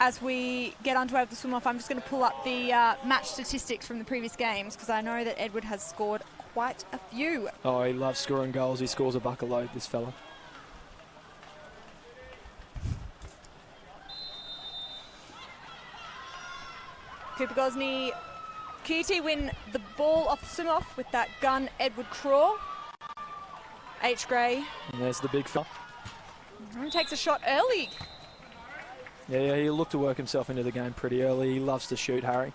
As we get underway with the swim-off, I'm just going to pull up the match statistics from the previous games, because I know that Edward has scored quite a few. Oh, he loves scoring goals. He scores a bucket load, this fella. Cooper Gosney, QUT win the ball off the swim-off with that gun, Edward Craw. H. Gray. And there's the big fella. And takes a shot early. Yeah, he'll look to work himself into the game pretty early. He loves to shoot, Harry.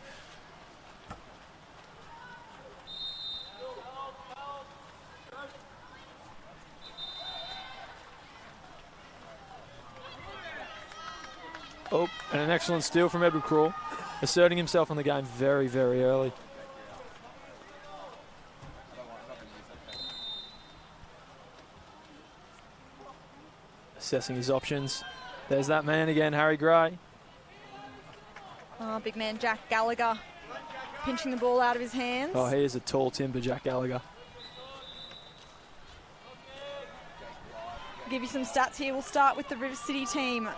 Oh, and an excellent steal from Edward Craw, asserting himself on the game very, very early. Assessing his options. There's that man again, Harry Gray. Oh, big man Jack Gallagher pinching the ball out of his hands. Oh, he is a tall timber, Jack Gallagher. Give you some stats here. We'll start with the River City team.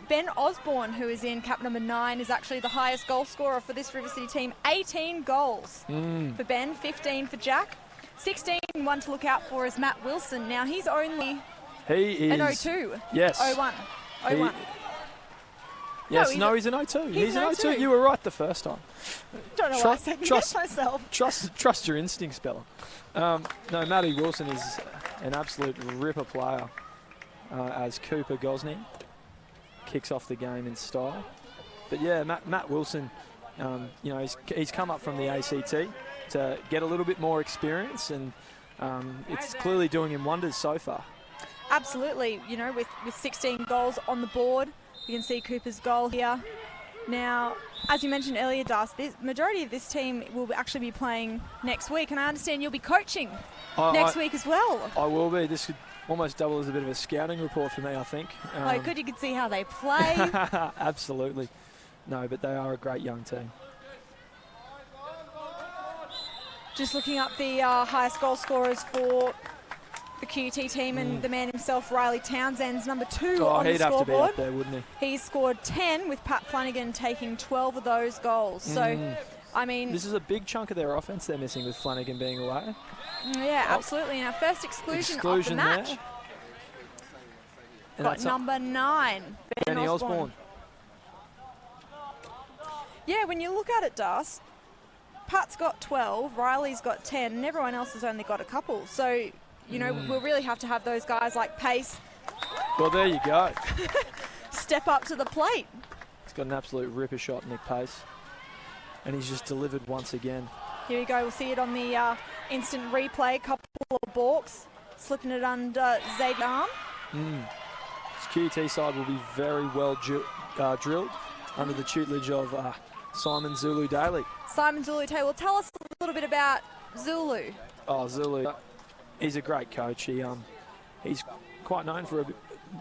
Ben Osborne, who is in cap number 9, is actually the highest goal scorer for this River City team. 18 goals for Ben, 15 for Jack. 16, one to look out for is Matt Wilson. Now, he's only an 02. Yes. 01. 01. Yes, no, he's an 02. He's an 02. You were right the first time. Don't know why I second-guessed myself. Trust your instincts, Bella. No, Matty Wilson is an absolute ripper player. As Cooper Gosney kicks off the game in style. But yeah, Matt Wilson, you know, he's come up from the ACT to get a little bit more experience, and it's clearly doing him wonders so far. Absolutely, you know, with 16 goals on the board. You can see Cooper's goal here. Now, as you mentioned earlier, Das, the majority of this team will actually be playing next week, and I understand you'll be coaching next week as well. I will be. This could almost double as a bit of a scouting report for me, I think. Oh, good, you could see how they play. Absolutely. No, but they are a great young team. Just looking up the highest goal scorers for the QT team, and the man himself, Riley Townsend's number 2 on the scoreboard. He'd have to be up there, wouldn't he? He's scored 10, with Pat Flanagan taking 12 of those goals. So, I mean... This is a big chunk of their offence they're missing with Flanagan being away. Yeah, absolutely. And our first exclusion of the match. Got number 9, Benny Osborne. Yeah, when you look at it, Das, Pat's got 12, Riley's got 10, and everyone else has only got a couple. So, you know, we'll really have to have those guys like Pace. Well, there you go. Step up to the plate. He's got an absolute ripper shot, Nick Pace. And he's just delivered once again. Here we go. We'll see it on the instant replay. Couple of balks. Slipping it under Zayd's arm. This QT side will be very well drilled under the tutelage of Simon Zulu Daly. Simon Zulu Daly. Well, tell us a little bit about Zulu. Oh, Zulu. He's a great coach. He's quite known for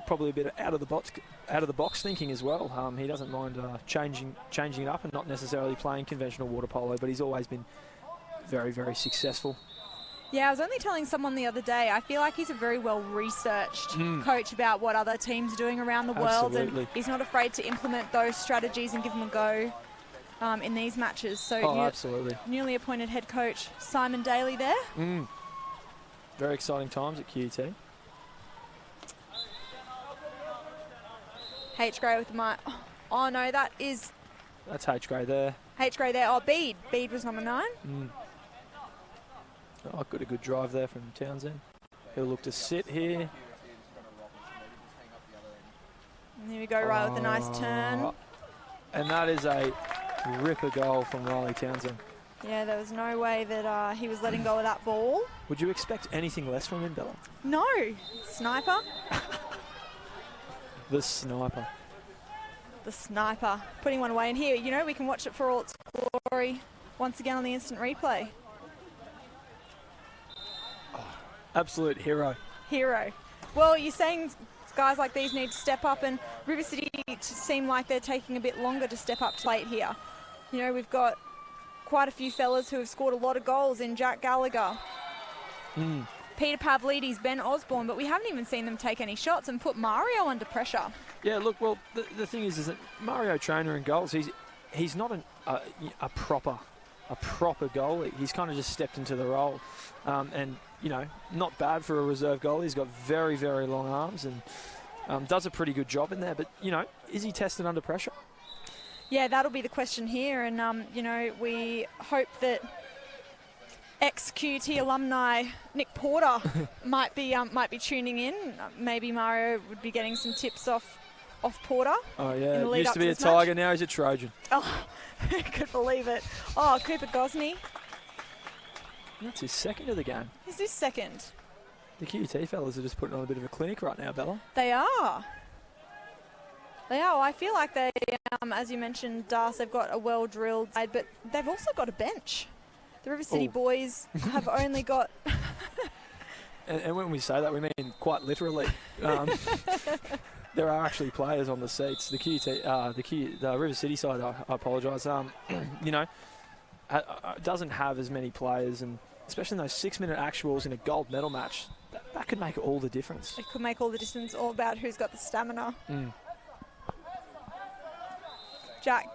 probably a bit of out of the box thinking as well. He doesn't mind changing it up and not necessarily playing conventional water polo, but he's always been very, very successful. Yeah, I was only telling someone the other day, I feel like he's a very well-researched coach about what other teams are doing around the world, and he's not afraid to implement those strategies and give them a go in these matches. So absolutely. Newly appointed head coach Simon Daly there. Very exciting times at QT. H. Gray with my... Oh, no, that's H. Gray there. H. Gray there. Oh, Bede. Bede was number 9. Oh, got a good drive there from Townsend. He'll look to sit here. And here we go, Riley with a nice turn. And that is a ripper goal from Riley Townsend. Yeah, there was no way that he was letting go of that ball. Would you expect anything less from him, Bella? No. Sniper. The sniper. The sniper. Putting one away. And here, you know, we can watch it for all its glory once again on the instant replay. Absolute hero. Hero. Well, you're saying guys like these need to step up, and River City seem like they're taking a bit longer to step up to plate here. You know, we've got quite a few fellas who have scored a lot of goals in Jack Gallagher, Peter Pavlidis, Ben Osborne, but we haven't even seen them take any shots and put Mario under pressure. Yeah, look, well, the thing is that Mario Trainer in goals, he's not a proper goalie. He's kind of just stepped into the role, and you know, not bad for a reserve goalie. He's got very, very long arms and does a pretty good job in there. But you know, is he tested under pressure? Yeah, that'll be the question here, and you know, we hope that ex-QT alumni Nick Porter might be tuning in. Maybe Mario would be getting some tips off Porter. Oh yeah, used to be a Tiger, now he's a Trojan. Oh, could believe it. Oh, Cooper Gosney. That's his second of the game. Is this second? The QT fellas are just putting on a bit of a clinic right now, Bella. They are. They are. I feel like they, as you mentioned, Das, they've got a well-drilled side, but they've also got a bench. The River City boys have only got... and when we say that, we mean quite literally. There are actually players on the seats. The River City side, I apologise, you know, doesn't have as many players, and especially in those 6-minute actuals in a gold medal match, that could make all the difference. It could make all the distance, all about who's got the stamina. Jack.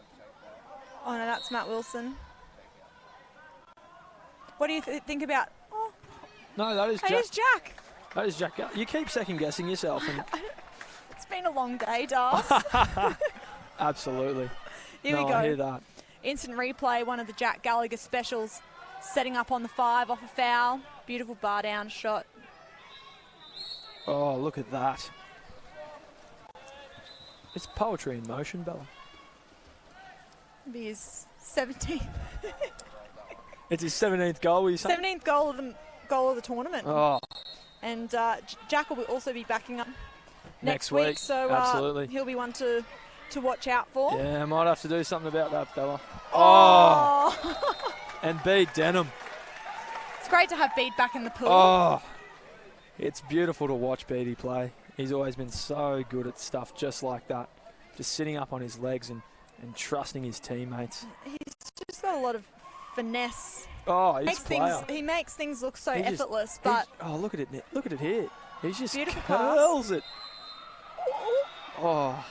Oh, no, that's Matt Wilson. What do you think about... Oh, No, that is it Jack. is Jack. That is Jack. You keep second-guessing yourself. And It's been a long day, Dars. absolutely. Here we go. I hear that. Instant replay, one of the Jack Gallagher specials. Setting up on the 5 off a foul. Beautiful bar down shot. Oh, look at that. It's poetry in motion, Bella. Be his 17th. It's his 17th goal, you say? 17th goal of the tournament. Oh, And Jack will also be backing up next week. week. So Absolutely. he'll be one to watch out for. Yeah, might have to do something about that, Bella. Oh. And Bede Denham. It's great to have Bede back in the pool. Oh, it's beautiful to watch Bede play. He's always been so good at stuff just like that. Just sitting up on his legs and trusting his teammates. He's just got a lot of finesse. Oh, he's a player. He makes things look so He just- effortless, but Oh, look at it. Look at it here. He just Beautiful curls it. Oh.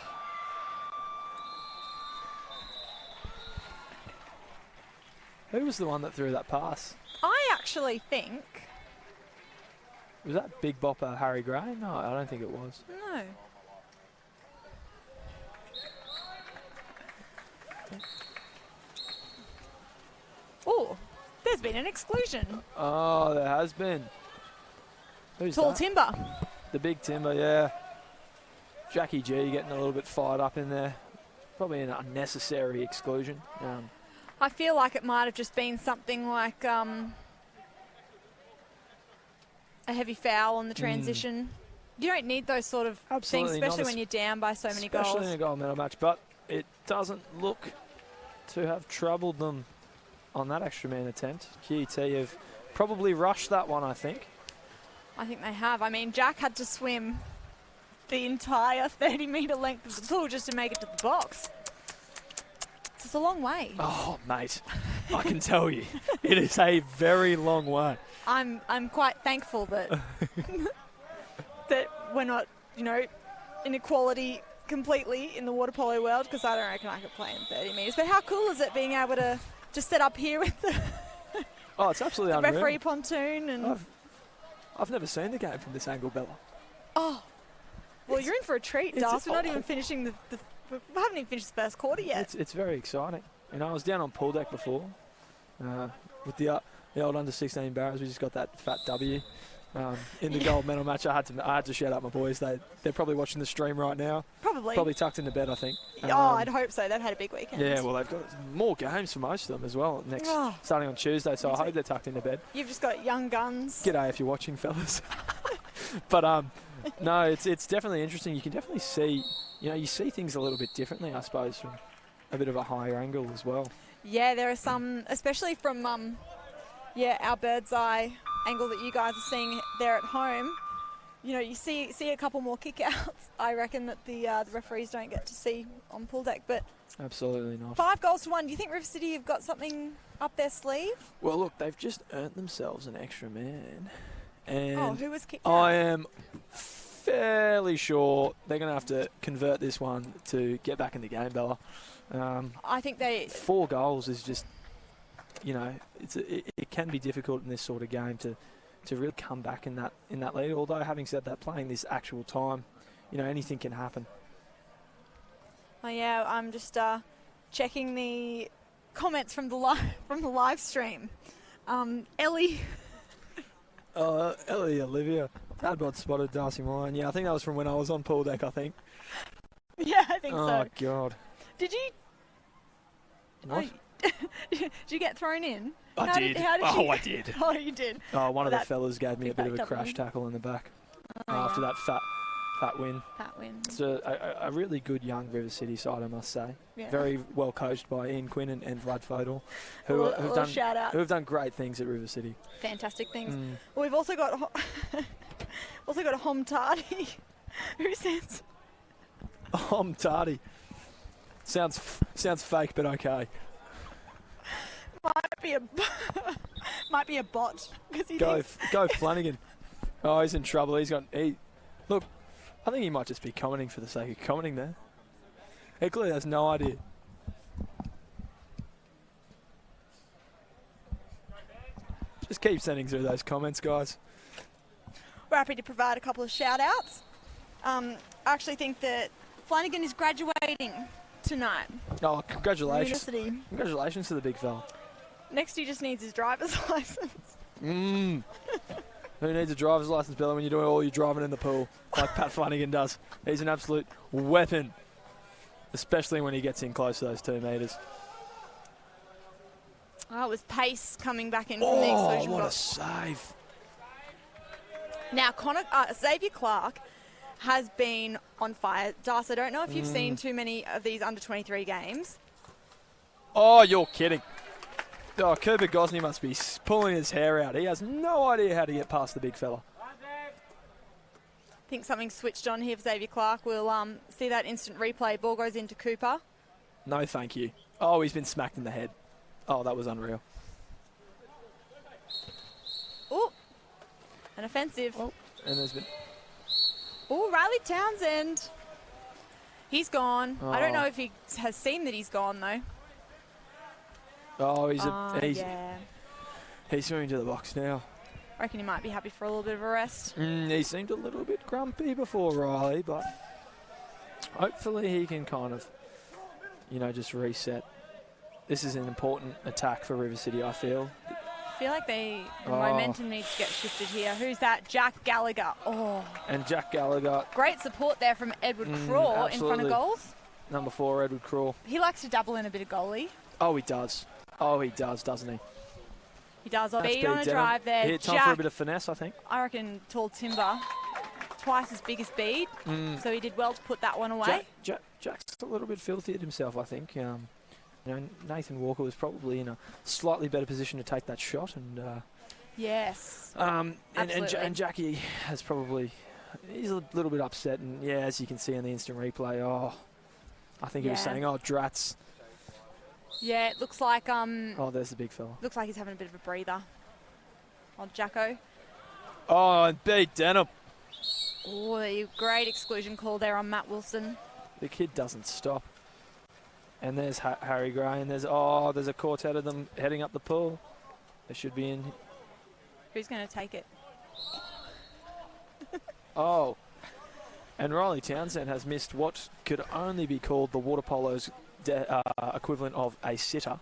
Who was the one that threw that pass? I actually think Was that Big Bopper Harry Gray? No, I don't think it was. no. Oh, there's been an exclusion. Oh, there has been. Who's Tall that? Timber. The Big Timber, yeah. Jackie G getting a little bit fired up in there. Probably an unnecessary exclusion. I feel like it might have just been something like a heavy foul on the transition. You don't need those sort of Absolutely things, not, especially when you're down by so many especially goals. in a gold medal match, but it doesn't look to have troubled them on that extra man attempt. QT have probably rushed that one, I think. I think they have. I mean, Jack had to swim the entire 30-metre length of the pool just to make it to the box. It's a long way. Oh, mate, I can tell you, it is a very long way. I'm quite thankful that that we're not, in equality completely in the water polo world, because I don't reckon I could play in 30 metres. But how cool is it being able to just set up here with the, Oh, it's absolutely the unreal. referee pontoon and I've never seen the game from this angle, Bella. oh, well, you're in for a treat, it's- Dars. We're not even finishing we haven't even finished the first quarter yet. It's very exciting. I was down on pool deck before with the old under-16 Barras. We just got that fat W in the gold medal match. I had to shout out my boys. They're probably watching the stream right now. Probably Tucked into bed, I think. I'd hope so. They've had a big weekend. Yeah, well, they've got more games for most of them as well starting on Tuesday, so I hope they're tucked into bed. You've just got young guns. G'day if you're watching, fellas. But no, it's definitely interesting. You can definitely see, you see things a little bit differently, I suppose, from a bit of a higher angle as well. Yeah, there are some, especially from our bird's eye angle that you guys are seeing there at home. You see a couple more kick-outs, I reckon, that the referees don't get to see on pool deck. But Absolutely not. 5-1. Do you think River City have got something up their sleeve? Well, look, they've just earned themselves an extra man. And who was kicked out? I am fairly sure they're going to have to convert this one to get back in the game, Bella. I think 4 goals is just, it can be difficult in this sort of game to really come back in that lead. Although, having said that, playing this actual time, anything can happen. Oh yeah, I'm just checking the comments from the live stream. Ellie. Ellie Olivia. Tadbot spotted Darcy Ryan. Yeah, I think that was from when I was on pool deck, I think. Yeah, I think so. Oh, God. Did you? What? Did you get thrown in? I did. I did. Oh, you did. Oh, one of the That fellas gave me a bit of a backed up crash me. tackle in the back Oh, after yeah. that fat win. That win. It's a really good young River City side, I must say. Yeah. Very well coached by Ian Quinn and Vlad Fodor, who A little shout out. have done great things at River City. Fantastic things. Mm. Well, we've also got a Hom Tardy who says I'm tardy. Sounds fake, but okay. might be a bot because he Go thinks go Flanagan. Oh, he's in trouble. Look, I think he might just be commenting for the sake of commenting there. He clearly has no idea. Just keep sending through those comments, guys. We're happy to provide a couple of shout-outs. I actually think that Flanagan is graduating tonight. Oh, congratulations. University. Congratulations to the big fella. Next, he just needs his driver's license. Who needs a driver's license, Bella, when you're doing all your driving in the pool, like Pat Flanagan does? He's an absolute weapon, especially when he gets in close to those 2 metres. Oh, it was Pace coming back in from the exclusion what a box. save. Now, Xavier Clark has been on fire. Das, I don't know if you've seen too many of these under-23 games. Oh, you're kidding. Oh, Cooper Gosney must be pulling his hair out. He has no idea how to get past the big fella. I think something's switched on here for Xavier Clark. We'll see that instant replay. Ball goes into Cooper. No, thank you. Oh, he's been smacked in the head. Oh, that was unreal. Oh, an offensive. Oh, and there's been... Oh, Riley Townsend. He's gone. I don't Oh. know if he has seen that he's gone, though. Oh, Yeah. he's moving to the box now. I reckon he might be happy for a little bit of a rest. He seemed a little bit grumpy before Riley, but hopefully he can kind of, just reset. This is an important attack for River City, I feel. I feel like the momentum needs to get shifted here. Who's that? Jack Gallagher. Oh, And Jack Gallagher, great support there from Edward Craw in front of absolutely. goals. number 4, Edward Crawl. He likes to dabble in a bit of goalie. Oh, he does. Oh, he does, doesn't he? He does. I'll That's be on a beat Denham. drive there. Here, time Jack, for a bit of finesse, I think. I reckon tall timber. Twice as big as Bede. So he did well to put that one away. Jack's a little bit filthy at himself, I think. Nathan Walker was probably in a slightly better position to take that shot, and Yes. and Absolutely. Jackie has probably, he's a little bit upset, and yeah, as you can see in the instant replay, I think he was Yeah. saying, drats. Yeah, it looks like Oh, there's the big fella. looks like he's having a bit of a breather. Old Jacko. Oh, and beat Denham. Oh, a great exclusion call there on Matt Wilson. The kid doesn't stop. And there's Harry Gray, and there's a quartet of them heading up the pool. They should be in. Who's going to take it? Oh. And Riley Townsend has missed what could only be called the Waterpolo's equivalent of a sitter.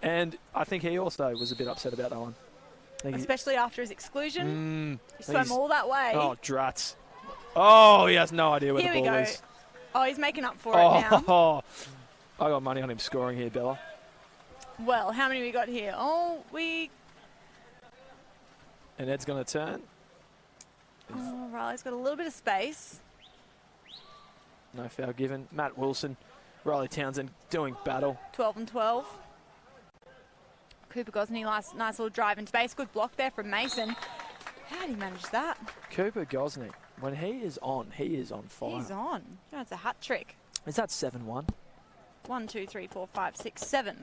And I think he also was a bit upset about that one. Especially after his exclusion. He swam he's- all that way. Oh, drats. Oh, he has no idea where Here the we ball go. is. Oh, he's making up for it now. Oh, I got money on him scoring here, Bella. Well, how many we got here? And Ed's going to turn. Oh, Riley's got a little bit of space. No foul given. Matt Wilson, Riley Townsend doing battle. 12 and 12. Cooper Gosney, nice little drive in space. Good block there from Mason. How did he manage that? Cooper Gosney, when he is on fire. He's on. That's a hat trick. Is that 7-1? 1, 2, 3, 4, 5, 6, 7.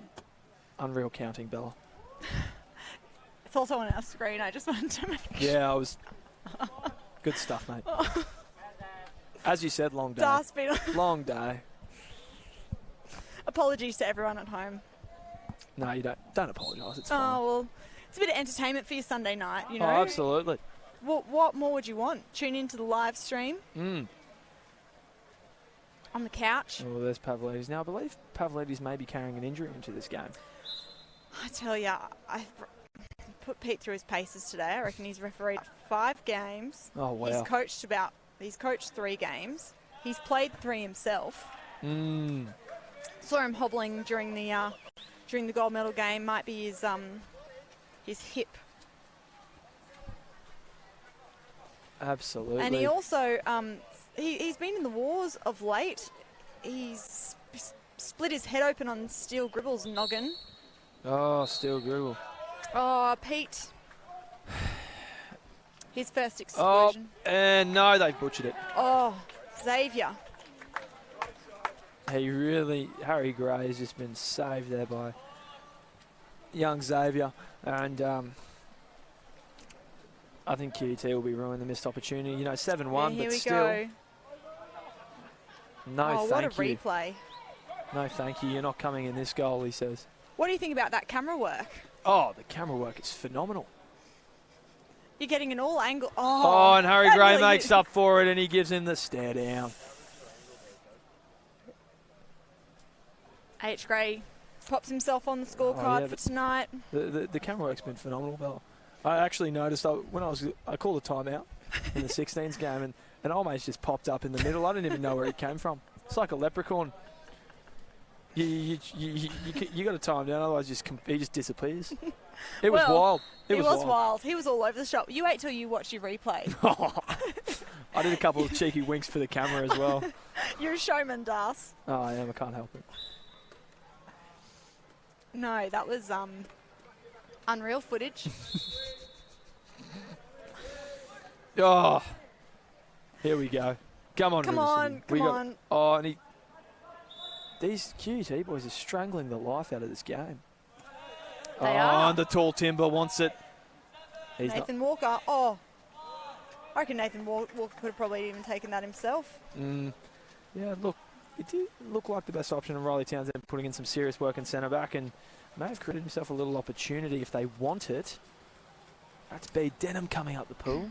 Unreal counting, Bella. It's also on our screen. I just wanted to make sure. Yeah, I was... Good stuff, mate. As you said, long day. Das beat- Long day. Apologies to everyone at home. No, you don't apologise. It's fine. Oh, well, it's a bit of entertainment for your Sunday night, you know. Oh, absolutely. What more would you want? Tune into the live stream on the couch. Oh, there's Pavlidis. Now, I believe Pavlidis may be carrying an injury into this game. I tell you, I put Pete through his paces today. I reckon he's refereed 5 games. Oh, wow. He's coached 3 games. He's played 3 himself. Saw him hobbling during the gold medal game. Might be his hip. Absolutely. And he also he's been in the wars of late. He's split his head open on Steel Gribble's noggin. Oh, Steel Gribble. Oh, Pete. His first Oh, exclusion. and no, they butchered it. Oh, Xavier. Harry Gray has just been saved there by young Xavier. And I think QT will be ruining the missed opportunity. You know, 7-1, Here but we still. go. No, Oh, what a thank you. replay. No, thank you. You're not coming in this goal, he says. What do you think about that camera work? Oh, the camera work is phenomenal. You're getting an all angle. Oh, and Harry that Gray really makes hit. up for it, and he gives him the stare down. H. Gray pops himself on the scorecard for tonight. The camera work's been phenomenal, Bella. I actually noticed when I called a timeout in the 16s game, and almost just popped up in the middle. I didn't even know where it came from. It's like a leprechaun. You got to time down, otherwise he just disappears. It was wild. It was wild. He was all over the shop. You wait till you watch your replay. I did a couple of cheeky winks for the camera as well. You're a showman, Das. Oh, I am. I can't help it. No, that was unreal footage. Oh, here we go. Come on, Come River on, City. come on. Oh, and these QT boys are strangling the life out of this game. They are. And the tall timber wants it. He's Nathan Walker. Oh, I reckon Nathan Walker could have probably even taken that himself. Yeah, look, it did look like the best option, and Riley Townsend putting in some serious work in centre back, and may have created himself a little opportunity if they want it. That's B. Denham coming up the pool.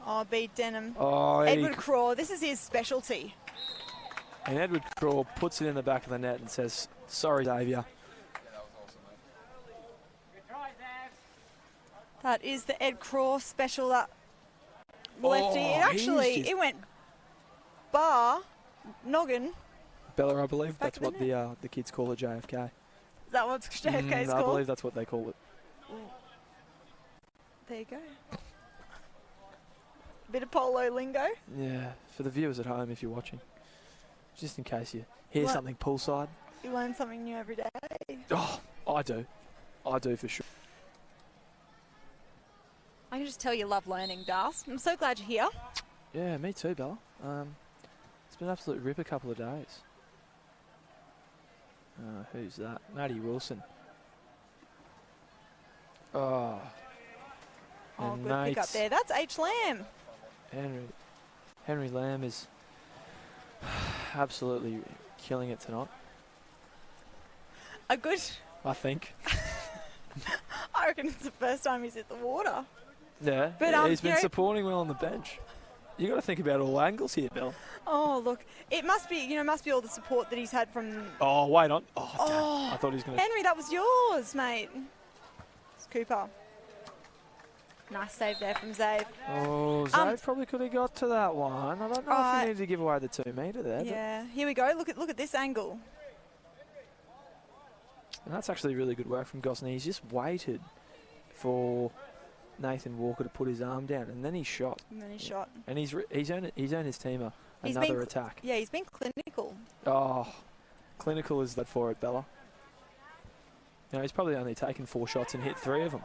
Oh, B. Denham. Oh, Edward Craw, this is his specialty. And Edward Craw puts it in the back of the net and says, sorry, Xavier. That is the Ed Craw special, that lefty. It went bar, noggin. Bella, I believe Back that's of the what the kids call it, JFK. Is that what JFK's I called? believe that's what they call it. There you go. Bit of polo lingo. Yeah, for the viewers at home if you're watching. Just in case you hear What? something poolside. You learn something new every day. Oh, I do. I do for sure. I can just tell you love learning, Das. I'm so glad you're here. Yeah, me too, Bella. It's been an absolute rip a couple of days. Who's that? Maddie Wilson. Oh. Oh, And good pick up there. That's H. Lamb. Henry Lamb is absolutely killing it tonight, A good. I think. I reckon it's the first time he's hit the water. Yeah, But, he's been you know- supporting well on the bench. You got to think about all angles here, Bill. Oh, look. It must be, all the support that he's had from... Oh, wait on. Oh, Oh. damn. I thought he was going to... Henry, that was yours, mate. It's Cooper. Nice save there from Zave. Oh, Zayd probably could have got to that one. I don't know if he needed to give away the 2 metre there. Yeah, here we go. Look at this angle. And that's actually really good work from Gosney. He's just waited for Nathan Walker to put his arm down, and then he shot. And he's earned his team another attack. Yeah, he's been clinical. Oh, clinical is that for it, Bella. You know, he's probably only taken 4 shots and hit 3 of them.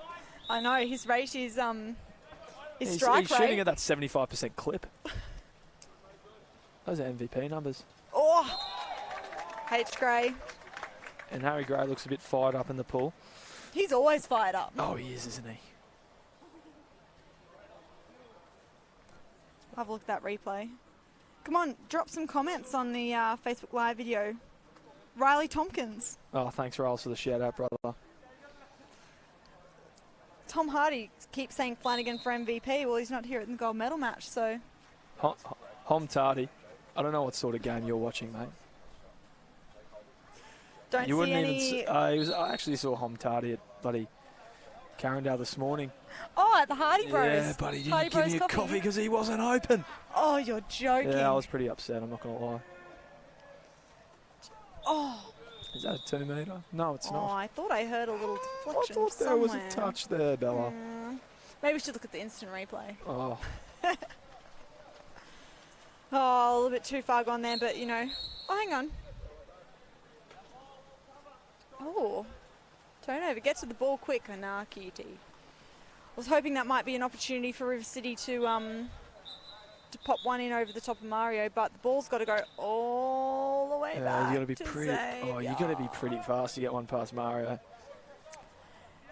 I know, his rate is He's strike rate. shooting at that 75% clip. Those are MVP numbers. Oh, H. Gray. And Harry Gray looks a bit fired up in the pool. He's always fired up. Oh, he is, isn't he? Have a look at that replay. Come on, drop some comments on the Facebook Live video. Riley Tompkins. Oh, thanks, Riles, for the shout-out, brother. Tom Hardy keeps saying Flanagan for MVP. Well, he's not here at the gold medal match, so... Hom Tardy. I don't know what sort of game you're watching, mate. Don't You see wouldn't any... even... I actually saw Hom Tardy at bloody Carindale this morning. Oh, at the Hardy Bros. Yeah, but he Hardy didn't give Bros me a coffee because he wasn't open. Oh, you're joking. Yeah, I was pretty upset, I'm not going to lie. Oh. Is that a 2 metre? No, it's Oh, not. I thought I heard a little I deflection thought there somewhere. was a touch there, Bella. Maybe we should look at the instant replay. Oh. Oh, a little bit too far gone there, but, you know. Oh, hang on. Oh. Turnover. Get to the ball quick. Oh, nah, QT. I was hoping that might be an opportunity for River City to pop one in over the top of Mario, but the ball's got to go all the way back. You got to be pretty. Oh, you got to be pretty fast to get one past Mario.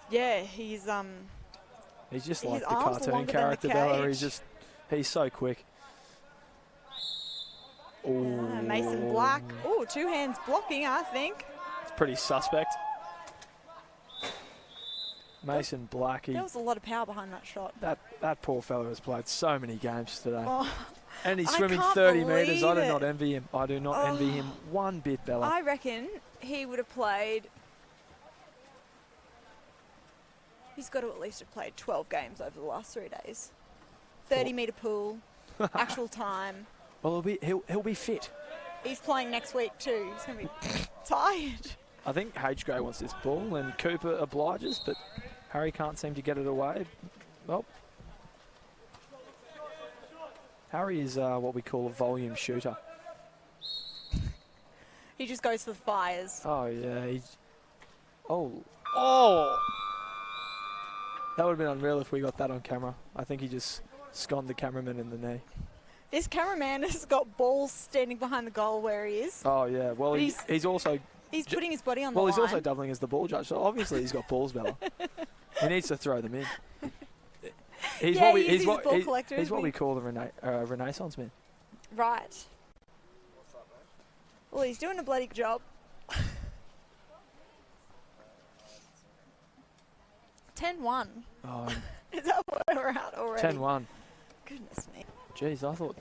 Yeah, he's He's just His like the arms are cartoon longer than the character, Bella. cage. He's so quick. Mason Black. Oh, 2 hands blocking, I think. It's pretty suspect. Mason Black. There was a lot of power behind that shot. That poor fella has played so many games today. Oh, and he's I swimming can't 30 metres. I do believe not it. envy him. I do not envy him one bit, Bella. I reckon he would have played. He's got to at least have played 12 games over the last 3 days. 30-metre pool, actual time. Well, he'll be fit. He's playing next week too. He's going to be tired. I think H. Gray wants this ball, and Cooper obliges, but Harry can't seem to get it away. Well, Harry is what we call a volume shooter. He just goes for the fires. Oh, yeah. Oh! That would have been unreal if we got that on camera. I think he just sconed the cameraman in the knee. This cameraman has got balls standing behind the goal where he is. Oh, yeah. Well, But he's also... He's putting his body on the Well, line. he's also doubling as the ball judge, so obviously he's got balls, Bella. He needs to throw them in. He's Yeah, what we, he is, he's he's what, a ball he- collector, he's isn't what he? we call the Renaissance man. Right. Well, he's doing a bloody job. 10-1. Oh, Is that where we're at already? 10-1. Goodness me. Jeez, I thought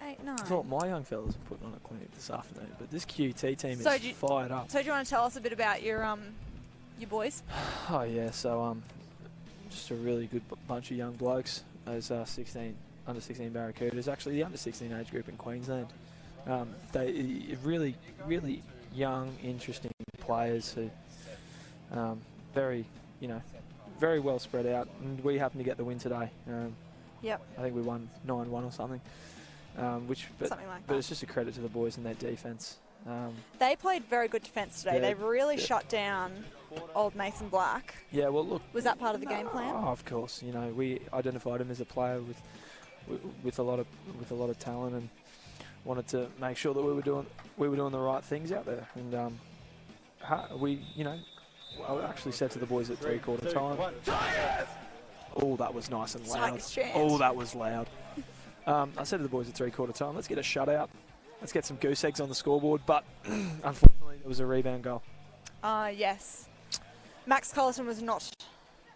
8-9. my young fellas were putting on a clinic this afternoon, but this QT team So is do you- fired up. So do you want to tell us a bit about your boys? Oh yeah, so just a really good bunch of young blokes. Those under 16 Barracudas, actually the under 16 age group in Queensland. They really, really young, interesting players who very well spread out. And we happened to get the win today. Yep. I think we won 9-1 or something. Something like But that. it's just a credit to the boys and their defence. They played very good defence today. Yeah. They've really shut down old Mason Black. Yeah, well, look. Was that part of the game plan? Oh, of course. You know, we identified him as a player with a lot of talent, and wanted to make sure that we were doing the right things out there. And I actually said to the boys at 3/4 time. Oh, that was nice and loud. Tigers chant. Oh, that was loud. I said to the boys at 3/4 time, let's get a shutout. Let's get some goose eggs on the scoreboard. But unfortunately, it was a rebound goal. Yes. Max Collison was not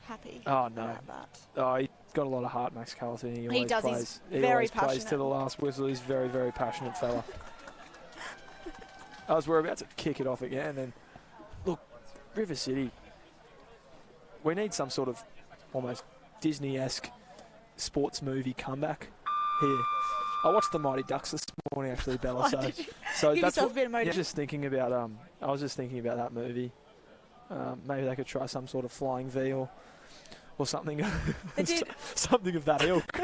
happy Oh, no. about that. Oh, he got a lot of heart, Max Carlton. He always does. He's plays. He very always plays passionate. to the last whistle. He's a very, very passionate fella. We're about to kick it off again. And look, River City, we need some sort of almost Disney-esque sports movie comeback here. I watched the Mighty Ducks this morning, actually, Bella. Oh, did you? So Give that's yourself what, a bit of motive. yeah, just thinking about. I was just thinking about that movie. Maybe they could try some sort of flying V or something. Something of that ilk.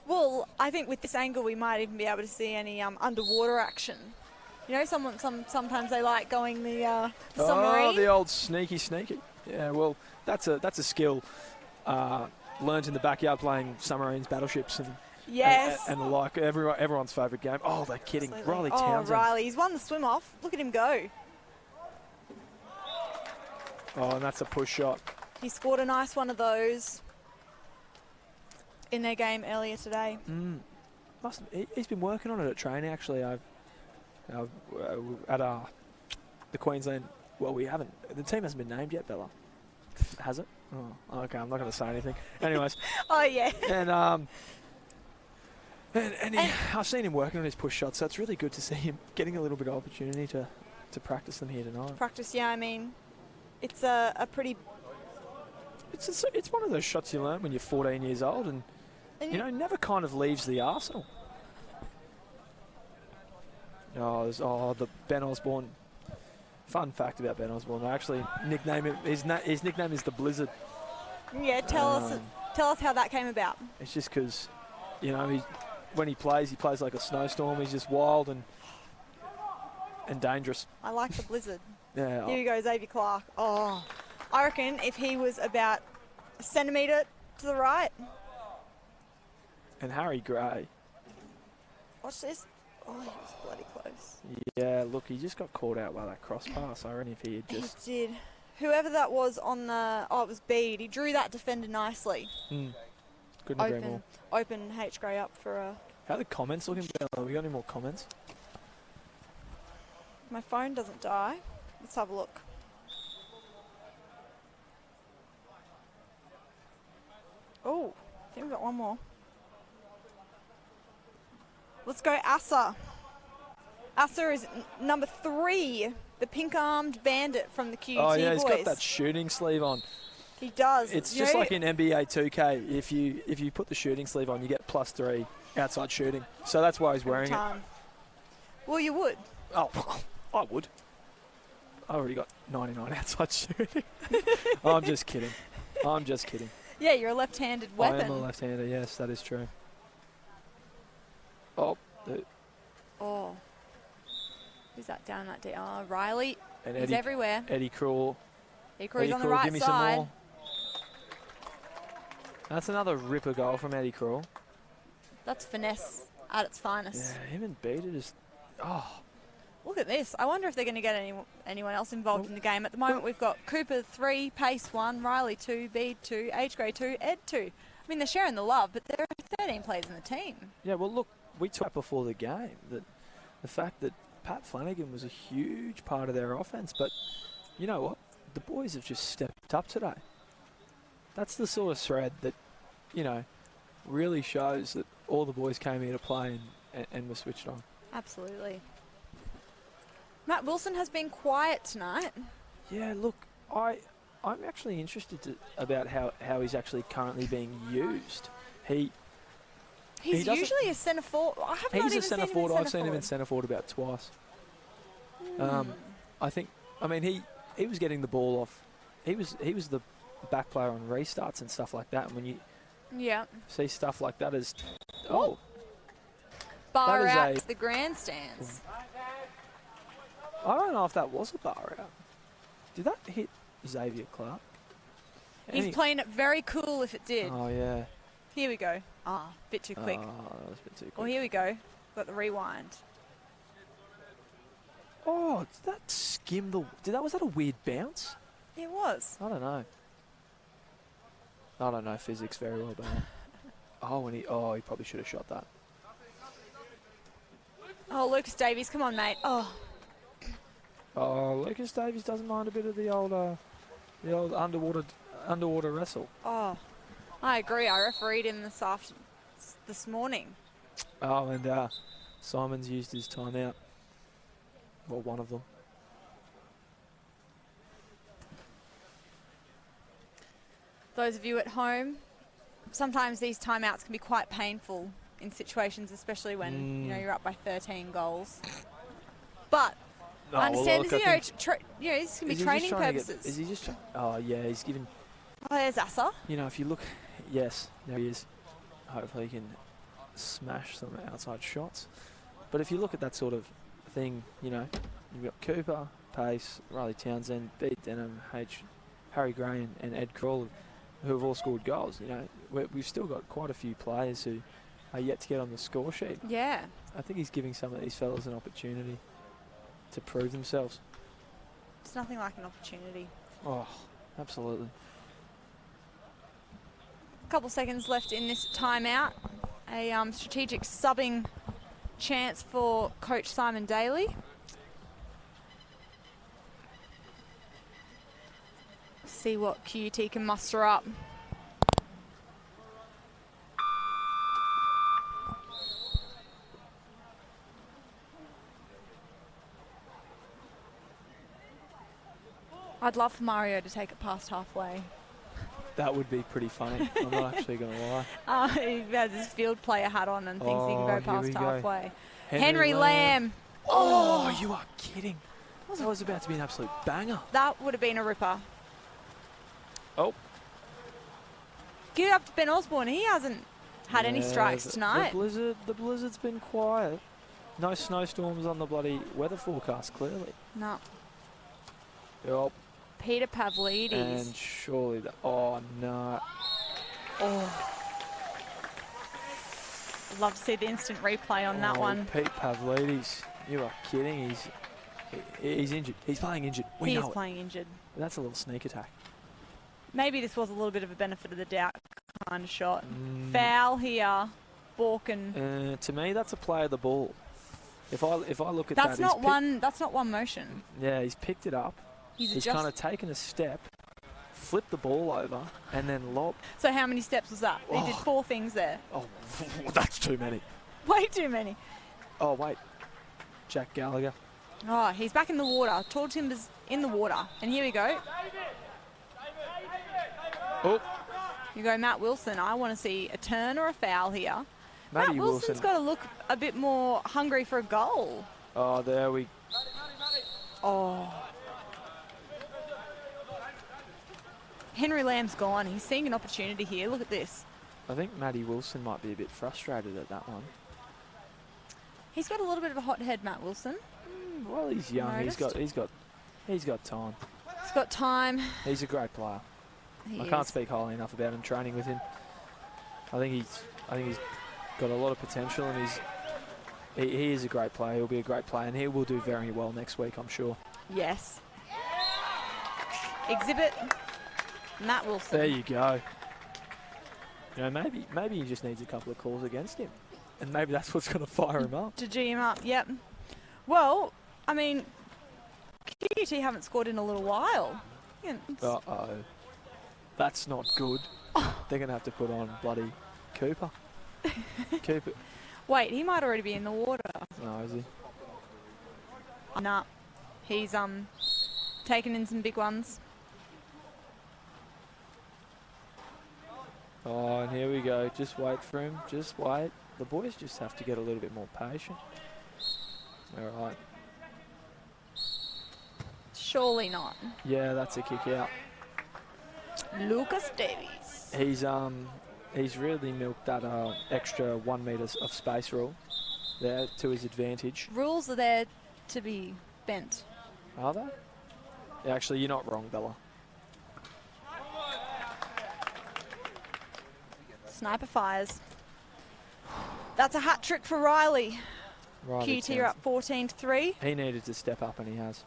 Well, I think with this angle, we might even be able to see any underwater action. You know, sometimes they like going the submarine. Oh, the old sneaky. Yeah, well, that's a skill learned in the backyard playing submarines, battleships, and Yes. and the like. Everyone's favourite game. Oh, they're kidding. Absolutely. Riley Townsend. Riley, he's won the swim off. Look at him go. Oh, and that's a push shot. He scored a nice one of those in their game earlier today. He's been working on it at training, actually. At the Queensland. Well, we haven't. The team hasn't been named yet, Bella. Has it? Oh, okay. I'm not going to say anything. Anyways. Oh yeah. And I've seen him working on his push shots, so it's really good to see him getting a little bit of opportunity to practice them here tonight. Practice, yeah. I mean, it's a pretty. It's one of those shots you learn when you're 14 years old, and you know, never kind of leaves the arsenal. The Ben Osborne. Fun fact about Ben Osborne, they actually nickname him. His nickname is the Blizzard. Yeah, tell us how that came about. It's just because, you know, when he plays like a snowstorm. He's just wild and dangerous. I like the Blizzard. Yeah. Here we go, Xavier Clark. Oh, I reckon if he was about a centimetre to the right. And Harry Gray. Watch this. Oh, he was bloody close. Yeah, look, he just got caught out by that cross pass. I reckon if he had just... He did. whoever that was on the, it was Bede. He drew that defender nicely. Couldn't agree more. Open H. Gray up for a... How are the comments looking? Have we got any more comments? My phone doesn't die. Let's have a look. Oh, I think we've got one more. Let's go Asa. Asa is number 3, the pink-armed bandit from the QT Oh, yeah, boys. he's got that shooting sleeve on. He does. It's just like in NBA 2K. If you put the shooting sleeve on, you get +3 outside shooting. So that's why he's wearing it. Well, you would. Oh, I would. I already got 99 outside shooting. I'm just kidding. I'm just kidding. Yeah, you're a left-handed weapon. I am a left-hander, yes, that is true. Oh. Who's that down that day? Oh, Riley. And He's everywhere. Eddie Krul. Eddie Krul's on the right give me side. some more. That's another ripper goal from Eddie Krul. That's finesse at its finest. Yeah, him and Bede are just... Oh. Look at this. I wonder if they're going to get anyone else involved in the game. At the moment, we've got Cooper 3, Pace 1, Riley 2, Bede 2, H. Gray 2, Ed 2. I mean, they're sharing the love, but there are 13 players in the team. Yeah, well, look, we talked before the game that the fact that Pat Flanagan was a huge part of their offense, but you know what? The boys have just stepped up today. That's the sort of thread that, you know, really shows that all the boys came here to play and were switched on. Absolutely. Matt Wilson has been quiet tonight. Yeah, look, I'm actually interested about how he's actually currently being used. He's usually a centre forward. He's a centre forward. I've seen him in centre forward about twice. I mean, he was getting the ball off. He was the back player on restarts and stuff like that. And when you see stuff like that as bar out to the grandstands. I don't know if that was a bar out. Did that hit Xavier Clark? He's playing it very cool if it did. Oh, yeah. Here we go. Bit too quick. Oh, that was a bit too quick. Well, here we go. Got the rewind. Oh, did that skim the... Was that a weird bounce? It was. I don't know. I don't know physics very well, but... he probably should have shot that. Oh, Lucas Davies, come on, mate. Oh, Lucas Davies doesn't mind a bit of the old underwater wrestle. Oh, I agree. I refereed him this morning. Oh, and Simon's used his timeout. Well, one of them. Those of you at home, sometimes these timeouts can be quite painful in situations, especially when you're up by 13 goals. But I understand this, this can be training purposes. Is he just trying? Oh, yeah, he's given... Oh, there's Asa. You know, if you look... Yes, there he is. Hopefully he can smash some outside shots. But if you look at that sort of thing, you know, you've got Cooper, Pace, Riley Townsend, Bede Denham, Harry Gray and Ed Krul, who have all scored goals. You know, we've still got quite a few players who are yet to get on the score sheet. Yeah. I think he's giving some of these fellas an opportunity to prove themselves. It's nothing like an opportunity. Oh, absolutely. A couple seconds left in this timeout. A strategic subbing chance for Coach Simon Daly. See what QUT can muster up. I'd love for Mario to take it past halfway. That would be pretty funny. I'm not actually going to lie. He has his field player hat on and thinks he can go past halfway. Henry Lamb. Oh, you are kidding. That was about to be an absolute banger. That would have been a ripper. Oh. Give it up to Ben Osborne. He hasn't had any strikes tonight. The blizzard's been quiet. No snowstorms on the bloody weather forecast, clearly. No. Yep. Peter Pavlidis. And surely oh, no. Oh. I'd love to see the instant replay on that one. Pete Pavlidis. You are kidding. He's injured. He's playing injured. We He know is it. playing injured. That's a little sneak attack. Maybe this was a little bit of a benefit of the doubt kind of shot. Foul here. Borken. To me, that's a play of the ball. If I look at That's that, not one. That's not one motion. Yeah, he's picked it up. He's kind of taken a step, flipped the ball over, and then lob. So how many steps was that? He did Oh. 4 things there. Oh, that's too many. Way too many. Oh wait, Jack Gallagher. Oh, he's back in the water. Tall Timbers in the water. And here we go. Oh, You go Matt Wilson. I want to see a turn or a foul here. Matty Matt Wilson's got to look a bit more hungry for a goal. Oh, there we. Oh. Henry Lamb's gone. He's seeing an opportunity here. Look at this. I think Matty Wilson might be a bit frustrated at that one. He's got a little bit of a hot head, Matt Wilson. Well, he's young. Noticed. He's got time. He's got time. He's a great player. He I can't is. speak highly enough about him. Training with him, I think he's got a lot of potential, and he is a great player. He'll be a great player, and he will do very well next week, I'm sure. Yes. Exhibit Matt Wilson. There you go. You know, maybe he just needs a couple of calls against him, and maybe that's what's going to fire him up. To G him up, yep. Well, I mean, QUT haven't scored in a little while. Yeah, Uh-oh. That's not good. They're going to have to put on bloody Cooper. Cooper. Wait, he might already be in the water. No, is he? Nah, he's taken in some big ones. Oh, and here we go. Just wait for him. Just wait. The boys just have to get a little bit more patient. All right. Surely not. Yeah, that's a kick out. Lucas Davies. He's really milked that extra 1 metre of space rule there to his advantage. Rules are there to be bent. Are they? Yeah, actually, you're not wrong, Bella. Sniper fires. That's a hat trick for Riley. Riley QT are up 14-3. He needed to step up, and he has.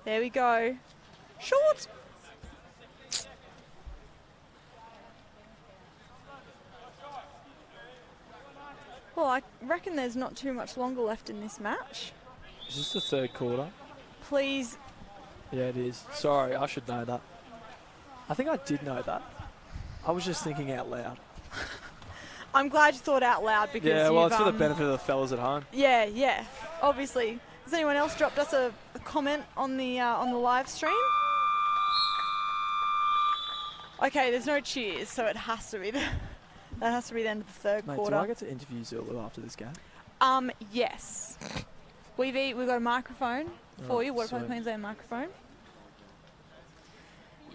There we go. Short. Well, I reckon there's not too much longer left in this match. Is this the third quarter? Please. Yeah, it is. Sorry, I should know that. I think I did know that. I was just thinking out loud. I'm glad you thought out loud because Yeah, well, you've, it's for the benefit of the fellas at home. Yeah, obviously. Has anyone else dropped us a comment on the live stream? Okay, there's no cheers, so it has to be that has to be the end of the third Mate, quarter. do I get to interview Zulu after this game? Yes. We've got a microphone for you, Waterpolo sweet. Queensland microphone.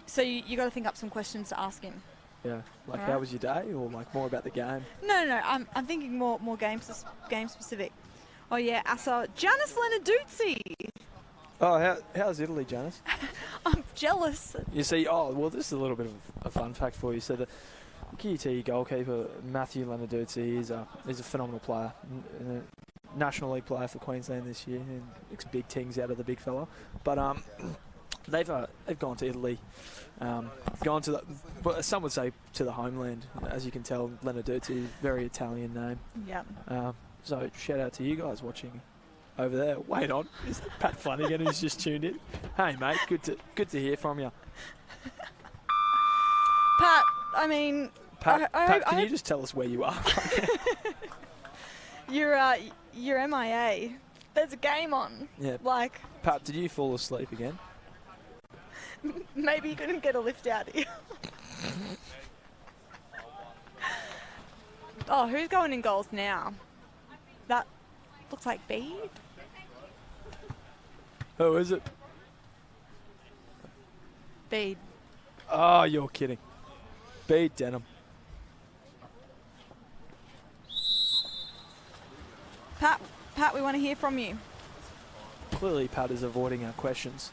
So you got to think up some questions to ask him. Yeah. Like, All how right. was your day, or like more about the game? No. I'm thinking more game specific. Oh yeah, I saw Janice Lenarduzzi. Oh, how's Italy, Janice? I'm jealous. You see, oh, well, this is a little bit of a fun fact for you. So the QT goalkeeper, Matthew Lenarduzzi, is a phenomenal player. National League player for Queensland this year, and makes big things out of the big fella. But they've gone to Italy, gone to but some would say to the homeland. As you can tell, Lenarduzzi, very Italian name. Yep. So shout out to you guys watching over there. Wait on, is that Pat Flanagan who's just tuned in? Hey mate, good to hear from you. Pat, I mean, Pat, I Pat, can hope you just tell us where you are? you're MIA. There's a game on. Yeah. Like, Pat, did you fall asleep again? maybe you couldn't get a lift out here. Oh, who's going in goals now? That looks like Bede. Who is it? Bede. Oh, you're kidding. Beat Denham. Pat, we want to hear from you. Clearly, Pat is avoiding our questions.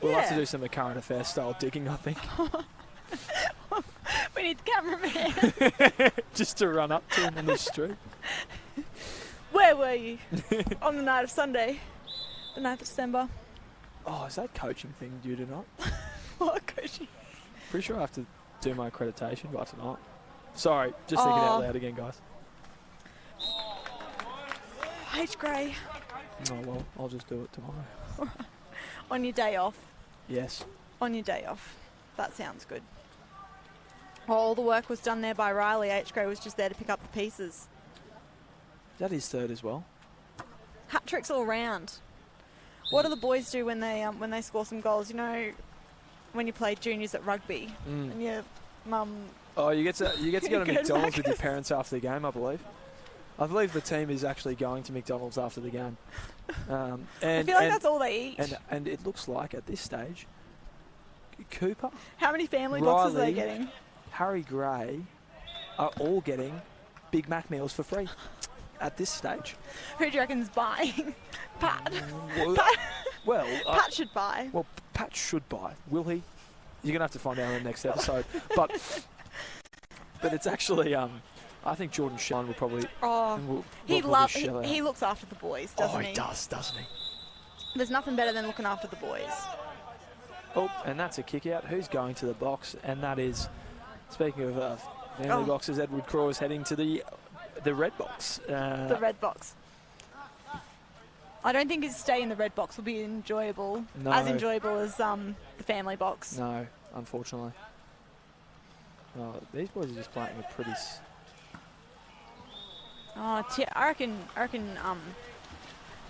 We'll have to Yeah. do some current affairs style digging, I think. We need the cameraman. Just to run up to him on the street. Where were you on the night of Sunday? The 9th of December. Oh, is that coaching thing due tonight? What coaching? Pretty sure I have to do my accreditation by tonight. Sorry, just thinking out loud again, guys. H. Gray. Oh, well, I'll just do it tomorrow. On your day off. Yes. On your day off. That sounds good. All the work was done there by Riley. H. Gray was just there to pick up the pieces. That is third as well. Hat tricks all round. What do the boys do when they score some goals? You know, when you play juniors at rugby and your mum. Oh, you get to go to McDonald's with your parents after the game, I believe. I believe the team is actually going to McDonald's after the game. And, I feel like that's all they eat. And it looks like at this stage, Cooper, how many family Riley, boxes are they getting? Harry Gray are all getting Big Mac meals for free at this stage. Who do you reckon's buying? Pat. Pat should buy. Well, Pat should buy. Will he? You're going to have to find out in the next episode. But it's actually, I think Jordan Shine will probably. He looks after the boys, doesn't he? Oh, he does, doesn't he? There's nothing better than looking after the boys. Oh, and that's a kick out. Who's going to the box? And that is, speaking of family boxes, Edward Craw is heading to the red box. The red box. I don't think his stay in the red box will be enjoyable. No. As enjoyable as the family box. No, unfortunately. These boys are just playing a pretty. I reckon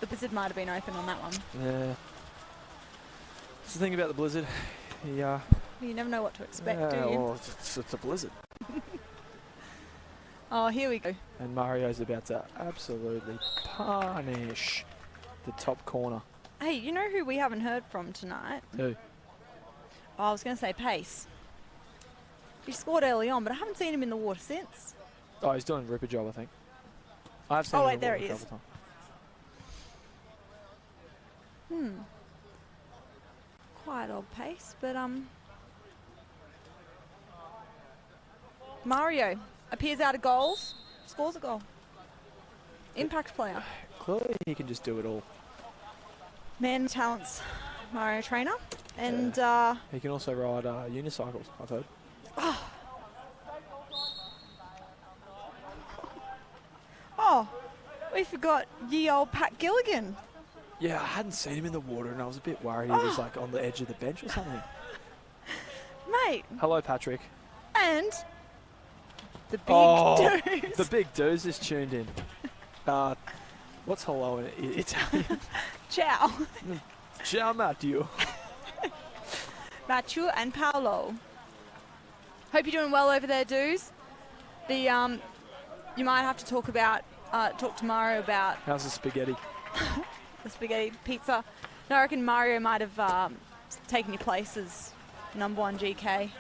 the blizzard might have been open on that one. Yeah. That's the thing about the blizzard. Yeah. You never know what to expect, do you? Well, it's a blizzard. Oh, here we go. And Mario's about to absolutely punish the top corner. Hey, you know who we haven't heard from tonight? Who? Oh, I was going to say Pace. He scored early on, but I haven't seen him in the water since. Oh, he's doing a ripper job, I think. I've seen him in the water a couple of times. Quite odd Pace, but Mario appears out of goals, scores a goal. Impact player. Clearly he can just do it all. Man talents, Mario Trainer. And he can also ride unicycles, I've heard. Oh, we forgot ye old Pat Gilligan. Yeah, I hadn't seen him in the water and I was a bit worried he was like on the edge of the bench or something. Mate. Hello, Patrick. And the big dudes. The big dudes is tuned in. What's hello in Italian? Ciao. Ciao, Matteo. Matthew and Paolo. Hope you're doing well over there, dudes. You might have to talk tomorrow about how's the spaghetti? The spaghetti pizza. No, I reckon Mario might have taken your place as #1 GK.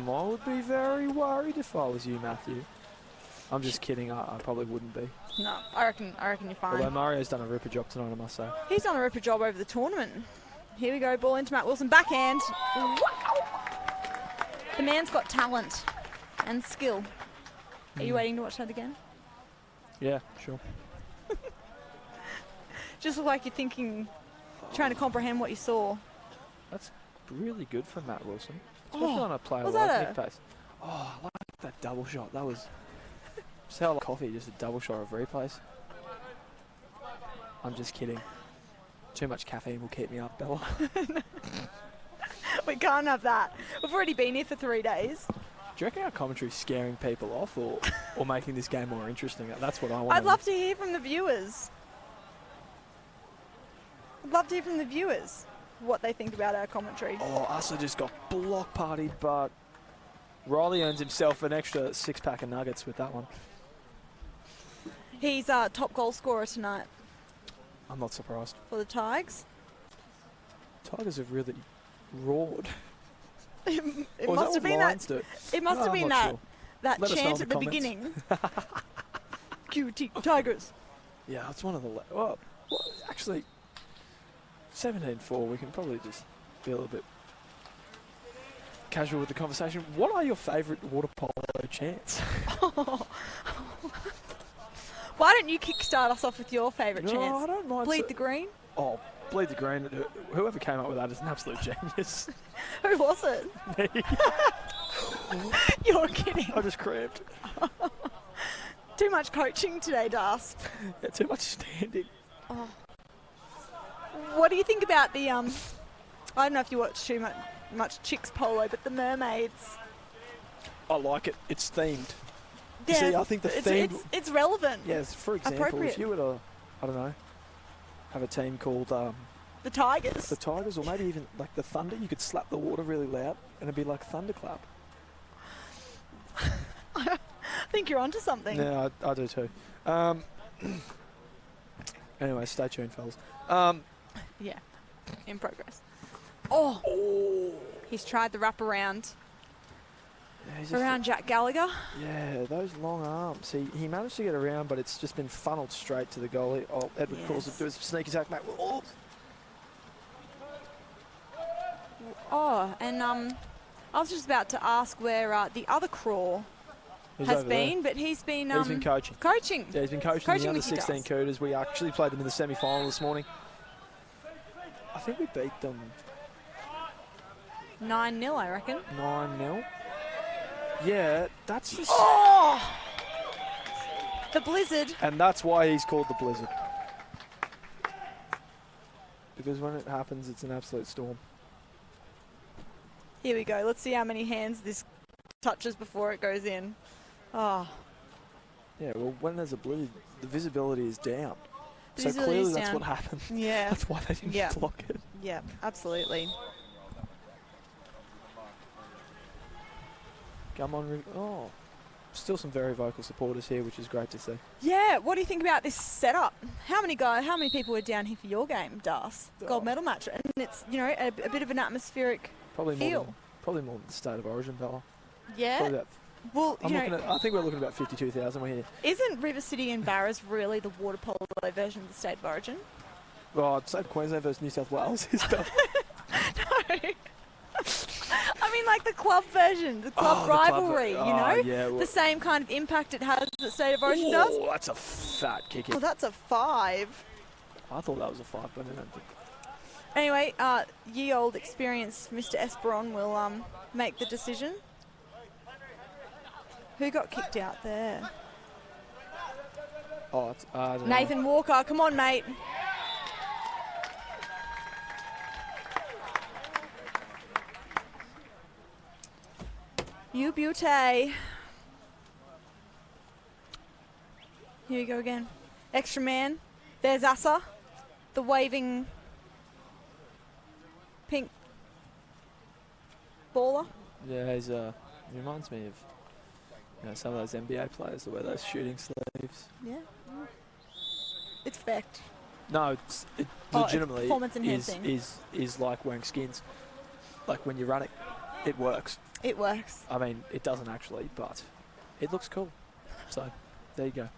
I would be very worried if I was you, Matthew. I'm just kidding. I probably wouldn't be. No, I reckon you're fine. Although Mario's done a ripper job tonight, I must say. He's done a ripper job over the tournament. Here we go, ball into Matt Wilson, backhand. Wow! The man's got talent and skill. Are you waiting to watch that again? Yeah, sure. Just look like you're trying to comprehend what you saw. That's really good for Matt Wilson, especially on a player was like that Nick Pace. Oh, I like that double shot. That was just how like coffee, just a double shot of replays. I'm just kidding. Too much caffeine will keep me up, Bella. We can't have that. We've already been here for 3 days. Do you reckon our commentary's scaring people off or making this game more interesting? That's what I want. I'd love to hear from the viewers. I'd love to hear from the viewers what they think about our commentary. Oh, Asa just got block partied, but Riley earns himself an extra 6-pack of nuggets with that one. He's top goal scorer tonight. I'm not surprised. For the Tigers. Tigers have really roared. It must have been that. It must have been that chant at the beginning. QT Tigers. Yeah, it's one of the. Well, actually, 17-4. We can probably just be a little bit casual with the conversation. What are your favourite water polo chants? Why don't you kickstart us off with your favourite chants? I don't mind. Bleed the green. Oh, bleed the green. Whoever came up with that is an absolute genius. Who was it? Me. You're kidding. I just cramped. Too much coaching today, Das. Yeah, too much standing. Oh. What do you think about the I don't know if you watch too much chicks polo, but the mermaids? I like it. It's themed. Yeah, see, I think the theme... It's relevant. Yes, for example, if you were to, I don't know, have a team called... the Tigers. The Tigers, or maybe even like the Thunder, you could slap the water really loud and it'd be like Thunderclap. I think you're onto something. Yeah, I do too. Anyway, stay tuned, fellas. Yeah, in progress. Oh! He's tried the wraparound. Yeah, around Jack Gallagher. Yeah, those long arms. He managed to get around, but it's just been funneled straight to the goalie. Oh, Edward calls it. Do a sneak attack, mate. Oh, and I was just about to ask where the other craw has been, but he's been coaching. Coaching. Yeah, he's been coaching the under 16 Cooters. We actually played them in the semi-final this morning. I think we beat them 9-0, I reckon. 9-0. Yeah, that's just... Oh! The Blizzard. And that's why he's called the Blizzard. Because when it happens, it's an absolute storm. Here we go. Let's see how many hands this touches before it goes in. Oh. Yeah, well, when there's a blizzard, the visibility is down. So Visibility clearly is that's down. what happened. Yeah. That's why they didn't block it. Yeah, absolutely. Come on, oh. Still some very vocal supporters here, which is great to see. Yeah, what do you think about this setup? How many people were down here for your game, Das? Gold medal match. And it's, you know, a bit of an atmospheric feel. Probably more than the State of Origin, fella. Yeah. Well, I think we're looking at about 52,000 we're here. Isn't River City and Barras really the Waterpolo version of the State of Origin? Well, I'd say Queensland versus New South Wales is better. No. I mean, like the club version, the club rivalry, you know? Yeah, well, the same kind of impact it has that State of Origin does. Oh, that's a fat kick. Oh, that's a 5. I thought that was a 5, but I don't think. Anyway, ye old experienced Mr. Esperon will make the decision. Who got kicked out there? Oh, it's Nathan Walker. Come on, mate. You beauty. Here we go again. Extra man. There's Asa, the waving pink baller. Yeah, he reminds me of some of those NBA players that wear those shooting sleeves. Yeah. It's fact. No, it legitimately performance enhancing. is like wearing skins. Like when you're running, it works. It works. I mean, it doesn't actually, but it looks cool. So, there you go.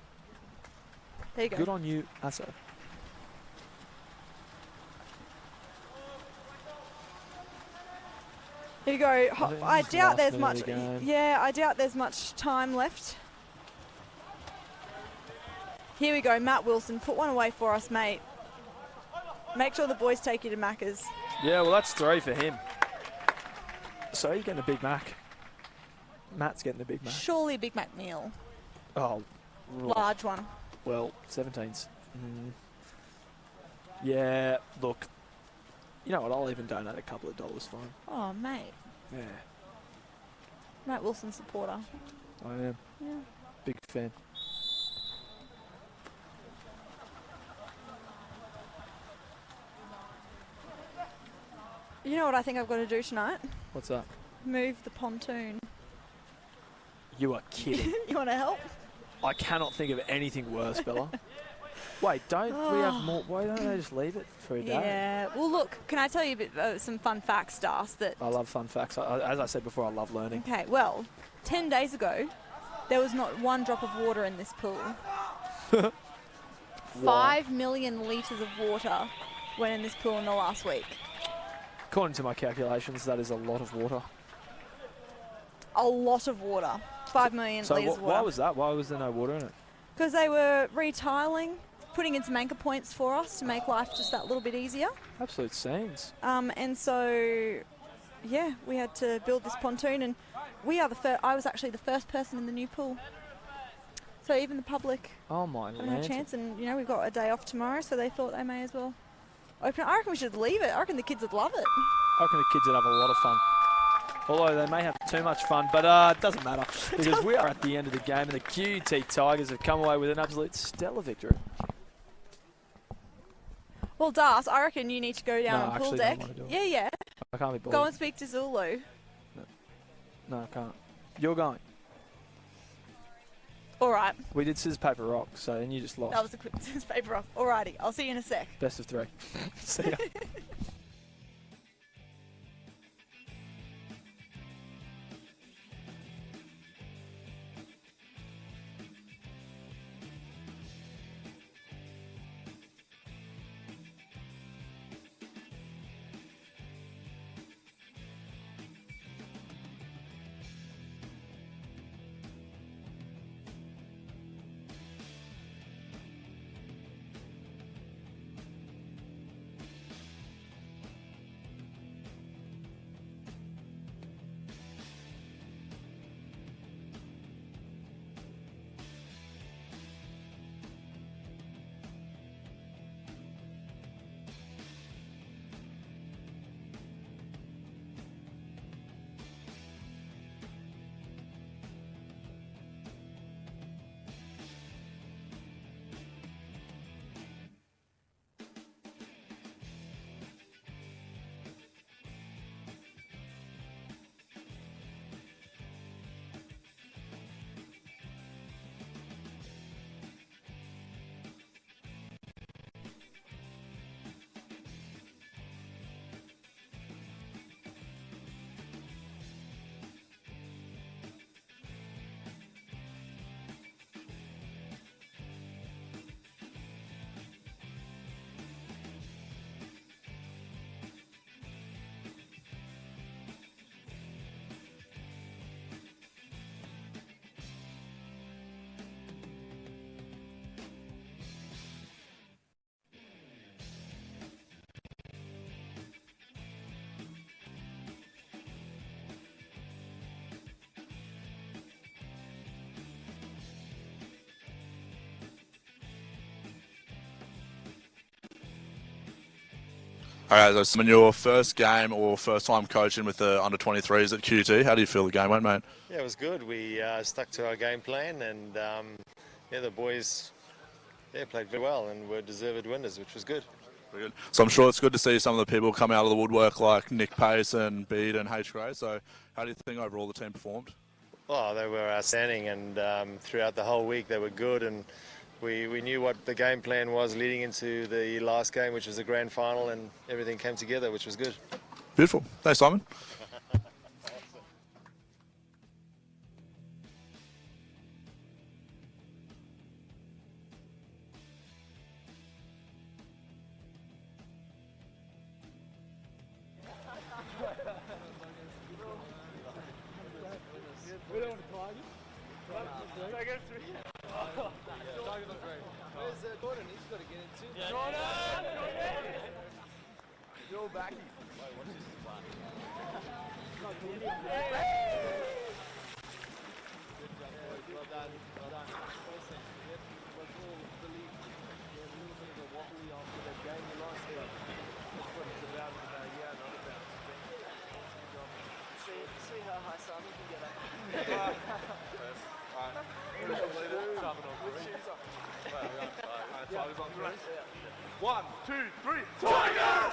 There you go. Good on you, Asso. Here you go. I doubt there's much. Yeah, I doubt there's much time left. Here we go, Matt Wilson. Put one away for us, mate. Make sure the boys take you to Macca's. Yeah, well, that's 3 for him. So he's getting a Big Mac. Matt's getting a Big Mac. Surely a Big Mac meal. Oh. Large one. Well, 17's. Yeah, look. You know what? I'll even donate a couple of dollars for him. Oh, mate. Yeah. Matt Wilson supporter. I am. Yeah. Big fan. You know what I think I've got to do tonight? What's that? Move the pontoon. You are kidding. You want to help? I cannot think of anything worse, Bella. Wait, don't we have more? Why don't they just leave it for a day? Yeah. Well, look, can I tell you a bit, some fun facts, Das? That I love fun facts. As I said before, I love learning. Okay, well, 10 days ago, there was not one drop of water in this pool. 5 million litres of water went in this pool in the last week. According to my calculations, that is a lot of water. A lot of water. 5 million litres of water. Why was that? Why was there no water in it? Because they were retiling putting in some anchor points for us to make life just that little bit easier. Absolute scenes. And so, yeah, we had to build this pontoon, and we are the first. I was actually the first person in the new pool. So even the public haven't had a chance, and you know we've got a day off tomorrow, so they thought they may as well open it. I reckon we should leave it. I reckon the kids would love it. I reckon the kids would have a lot of fun. Although they may have too much fun, but it doesn't matter because we are at the end of the game, and the QT Tigers have come away with an absolute stellar victory. Well, Das, I reckon you need to go down on pool deck. Yeah. I can't be bothered. Go and speak to Zulu. No, I can't. You're going. All right. We did scissors, paper, rock, so then you just lost. That was a quick scissors, paper, rock. Alrighty, I'll see you in a sec. Best of 3. See ya. All right, so in your first game or first time coaching with the under-23s at QT, how do you feel the game went, mate? Yeah, it was good. We stuck to our game plan, and the boys played very well and were deserved winners, which was good. Very good. So I'm sure it's good to see some of the people come out of the woodwork like Nick Pace and Bede and H. Gray. So how do you think overall the team performed? Oh, they were outstanding, and throughout the whole week they were good, and we knew what the game plan was leading into the last game, which was the grand final, and everything came together, which was good. Beautiful. Thanks, Simon. One, two, three, Tigers!